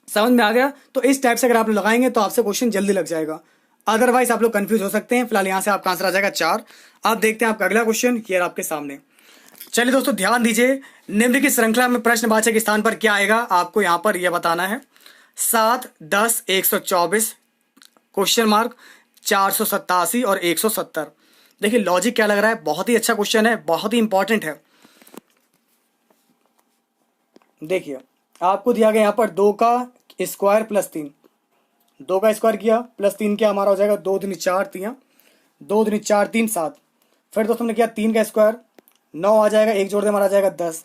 समझ में आ गया। तो इस टाइप से अगर आप लगाएंगे तो आपसे क्वेश्चन जल्दी लग जाएगा, अदरवाइज आप लोग कंफ्यूज हो सकते हैं। फिलहाल यहाँ से आपका आंसर आ जाएगा 4। अब देखते हैं आपका अगला क्वेश्चन, ये आपके सामने। चलिए दोस्तों ध्यान दीजिए, निम्नलिखित श्रृंखला में प्रश्नवाचक के स्थान पर क्या आएगा, आपको यहाँ पर यह बताना है। 7, 10, 124 क्वेश्चन मार्क, 487 और 170। देखिए लॉजिक क्या लग रहा है, बहुत ही अच्छा क्वेश्चन है, बहुत ही इंपॉर्टेंट है। देखिए आपको दिया गया यहाँ पर 2 का स्क्वायर प्लस 3, 2 का स्क्वायर किया प्लस 3 किया, हमारा हो जाएगा 2 दूनी 4 3, 2 दूनी 4 3 7। फिर दोस्तों हमने किया 3 का स्क्वायर 9 आ जाएगा, 1 जोड़ दे हमारा आ जाएगा 10।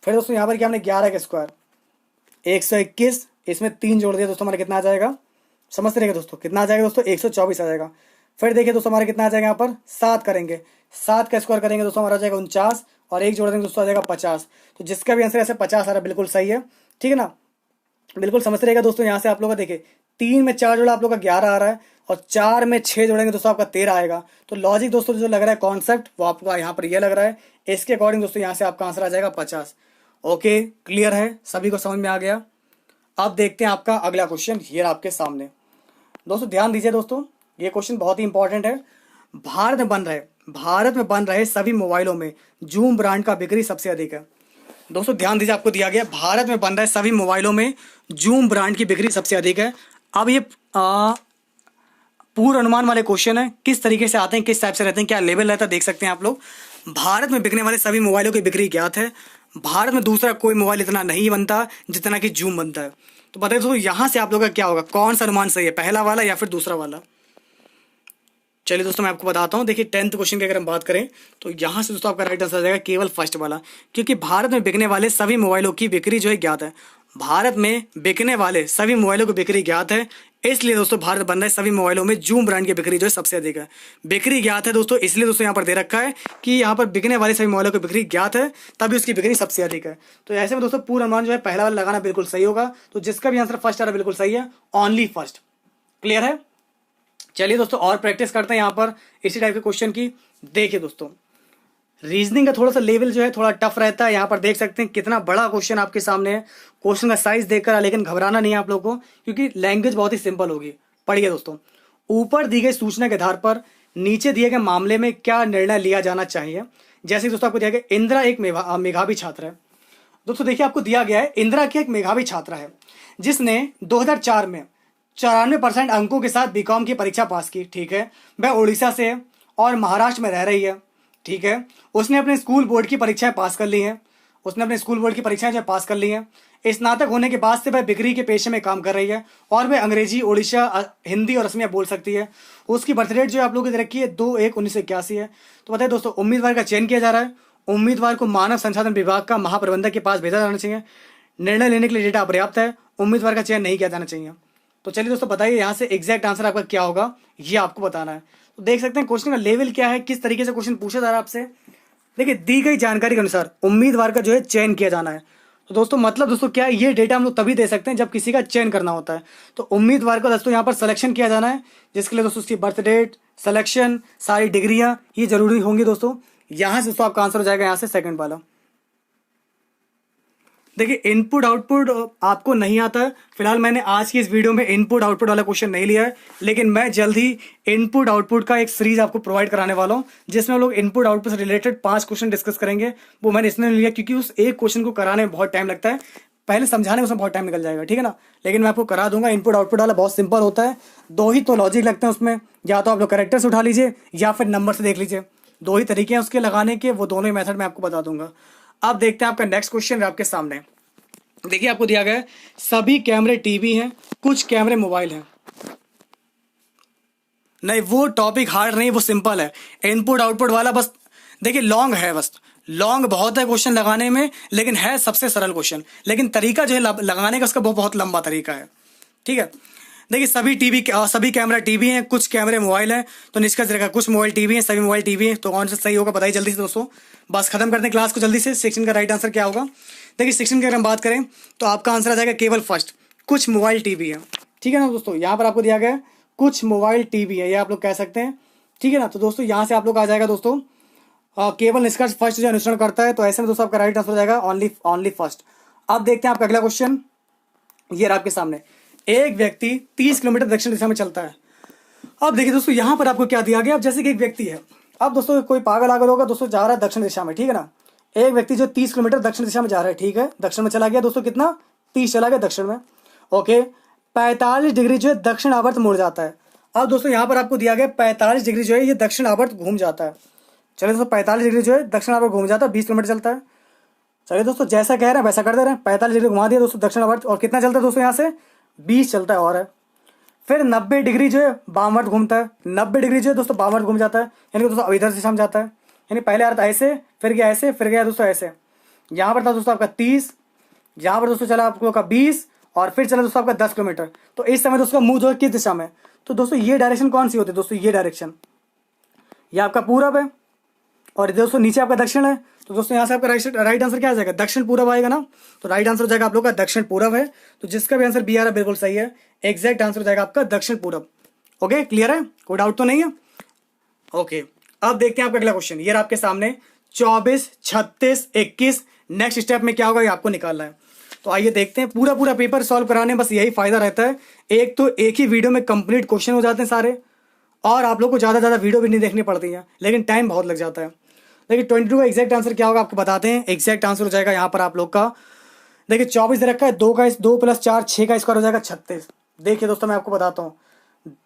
फिर दोस्तों यहाँ पर क्या हमने 11 का स्क्वायर 121, इसमें 3 जोड़ दिया दोस्तों, हमारा कितना आ जाएगा, समझते रहेगा दोस्तों, कितना आ जाएगा दोस्तों 124 आ जाएगा। फिर देखिए दोस्तों हमारा कितना आ जाएगा, यहाँ पर 7 करेंगे, 7 का स्क्वायर करेंगे दोस्तों, हमारा आ जाएगा 49, और 1 जोड़ देंगे दोस्तों आ जाएगा 50। तो जिसका भी आंसर ऐसे 50 आ रहा है बिल्कुल सही है, ठीक है ना, बिल्कुल समझते रहेगा दोस्तों। यहाँ से आप लोग का देखिए 3 में 4 जोड़ा आप लोग का 11 आ रहा है, और 4 में 6 जोड़ेंगे दोस्तों आपका 13 आएगा। तो लॉजिक दोस्तों जो लग रहा है कॉन्सेप्ट, वो आपका यहाँ पर यह लग रहा है, इसके अकॉर्डिंग दोस्तों यहाँ से आपका आंसर आ जाएगा 50। ओके क्लियर है, सभी को समझ में आ गया। अब देखते हैं आपका अगला क्वेश्चन, ये आपके सामने। दोस्तों ध्यान दीजिए दोस्तों, ये क्वेश्चन बहुत ही इंपॉर्टेंट है। भारत में बन रहे सभी मोबाइलों में जूम ब्रांड का बिक्री सबसे अधिक है। दोस्तों ध्यान दीजिए, आपको दिया गया भारत में बन रहे सभी मोबाइलों में जूम ब्रांड की बिक्री सबसे अधिक है। अब ये पूर्व अनुमान वाले क्वेश्चन है, किस तरीके से आते हैं, किस टाइप से रहते हैं, क्या लेवल रहता है, देख सकते हैं आप लोग। भारत में बिकने वाले सभी मोबाइलों की बिक्री ज्ञात है। भारत में दूसरा कोई मोबाइल इतना नहीं बनता जितना कि जूम बनता है। तो बताइए दोस्तों यहाँ से आप लोगों का क्या होगा, कौन सा अनुमान सही है, पहला वाला या फिर दूसरा वाला। चलिए दोस्तों मैं आपको बताता हूँ। देखिए 10th क्वेश्चन की अगर हम बात करें तो यहाँ से दोस्तों आपका राइट आंसर आ जाएगा केवल फर्स्ट वाला, क्योंकि भारत में बिकने वाले सभी मोबाइलों की बिक्री जो है ज्ञात है। भारत में बिकने वाले सभी मोबाइलों की बिक्री ज्ञात है, इसलिए दोस्तों भारत बन रहे सभी मोबाइलों में जूम ब्रांड की बिक्री जो है सबसे अधिक है। बिक्री ज्ञात है दोस्तों, इसलिए दोस्तों यहाँ पर दे रखा है कि यहाँ पर बिकने वाले सभी मोबाइलों की बिक्री ज्ञात है, तभी उसकी बिक्री सबसे अधिक है। तो ऐसे में दोस्तों पूर्ण अनुमान जो है पहला वाला लगाना बिल्कुल सही होगा। तो जिसका भी आंसर फर्स्ट आ रहा है बिल्कुल सही है, ओनली फर्स्ट। क्लियर है। चलिए दोस्तों और प्रैक्टिस करते हैं यहाँ पर इसी टाइप के क्वेश्चन की। देखिए दोस्तों रीजनिंग का थोड़ा सा लेवल जो है थोड़ा टफ रहता है। यहाँ पर देख सकते हैं कितना बड़ा क्वेश्चन आपके सामने है, क्वेश्चन का साइज देखकर, लेकिन घबराना नहीं है आप लोगों को, क्योंकि लैंग्वेज बहुत ही सिंपल होगी। पढ़िए दोस्तों, ऊपर दी गई सूचना के आधार पर नीचे दिए गए मामले में क्या निर्णय लिया जाना चाहिए। जैसे दोस्तों आपको दिया गया इंदिरा एक मेधावी छात्र है। दोस्तों देखिए आपको दिया गया है इंदिरा की एक मेधावी छात्रा है जिसने 2004 में 94% अंकों के साथ बीकॉम की परीक्षा पास की। ठीक है, वह उड़ीसा से है और महाराष्ट्र में रह रही है। ठीक है, उसने अपने स्कूल बोर्ड की परीक्षाएं पास कर ली हैं। जो पास कर ली हैं। स्नातक होने के बाद से वह बिक्री के पेशे में काम कर रही है और वह अंग्रेजी, ओडिशा, हिंदी और असमिया बोल सकती है। उसकी बर्थ डेट जो है आप लोगों की रखी है 2/1/1981 है। तो बताइए दोस्तों, उम्मीदवार का चयन किया जा रहा है। उम्मीदवार को मानव संसाधन विभाग का महाप्रबंधक के पास भेजा जाना चाहिए। निर्णय लेने के लिए डेटा पर्याप्त है। उम्मीदवार का चयन नहीं किया जाना चाहिए। तो चलिए दोस्तों बताइए यहाँ से एग्जैक्ट आंसर आपका क्या होगा, ये आपको बताना है। तो देख सकते हैं क्वेश्चन का लेवल क्या है, किस तरीके से क्वेश्चन पूछा जा रहा है आपसे। देखिए दी गई जानकारी के अनुसार उम्मीदवार का जो है चयन किया जाना है। तो दोस्तों मतलब दोस्तों क्या है, ये डेटा हम लोग तभी दे सकते हैं जब किसी का चयन करना होता है। तो उम्मीदवार को दोस्तों यहाँ पर सिलेक्शन किया जाना है, जिसके लिए दोस्तों उसकी बर्थ डेट, सिलेक्शन, सारी डिग्रियां ये जरूरी होंगी दोस्तों। यहाँ से दोस्तों आपका आंसर हो जाएगा यहाँ से सेकंड वाला। देखिए इनपुट आउटपुट आपको नहीं आता है, फिलहाल मैंने आज की इस वीडियो में इनपुट आउटपुट वाला क्वेश्चन नहीं लिया है, लेकिन मैं जल्द ही इनपुट आउटपुट का एक सीरीज आपको प्रोवाइड कराने वाला हूं, जिसमें हम लोग इनपुट आउटपुट से रिलेटेड 5 क्वेश्चन डिस्कस करेंगे। वो मैंने इसलिए लिया क्योंकि उस एक क्वेश्चन को कराने में बहुत टाइम लगता है, पहले समझाने में उसमें बहुत टाइम निकल जाएगा, ठीक है ना। लेकिन मैं आपको करा दूंगा। इनपुट आउटपुट वाला बहुत सिंपल होता है, 2 ही तो लॉजिक लगते हैं उसमें, या तो आप लोग करेक्टर से उठा लीजिए या फिर नंबर से देख लीजिए। 2 ही तरीके हैं उसके लगाने के, वो दोनों ही मेथड मैं आपको बता दूंगा। अब देखते हैं आपका नेक्स्ट क्वेश्चन आपके सामने। देखिए आपको दिया गया है सभी कैमरे टीवी हैं, कुछ कैमरे मोबाइल हैं। नहीं वो टॉपिक हार्ड नहीं, वो सिंपल है। इनपुट आउटपुट वाला बस देखिए लॉन्ग है, बस लॉन्ग बहुत है क्वेश्चन लगाने में, लेकिन है सबसे सरल क्वेश्चन। लेकिन तरीका जो है लगाने का उसका बहुत लंबा तरीका है, ठीक है। देखिए सभी कैमरा टीवी हैं, कुछ कैमरे मोबाइल हैं। तो निष्कर्ष रहेगा कुछ मोबाइल टीवी हैं, सभी मोबाइल टीवी हैं। तो कौन सा सही होगा बताइए जल्दी से दोस्तों, बस खत्म करते हैं क्लास को जल्दी से। 16 का राइट आंसर क्या होगा? देखिए 16 की अगर हम बात करें तो आपका आंसर आ जाएगा केवल फर्स्ट, कुछ मोबाइल टीवी है, ठीक है ना दोस्तों। यहाँ पर आपको दिया गया है कुछ मोबाइल टीवी है, ये आप लोग कह सकते हैं, ठीक है ना। तो दोस्तों यहाँ से आप लोग आ जाएगा दोस्तों केवल निष्कर्ष फर्स्ट जो अनुसरण करता है। तो ऐसे में दोस्तों आपका राइट आंसर हो जाएगा ओनली फर्स्ट। अब देखते हैं आपका अगला क्वेश्चन, ये रहा आपके सामने। एक व्यक्ति 30 किलोमीटर दक्षिण दिशा में चलता है। अब देखिए दोस्तों यहाँ पर आपको क्या दिया गया, अब जैसे कि एक व्यक्ति है, अब दोस्तों कोई पागल आगल होगा दोस्तों, जा रहा है दक्षिण दिशा में, ठीक है ना। एक व्यक्ति जो 30 किलोमीटर दक्षिण दिशा में जा रहा है, ठीक है, दक्षिण में चला गया दोस्तों, कितना 30 चला गया दक्षिण में, ओके। 45 डिग्री जो है दक्षिण आवर्त मुड़ जाता है। अब दोस्तों यहाँ पर आपको दिया गया 45 डिग्री जो है ये दक्षिण आवर्त घूम जाता है। चलिए दोस्तों 45 डिग्री जो है दक्षिण आवर्त घूम जाता है, 20 किलोमीटर चलता है। चलिए दोस्तों जैसा कह रहे हैं वैसा कर दे रहे हैं, 45 डिग्री घुमा दिया दोस्तों दक्षिण आवर्त, और कितना चलता है दोस्तों यहाँ से 20 चलता है और है। फिर 90 डिग्री जो है वामावर्त घूमता है, 90 डिग्री जो है दोस्तों वामावर्त घूम जाता है, यानी दोस्तों अब इधर दिशा में जाता है, यानी पहले आ रहा था ऐसे, फिर गया ऐसे, फिर गया दोस्तों ऐसे। यहाँ पर था दोस्तों आपका 30, यहाँ पर दोस्तों चला आप लोग का 20, और फिर चला दोस्तों आपका 10 किलोमीटर। तो इस समय दोस्तों मुंह जो है किस दिशा में, तो दोस्तों ये डायरेक्शन कौन सी होती है दोस्तों, ये डायरेक्शन ये आपका पूरब है, और दोस्तों नीचे आपका दक्षिण है। तो दोस्तों यहाँ से आपका राइट आंसर क्या आ जाएगा, दक्षिण पूरब आएगा ना। तो राइट आंसर हो जाएगा आप लोग का दक्षिण पूरब है। तो जिसका भी आंसर बी आ रहा है बिल्कुल सही है, एग्जैक्ट आंसर हो जाएगा आपका दक्षिण पूरब। ओके क्लियर है, कोई डाउट तो नहीं है? ओके अब देखते हैं आपका अगला क्वेश्चन, ये आपके सामने 24, 36, 21 नेक्स्ट स्टेप में क्या होगा ये आपको निकालना है। तो आइए देखते हैं, पूरा पेपर सॉल्व कराने बस यही फायदा रहता है, एक तो एक ही वीडियो में कंप्लीट क्वेश्चन हो जाते हैं सारे, और आप लोग को ज्यादा वीडियो भी नहीं देखनी पड़ती है, लेकिन टाइम बहुत लग जाता है। देखिए 22 का एग्जैक्ट आंसर क्या होगा आपको बताते हैं। एग्जैक्ट आंसर हो जाएगा यहाँ पर आप लोग का, देखिए 24 दे रखा है, 2 + 4 6 का स्क्वायर हो जाएगा 36। देखिए दोस्तों मैं आपको बताता हूँ,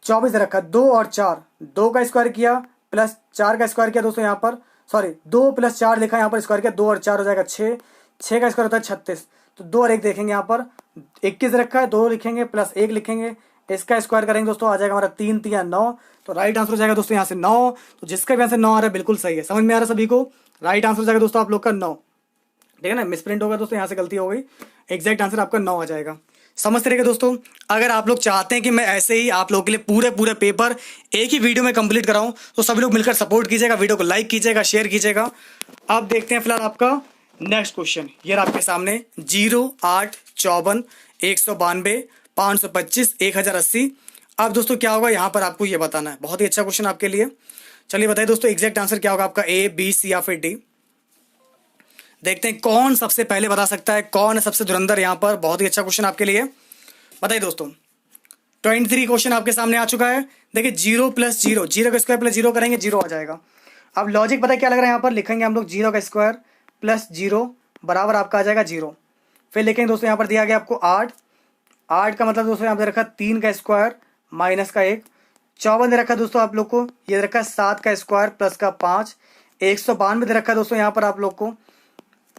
24 दे रखा है, 2 और 4, 2 का स्क्वायर किया प्लस 4 का स्क्वायर किया दोस्तों, यहाँ पर सॉरी 2 + 4 लिखा है यहाँ पर स्क्वायर किया, 2 और 4 हो जाएगा 6, 6 का स्क्वायर होता है 36। तो 2 और 1 देखेंगे यहाँ पर, 21 रखा है, 2 लिखेंगे प्लस 1 लिखेंगे, इसका स्क्वायर करेंगे दोस्तों आ जाएगा हमारा 3 3 9। तो राइट आंसर हो जाएगा दोस्तों यहाँ से 9। तो जिसका भी आंसर 9 आ रहा है बिल्कुल सही है, समझ में आ रहा है सभी को। राइट आंसर हो जाएगा दोस्तों आप लोग का 9, ठीक है ना। मिसप्रिंट होगा दोस्तों, यहाँ से गलती हो गई, एग्जैक्ट आंसर आपका 9 आ जाएगा। समझते रहिएगा दोस्तों। अगर आप लोग चाहते हैं कि मैं ऐसे ही आप लोगों के लिए पूरे पेपर एक ही वीडियो में कंप्लीट कराऊं, तो सभी लोग मिलकर सपोर्ट कीजिएगा, वीडियो को लाइक कीजिएगा, शेयर कीजिएगा। अब देखते हैं फिलहाल आपका नेक्स्ट क्वेश्चन, ये आपके सामने 0, 8, 54, 192, 525, 1080। अब दोस्तों क्या होगा यहाँ पर आपको ये बताना है, बहुत ही अच्छा क्वेश्चन आपके लिए। चलिए बताइए दोस्तों एग्जैक्ट आंसर क्या होगा आपका, A, B, C या फिर D। देखते हैं कौन सबसे पहले बता सकता है, कौन है सबसे धुरंधर यहाँ पर। बहुत ही अच्छा क्वेश्चन आपके लिए, बताइए दोस्तों। 23 क्वेश्चन आपके सामने आ चुका है। देखिए 0 + 0, 0 का स्क्वायर प्लस 0 करेंगे 0 आ जाएगा। अब लॉजिक पता है क्या लग रहा है, यहाँ पर लिखेंगे हम लोग 0 का स्क्वायर प्लस 0 बराबर आपका आ जाएगा 0। फिर लिखेंगे दोस्तों यहाँ पर दिया गया आपको 8, 8 का मतलब दोस्तों यहाँ पर रखा 3 का स्क्वायर माइनस का 1। 54 दे रखा है दोस्तों आप लोग को, ये रखा है 7 का स्क्वायर प्लस का 5। 192 दे रखा है दोस्तों यहाँ पर आप लोग को,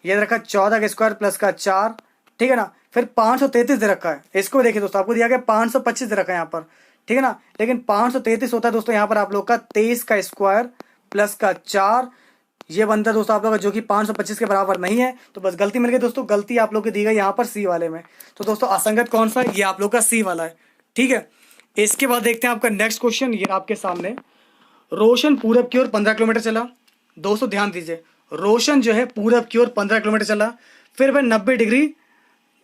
ये रखा है 14 का स्क्वायर प्लस का 4, ठीक है ना। फिर 533 दे रखा है, इसको देखिए दोस्तों आपको दिया गया 525 दे रखा है यहाँ पर, ठीक है ना। लेकिन 533 होता है दोस्तों यहाँ पर आप लोग का 23 का स्क्वायर प्लस का 4, ये बनता है दोस्तों आप लोग का जो कि 525 के बराबर नहीं है। तो बस गलती मिल गई दोस्तों, गलती आप लोग की दी गई यहाँ पर C वाले में। तो दोस्तों असंगत कौन सा, ये आप लोग का C वाला है, ठीक है। इसके बाद देखते हैं आपका नेक्स्ट क्वेश्चन, ये आपके सामने। रोशन पूरब की ओर 15 किलोमीटर चला। दोस्तों ध्यान दीजिए, रोशन जो है पूरब की ओर 15 किलोमीटर चला, फिर वह 90 डिग्री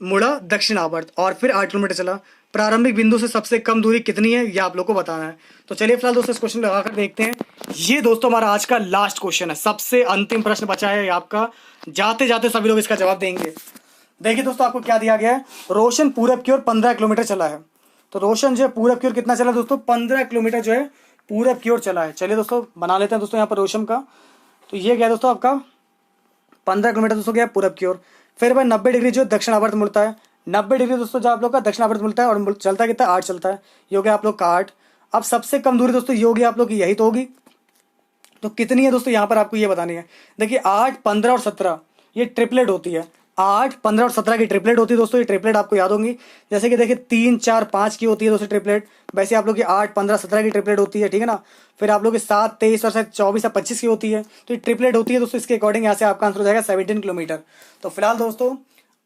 मुड़ा दक्षिणावर्त और फिर 8 किलोमीटर चला। प्रारंभिक बिंदु से सबसे कम दूरी कितनी है, ये आप लोग को बताना है। तो चलिए फिलहाल दोस्तों इस क्वेश्चन लगाकर देखते हैं। ये दोस्तों हमारा आज का लास्ट क्वेश्चन है, सबसे अंतिम प्रश्न बचा है आपका। जाते जाते सभी लोग इसका जवाब देंगे। देखिए दोस्तों आपको क्या दिया गया है, रोशन पूरब की ओर 15 किलोमीटर चला है। तो रोशन जो है पूरब की ओर कितना चला दोस्तों, 15 किलोमीटर जो है पूरब की ओर चला है। चलिए दोस्तों बना लेते हैं दोस्तों यहाँ पर रोशन का। तो ये क्या है दोस्तों आपका 15 किलोमीटर दोस्तों गया पूरब की ओर। फिर वह 90 डिग्री जो दक्षिणावर्त मुड़ता है। 90 डिग्री दोस्तों जो आप लोग का दक्षिणावर्त मुड़ता है और चलता है कितना, 8 चलता है। ये हो गया आप लोग का 8। अब सबसे कम दूरी दोस्तों ये होगी आप लोग की, यही तो होगी। तो कितनी है दोस्तों यहाँ पर आपको ये बतानी है। देखिए 8, 15 और 17 ये ट्रिपलेट होती है। 8, 15 और 17 की ट्रिपलेट होती है दोस्तों। ये ट्रिपलेट आपको याद होंगी, जैसे कि देखिए 3, 4, 5 की होती है दोस्तों ट्रिपलेट। वैसे आप लोग की 8, 15, 17 की ट्रिपलेट होती है, ठीक है ना। फिर आप लोग की 7, 23 और शायद 24 या 25 की होती है। तो ये ट्रिपलेट होती है दोस्तों। इसके अकॉर्डिंग यहाँ से आपका आंसर हो जाएगा 17 किलोमीटर। तो फिलहाल दोस्तों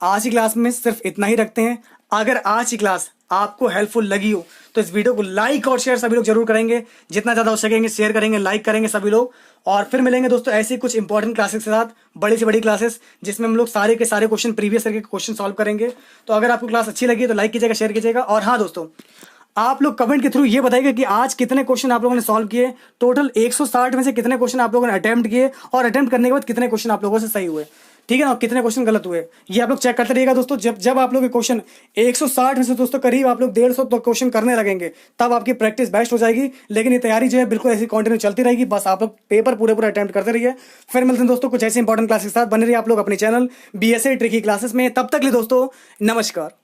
आज की क्लास में सिर्फ इतना ही रखते हैं। अगर आज की क्लास आपको हेल्पफुल लगी हो तो इस वीडियो को लाइक और शेयर सभी लोग जरूर करेंगे। जितना ज़्यादा हो सकेंगे शेयर करेंगे, लाइक करेंगे सभी लोग। और फिर मिलेंगे दोस्तों ऐसी कुछ इंपॉर्टेंट क्लासेस के साथ, बड़ी से बड़ी क्लासेस, जिसमें हम लोग सारे के सारे क्वेश्चन प्रीवियस ईयर के क्वेश्चन सॉल्व करेंगे। तो अगर आपको क्लास अच्छी लगी तो लाइक कीजिएगा, शेयर कीजिएगा। और हाँ दोस्तों, आप लोग कमेंट के थ्रू ये बताइएगा कि आज कितने क्वेश्चन आप लोगों ने सॉल्व किए। टोटल 160 में से कितने क्वेश्चन आप लोगों ने अटेम्प्ट किए और अटेम्प्ट करने के बाद कितने क्वेश्चन आप लोगों से सही हुए, ठीक है ना, कितने क्वेश्चन गलत हुए, ये आप लोग चेक करते रहिएगा दोस्तों। जब आप लोग के क्वेश्चन 160 में से दोस्तों करीब आप लोग 150 तो क्वेश्चन करने लगेंगे, तब आपकी प्रैक्टिस बेस्ट हो जाएगी। लेकिन ये तैयारी जो है बिल्कुल ऐसी कंटिन्यू चलती रहेगी। बस आप लोग पेपर पूरे अटेम्प्ट करते रहिए। फिर मिलते हैं दोस्तों कुछ ऐसे इंपॉर्टेंट क्लासेस के साथ। बने रहिए आप लोग अपने चैनल BSA ट्रिकी क्लासेस में। तब तक लिए दोस्तों नमस्कार।